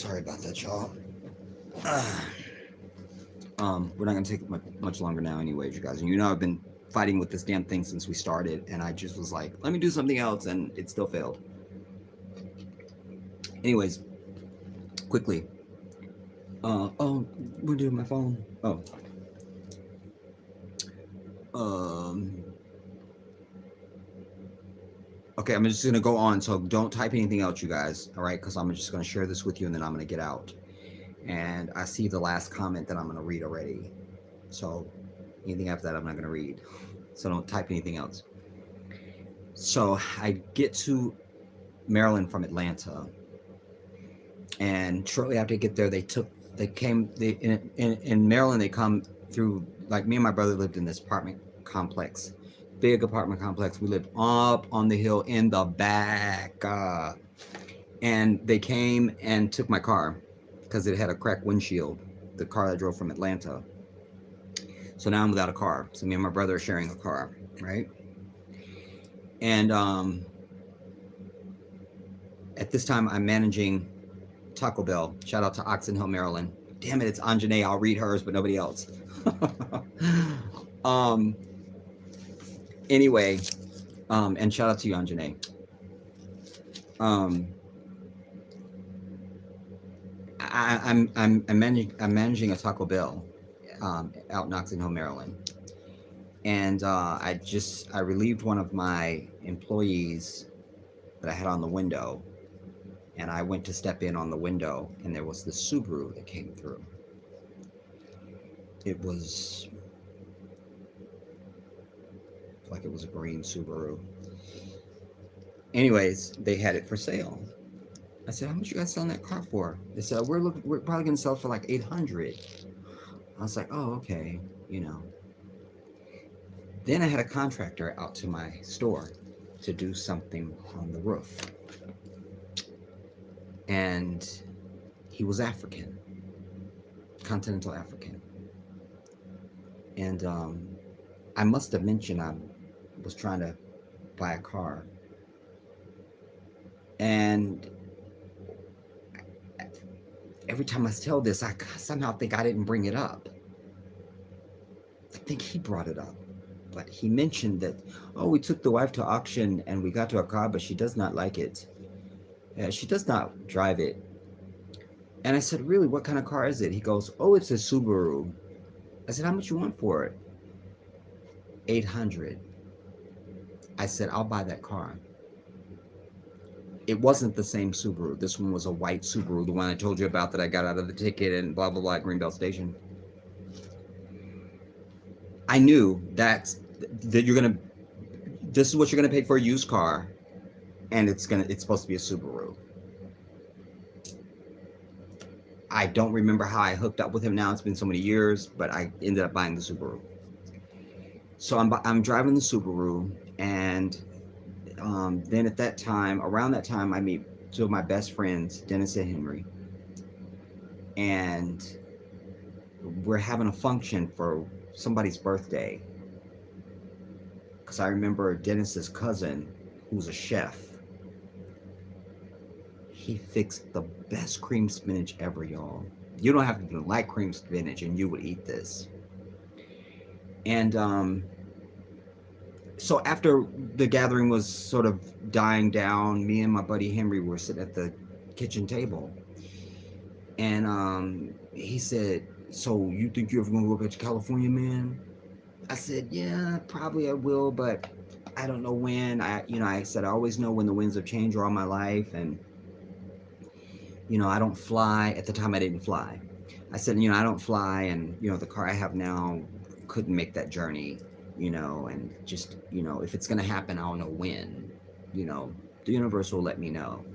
Sorry about that, y'all. We're not gonna take much longer now, anyways, you guys. And you know I've been fighting with this damn thing since we started, and I just was like, let me do something else, and it still failed. Anyways, quickly. Oh, we're doing my phone. Oh. Okay, I'm just gonna go on, so don't type anything else, you guys. All right, because I'm just gonna share this with you, and then I'm gonna get out. And I see the last comment that I'm gonna read already. So anything after that, I'm not gonna read. So don't type anything else. So I get to Maryland from Atlanta, and shortly after I get there, in Maryland, they come through, like, me and my brother lived in this apartment complex, big apartment complex. We lived up on the hill in the back, and they came and took my car because it had a cracked windshield, the car I drove from Atlanta. So now I'm without a car. So me and my brother are sharing a car, right? And at this time, I'm managing Taco Bell. Shout out to Oxon Hill, Maryland. Damn it, it's Anjanae. I'll read hers, but nobody else. Anyway, and shout out to you, Anjanae. I'm managing a Taco Bell out in Oxon Hill, Maryland, and I relieved one of my employees that I had on the window, and I went to step in on the window, and there was this Subaru that came through. It was like it was a green Subaru. Anyways, they had it for sale. I said, "How much you guys selling that car for?" They said, "We're probably gonna sell it for like $800." I was like, "Oh, okay, you know." Then I had a contractor out to my store to do something on the roof, and he was African, continental African, and I must have mentioned I was trying to buy a car, and every time I tell this, I somehow think I didn't bring it up. I think he brought it up, but he mentioned that, oh, we took the wife to auction and we got to a car, but she does not like it. She does not drive it. And I said, really, what kind of car is it? He goes, oh, it's a Subaru. I said, how much you want for it? $800. I said, I'll buy that car. It wasn't the same Subaru. This one was a white Subaru, the one I told you about that I got out of the ticket and blah, blah, blah at Greenbelt Station. I knew that you're going to, this is what you're going to pay for a used car, and it's supposed to be a Subaru. I don't remember how I hooked up with him now. It's been so many years, but I ended up buying the Subaru. So I'm driving the Subaru, and then at that time, around that time, I meet two of my best friends, Dennis and Henry, and we're having a function for somebody's birthday. Because I remember Dennis's cousin, who's a chef, he fixed the best cream spinach ever, y'all. You don't have to even like cream spinach, and you would eat this. And so after the gathering was sort of dying down, me and my buddy Henry were sitting at the kitchen table, and he said, "So you think you're ever gonna go back to California, man?" I said, "Yeah, probably I will, but I don't know when." I said I always know when the winds of change are all my life, and I don't fly. At the time, I didn't fly. I said, I don't fly, and the car I have now couldn't make that journey. And just, if it's going to happen, I don't know when. The universe will let me know.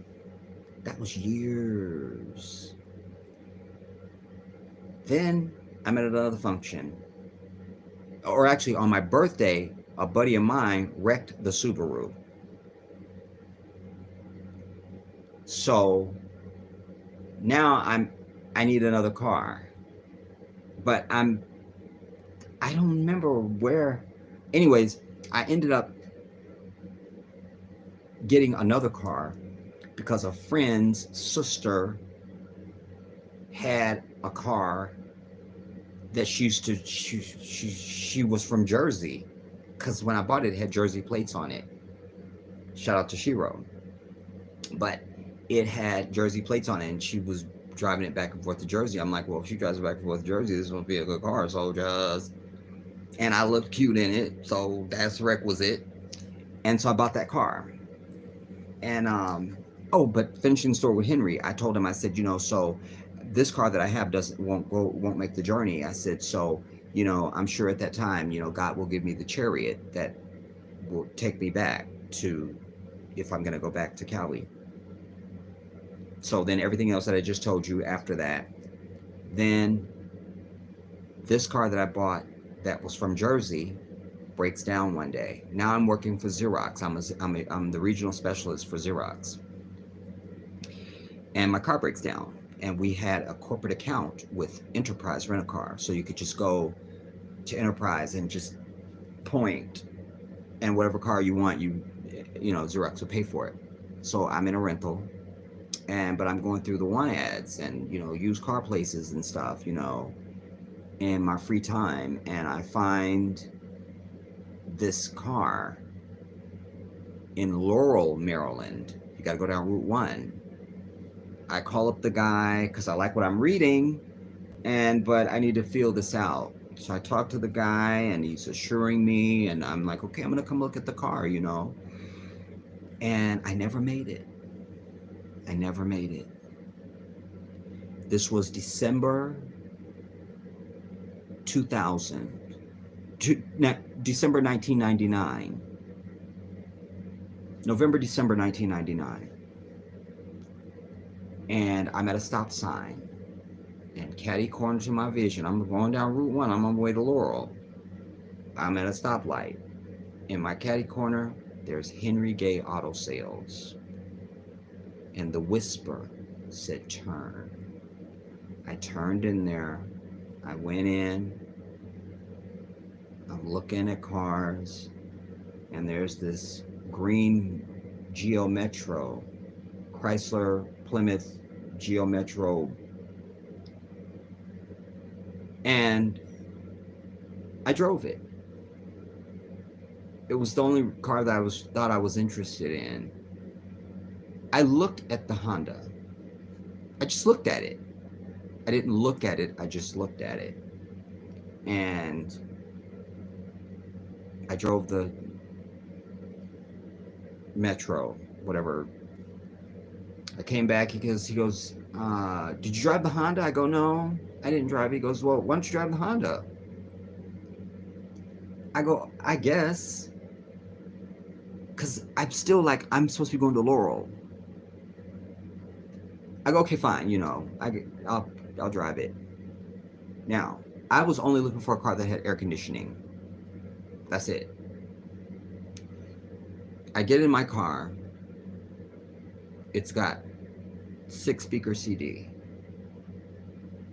That was years. Then I'm at another function. Or actually, on my birthday, a buddy of mine wrecked the Subaru. So now I need another car. But I don't remember where. Anyways, I ended up getting another car because a friend's sister had a car that she was from Jersey, because when I bought it, it had Jersey plates on it. Shout out to Shiro. But it had Jersey plates on it, and she was driving it back and forth to Jersey. I'm like, well, if she drives it back and forth to Jersey, this must be a good car. So just, and I looked cute in it, so that's requisite. And so I bought that car. And oh, but finishing the story with Henry, I told him, I said, so this car that I have won't make the journey. I said, so I'm sure at that time, God will give me the chariot that will take me back to, if I'm gonna go back to Cali. So then everything else that I just told you after that, then this car that I bought that was from Jersey breaks down one day. Now I'm working for Xerox. I'm the regional specialist for Xerox. And my car breaks down. And we had a corporate account with Enterprise Rent-A-Car. So you could just go to Enterprise and just point, and whatever car you want, Xerox will pay for it. So I'm in a rental, but I'm going through the want ads and, used car places and stuff, in my free time. And I find this car in Laurel, Maryland. You got to go down Route 1. I call up the guy because I like what I'm reading, but I need to feel this out. So I talk to the guy, and he's assuring me, and I'm like, okay, I'm going to come look at the car, And I never made it. This was December 2000. December 1999. December 1999. And I'm at a stop sign. And catty corner to my vision, I'm going down Route 1. I'm on my way to Laurel. I'm at a stoplight. In my catty corner, there's Henry Gay Auto Sales. And the whisper said, turn. I turned in there. I went in. I'm looking at cars. And there's this green Geo Metro, Chrysler Plymouth Geo Metro. And I drove it. It was the only car that I thought I was interested in. I looked at the Honda. I just looked at it. I didn't look at it, I just looked at it. And I drove the Metro, whatever. I came back, he goes, did you drive the Honda? I go, no, I didn't drive it. He goes, well, why don't you drive the Honda? I go, I guess. Because I'm still like, I'm supposed to be going to Laurel. I go, okay, fine, I'll drive it. Now, I was only looking for a car that had air conditioning. That's it. I get in my car. It's got 6-speaker CD,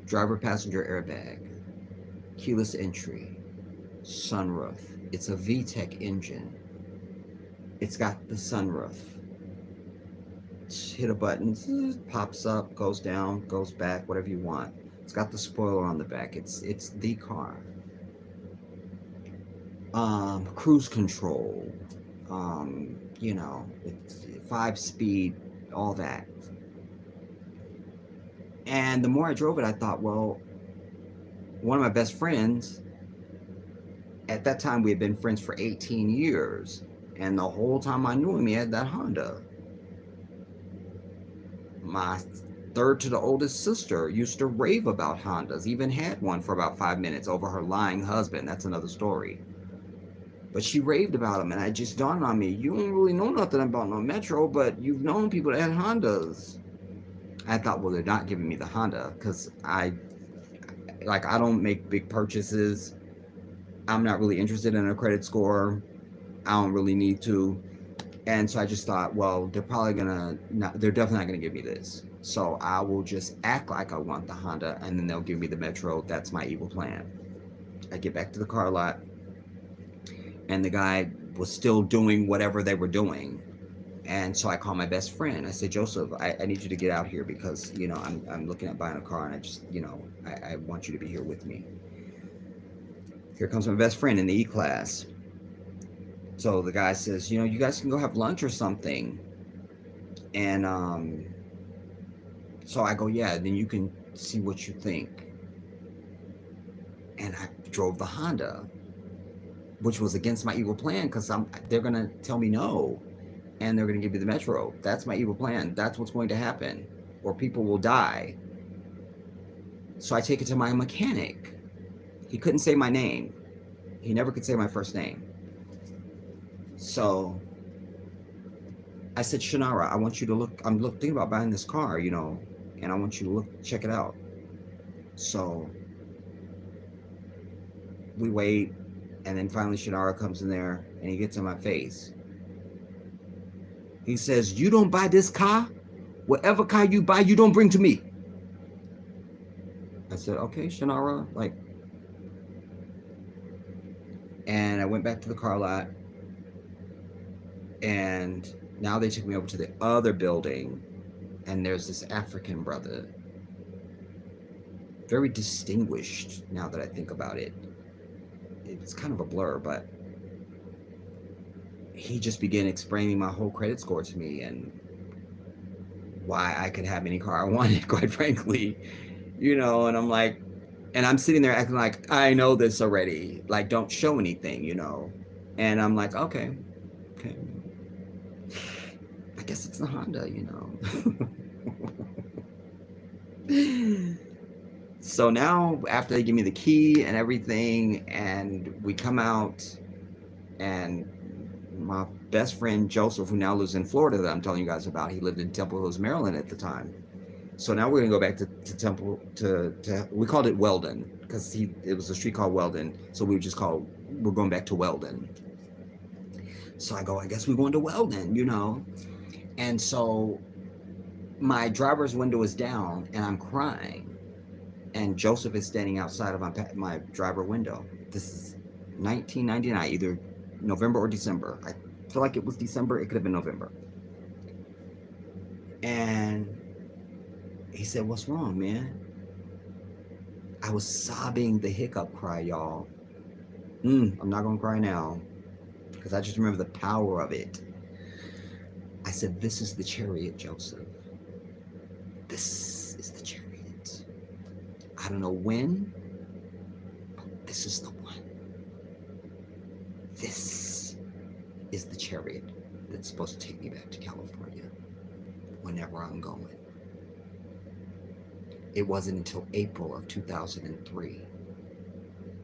driver passenger airbag, keyless entry, sunroof. It's a VTEC engine. It's got the sunroof. Hit a button, pops up, goes down, goes back, whatever you want. It's got the spoiler on the back. It's the car. Cruise control. It's 5-speed, all that. And the more I drove it, I thought, well, one of my best friends, at that time we had been friends for 18 years, and the whole time I knew him, he had that Honda. My third to the oldest sister used to rave about Hondas, even had one for about 5 minutes over her lying husband. That's another story. But she raved about him, and it just dawned on me, you don't really know nothing about no Metro, but you've known people that had Hondas. I thought, well, they're not giving me the Honda, because I don't make big purchases. I'm not really interested in a credit score. I don't really need to. And so I just thought, well, they're definitely not gonna give me this. So I will just act like I want the Honda, and then they'll give me the Metro. That's my evil plan. I get back to the car lot, and the guy was still doing whatever they were doing. And so I call my best friend. I said, Joseph, I need you to get out here because, I'm looking at buying a car and I just, I want you to be here with me. Here comes my best friend in the E-Class. So the guy says, you guys can go have lunch or something. And so I go, yeah, then you can see what you think. And I drove the Honda, which was against my evil plan because they're going to tell me no. And they're going to give me the Metro. That's my evil plan. That's what's going to happen. Or people will die. So I take it to my mechanic. He couldn't say my name. He never could say my first name. So I said, Shannara, I want you to look. I'm thinking about buying this car, and I want you to check it out. So we wait. And then finally Shannara comes in there and he gets in my face. He says, you don't buy this car? Whatever car you buy, you don't bring to me. I said, okay, Shannara, and I went back to the car lot. And now they took me over to the other building. And there's this African brother. Very distinguished now that I think about it. It's kind of a blur, but he just began explaining my whole credit score to me and why I could have any car I wanted, quite frankly, and I'm like, and I'm sitting there acting like I know this already, like don't show anything, and I'm like, okay, I guess it's the Honda, So now after they give me the key and everything and we come out, and my best friend Joseph, who now lives in Florida that I'm telling you guys about, he lived in Temple Hills, Maryland at the time. So now we're gonna go back to Temple to we called it Weldon because it was a street called Weldon, so we're going back to Weldon. So I go, I guess we're going to Weldon, and so my driver's window is down and I'm crying, and Joseph is standing outside of my driver window. This is 1999, either November or December. I feel like it was December. It could have been November. And he said, what's wrong, man? I was sobbing the hiccup cry, y'all. I'm not going to cry now because I just remember the power of it. I said, this is the chariot, Joseph. This is the chariot. I don't know when, but this is the one. This is the chariot that's supposed to take me back to California whenever I'm going. It wasn't until April of 2003.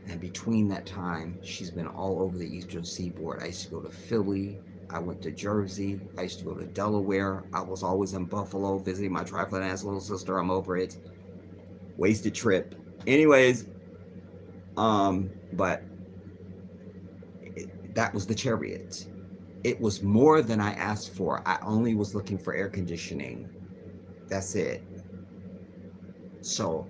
And between that time, she's been all over the Eastern Seaboard. I used to go to Philly. I went to Jersey. I used to go to Delaware. I was always in Buffalo visiting my trifling ass little sister. I'm over it. Wasted trip. Anyways, but that was the chariot. It was more than I asked for. I only was looking for air conditioning. That's it. So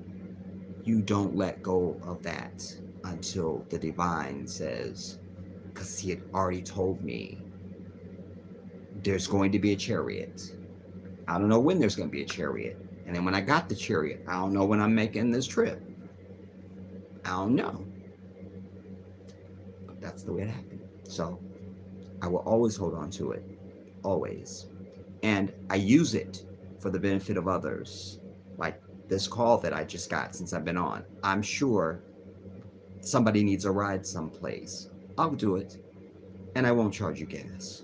you don't let go of that until the divine says, because he had already told me there's going to be a chariot. I don't know when there's going to be a chariot. And then when I got the chariot, I don't know when I'm making this trip. I don't know. But that's the way it happened. So I will always hold on to it. Always. And I use it for the benefit of others. Like this call that I just got since I've been on. I'm sure somebody needs a ride someplace. I'll do it. And I won't charge you gas.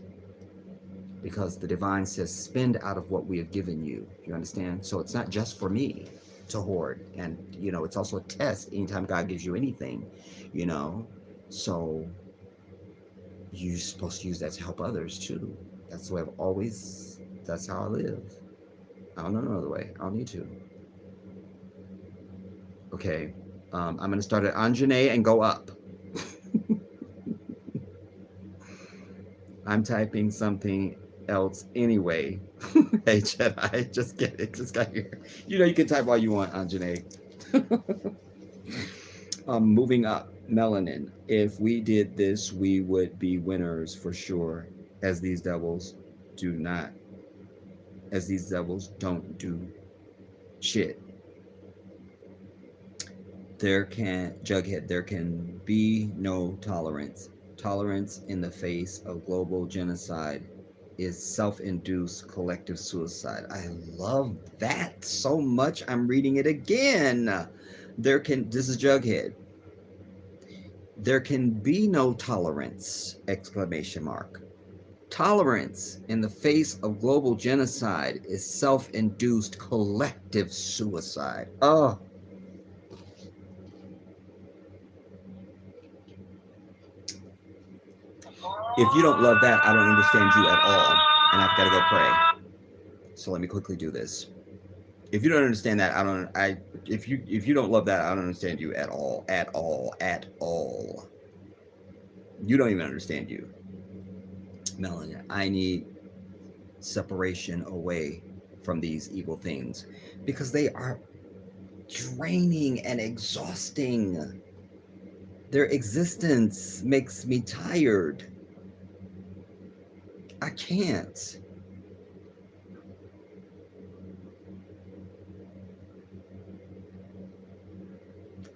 Because the divine says, spend out of what we have given you. You understand? So it's not just for me to hoard. And, it's also a test anytime God gives you anything, So you're supposed to use that to help others too. That's the way that's how I live. I don't know another way. I don't need to. Okay. I'm going to start at Anjane and go up. I'm typing something else anyway. Hey, Jedi, just get it. Just got here. You can type all you want, Anjane. Moving up, Melanin. If we did this, we would be winners for sure as these devils. do not, as these devils don't do shit. Jughead, there can be no tolerance. Tolerance in the face of global genocide is self-induced collective suicide. I love that so much. I'm reading it again. This is Jughead. There can be no tolerance! Exclamation mark. Tolerance in the face of global genocide is self-induced collective suicide. Oh. If you don't love that, I don't understand you at all. And I've got to go pray. So let me quickly do this. If you don't understand that, if you don't love that, I don't understand you at all. At all. At all. You don't even understand you. Melanie, I need separation away from these evil things because they are draining and exhausting. Their existence makes me tired. I can't.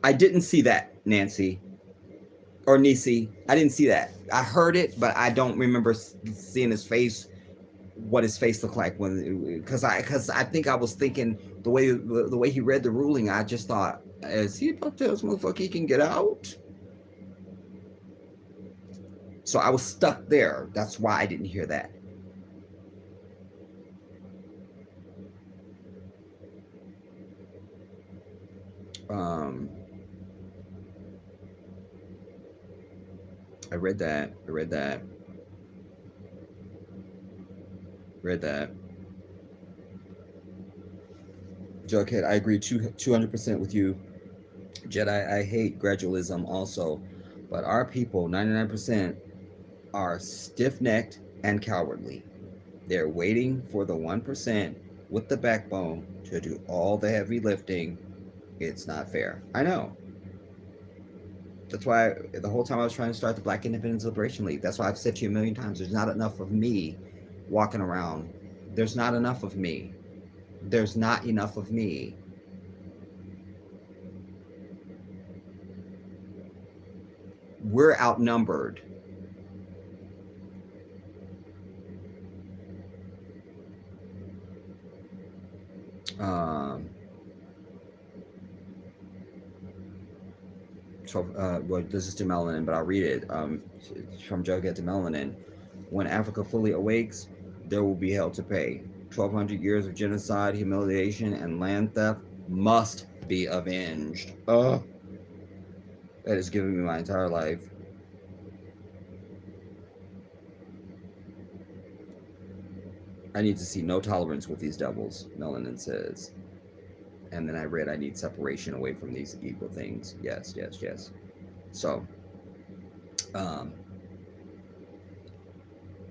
I didn't see that, Nancy. Or Nisi. I didn't see that. I heard it, but I don't remember seeing his face, what his face looked like when, because I think I was thinking the way he read the ruling, I just thought, is he about to tell this motherfucker he can get out? So I was stuck there. That's why I didn't hear that. I read that. Jughead, I agree 200% with you. Jedi, I hate gradualism also. But our people, 99%, are stiff-necked and cowardly. They're waiting for the 1% with the backbone to do all the heavy lifting. It's not fair. I know. That's why the whole time I was trying to start the Black Independence Liberation League, that's why I've said to you a million times, there's not enough of me walking around. There's not enough of me. There's not enough of me. We're outnumbered. Well, this is to Melanin, but I'll read it. It's from Jughead to Melanin. When Africa fully awakes, there will be hell to pay. 1,200 years of genocide, humiliation, and land theft must be avenged. That has given me my entire life. I need to see no tolerance with these devils, Melanin says. And then I read, I need separation away from these evil things. Yes. So,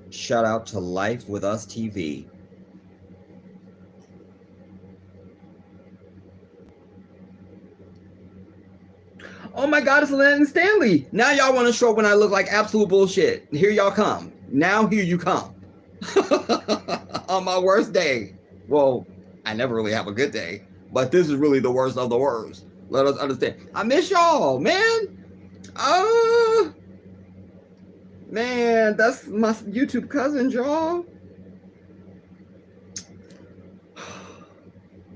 shout out to Life with Us TV. Oh my God, it's Lennon Stanley. Now y'all want to show when I look like absolute bullshit. Here y'all come. Now here you come. On my worst day. Well, I never really have a good day, but this is really the worst of the worst. Let us understand. I miss y'all, man. Man, that's my YouTube cousin, y'all.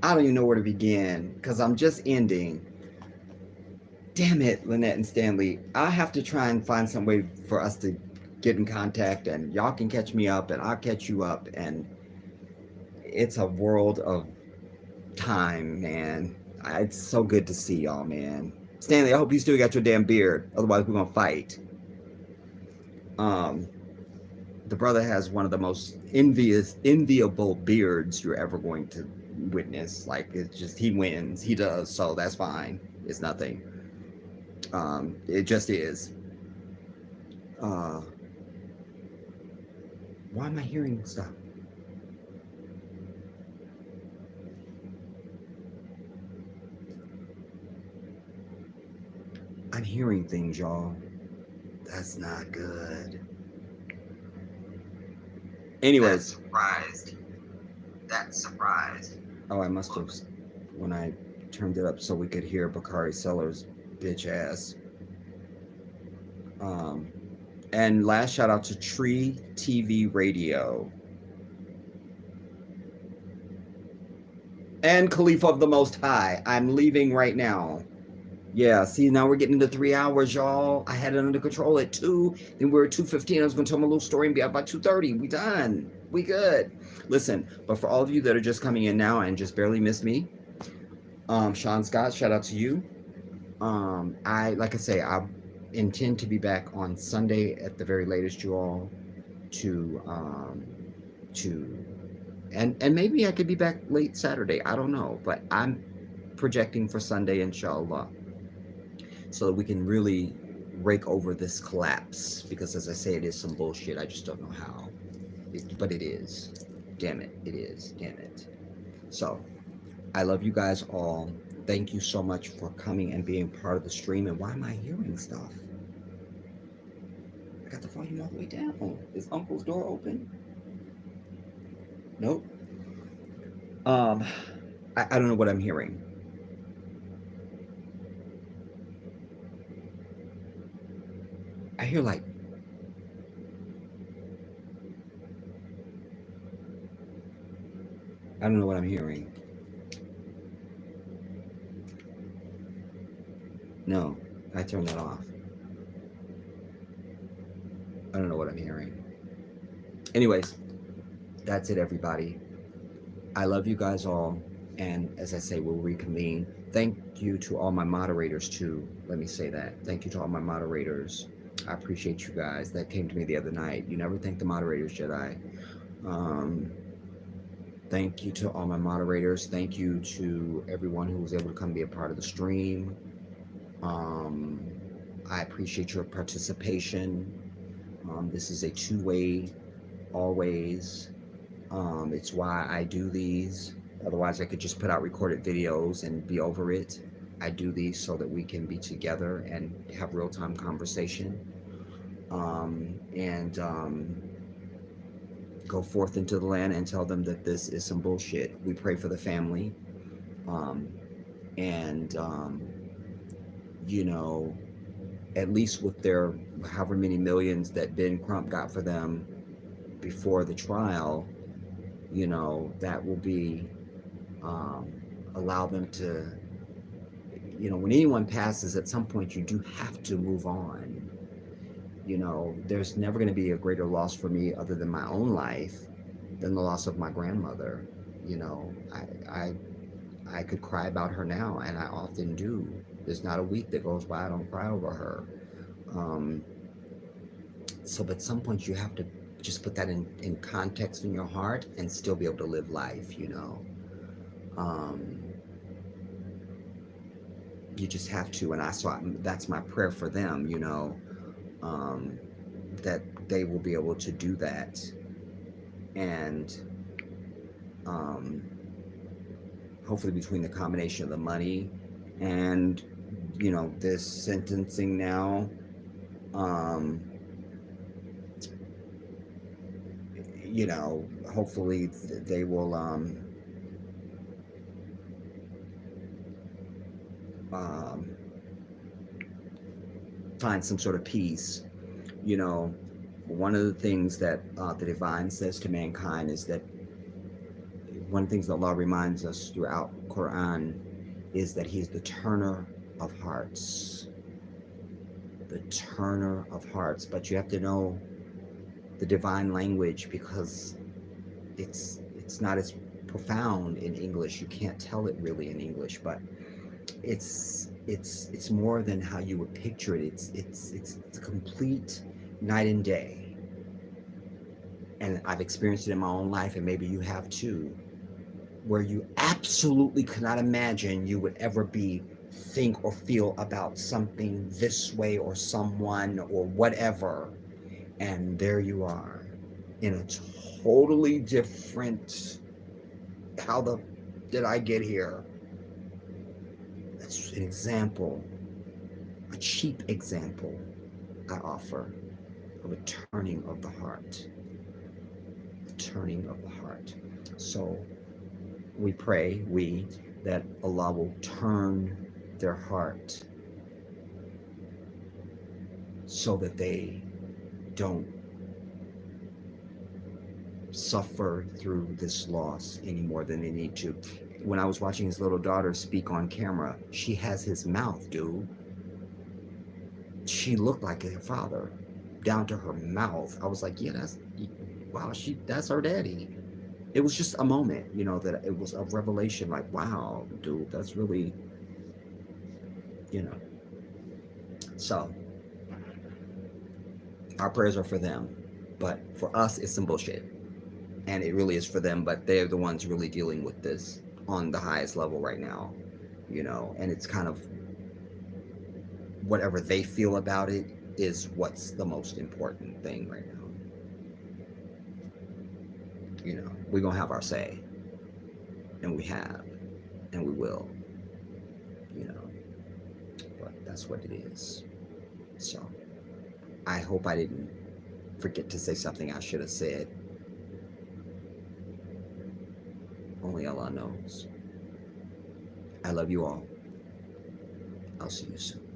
I don't even know where to begin because I'm just ending. Damn it, Lynette and Stanley. I have to try and find some way for us to get in contact, and y'all can catch me up and I'll catch you up, and it's a world of time, man. It's so good to see y'all, man. Stanley, I hope you still got your damn beard, otherwise we're gonna fight. The brother has one of the most enviable beards you're ever going to witness. Like, it's just, he wins, he does, so that's fine. It's nothing. It just is. Why am I hearing stuff? I'm hearing things, y'all. That's not good. Anyways. That surprised. Oh, I must have, when I turned it up so we could hear Bakari Sellers' bitch ass. And last shout out to Tree TV Radio. And Khalifa of the Most High. I'm leaving right now. Yeah, see, now we're getting into 3 hours, y'all. I had it under control at 2. Then we were at 2:15. I was going to tell my little story and be out by 2:30. We done. We good. Listen, but for all of you that are just coming in now and just barely missed me, Sean Scott, shout out to you. Like I say, I intend to be back on Sunday at the very latest, you all, and maybe I could be back late Saturday. I don't know, but I'm projecting for Sunday, inshallah, so that we can really rake over this collapse. Because as I say, it is some bullshit. I just don't know how, but it is. Damn it, it is. Damn it. So, I love you guys all. Thank you so much for coming and being part of the stream. And why am I hearing stuff? I got the volume all the way down. Is Uncle's door open? Nope. I don't know what I'm hearing. I hear like I don't know what I'm hearing. No, I turned that off. I don't know what I'm hearing. Anyways, that's it, everybody. I love you guys all. And as I say, we'll reconvene. Thank you to all my moderators, too. Let me say that. Thank you to all my moderators. I appreciate you guys. That came to me the other night. You never thank the moderators, Jedi. Thank you to all my moderators. Thank you to everyone who was able to come be a part of the stream. I appreciate your participation. This is a two-way, always. It's why I do these. Otherwise, I could just put out recorded videos and be over it. I do these so that we can be together and have real-time conversation. Go forth into the land and tell them that this is some bullshit. We pray for the family. You know, at least with their however many millions that Ben Crump got for them before the trial, you know, that will be, allow them to, you know, when anyone passes, at some point you do have to move on. You know, there's never going to be a greater loss for me other than my own life than the loss of my grandmother. You know, I could cry about her now, and I often do. There's not a week that goes by I don't cry over her. So at some point you have to just put that in context in your heart and still be able to live life, you know. You just have to, and that's my prayer for them, you know, that they will be able to do that. And hopefully between the combination of the money and, you know, this sentencing now, you know, hopefully they will find some sort of peace. You know, one of the things that the divine says to mankind is that one of the things that Allah reminds us throughout Quran is that He's the turner of hearts. The turner of hearts. But you have to know the divine language because it's not as profound in English. You can't tell it really in English, but it's more than how you would picture it. It's complete night and day. And I've experienced it in my own life, and maybe you have too, where you absolutely could not imagine you would ever think or feel about something this way or someone or whatever, and there you are in a totally different, how did I get here? That's an example, a cheap example I offer of a turning of the heart. the turning of the heart. So we pray, that Allah will turn their heart so that they don't suffer through this loss any more than they need to. When I was watching his little daughter speak on camera, she has his mouth, dude. She looked like her father, down to her mouth. I was like, yeah, wow, that's her daddy. It was just a moment, that it was a revelation, like, wow, dude, that's really, you know. So our prayers are for them, but for us, it's some bullshit. And it really is for them, but they're the ones really dealing with this on the highest level right now, and it's kind of whatever they feel about it is what's the most important thing right now. We're gonna have our say, and we have, and we will, but that's what it is. So I hope I didn't forget to say something I should have said. Only Allah knows. I love you all. I'll see you soon.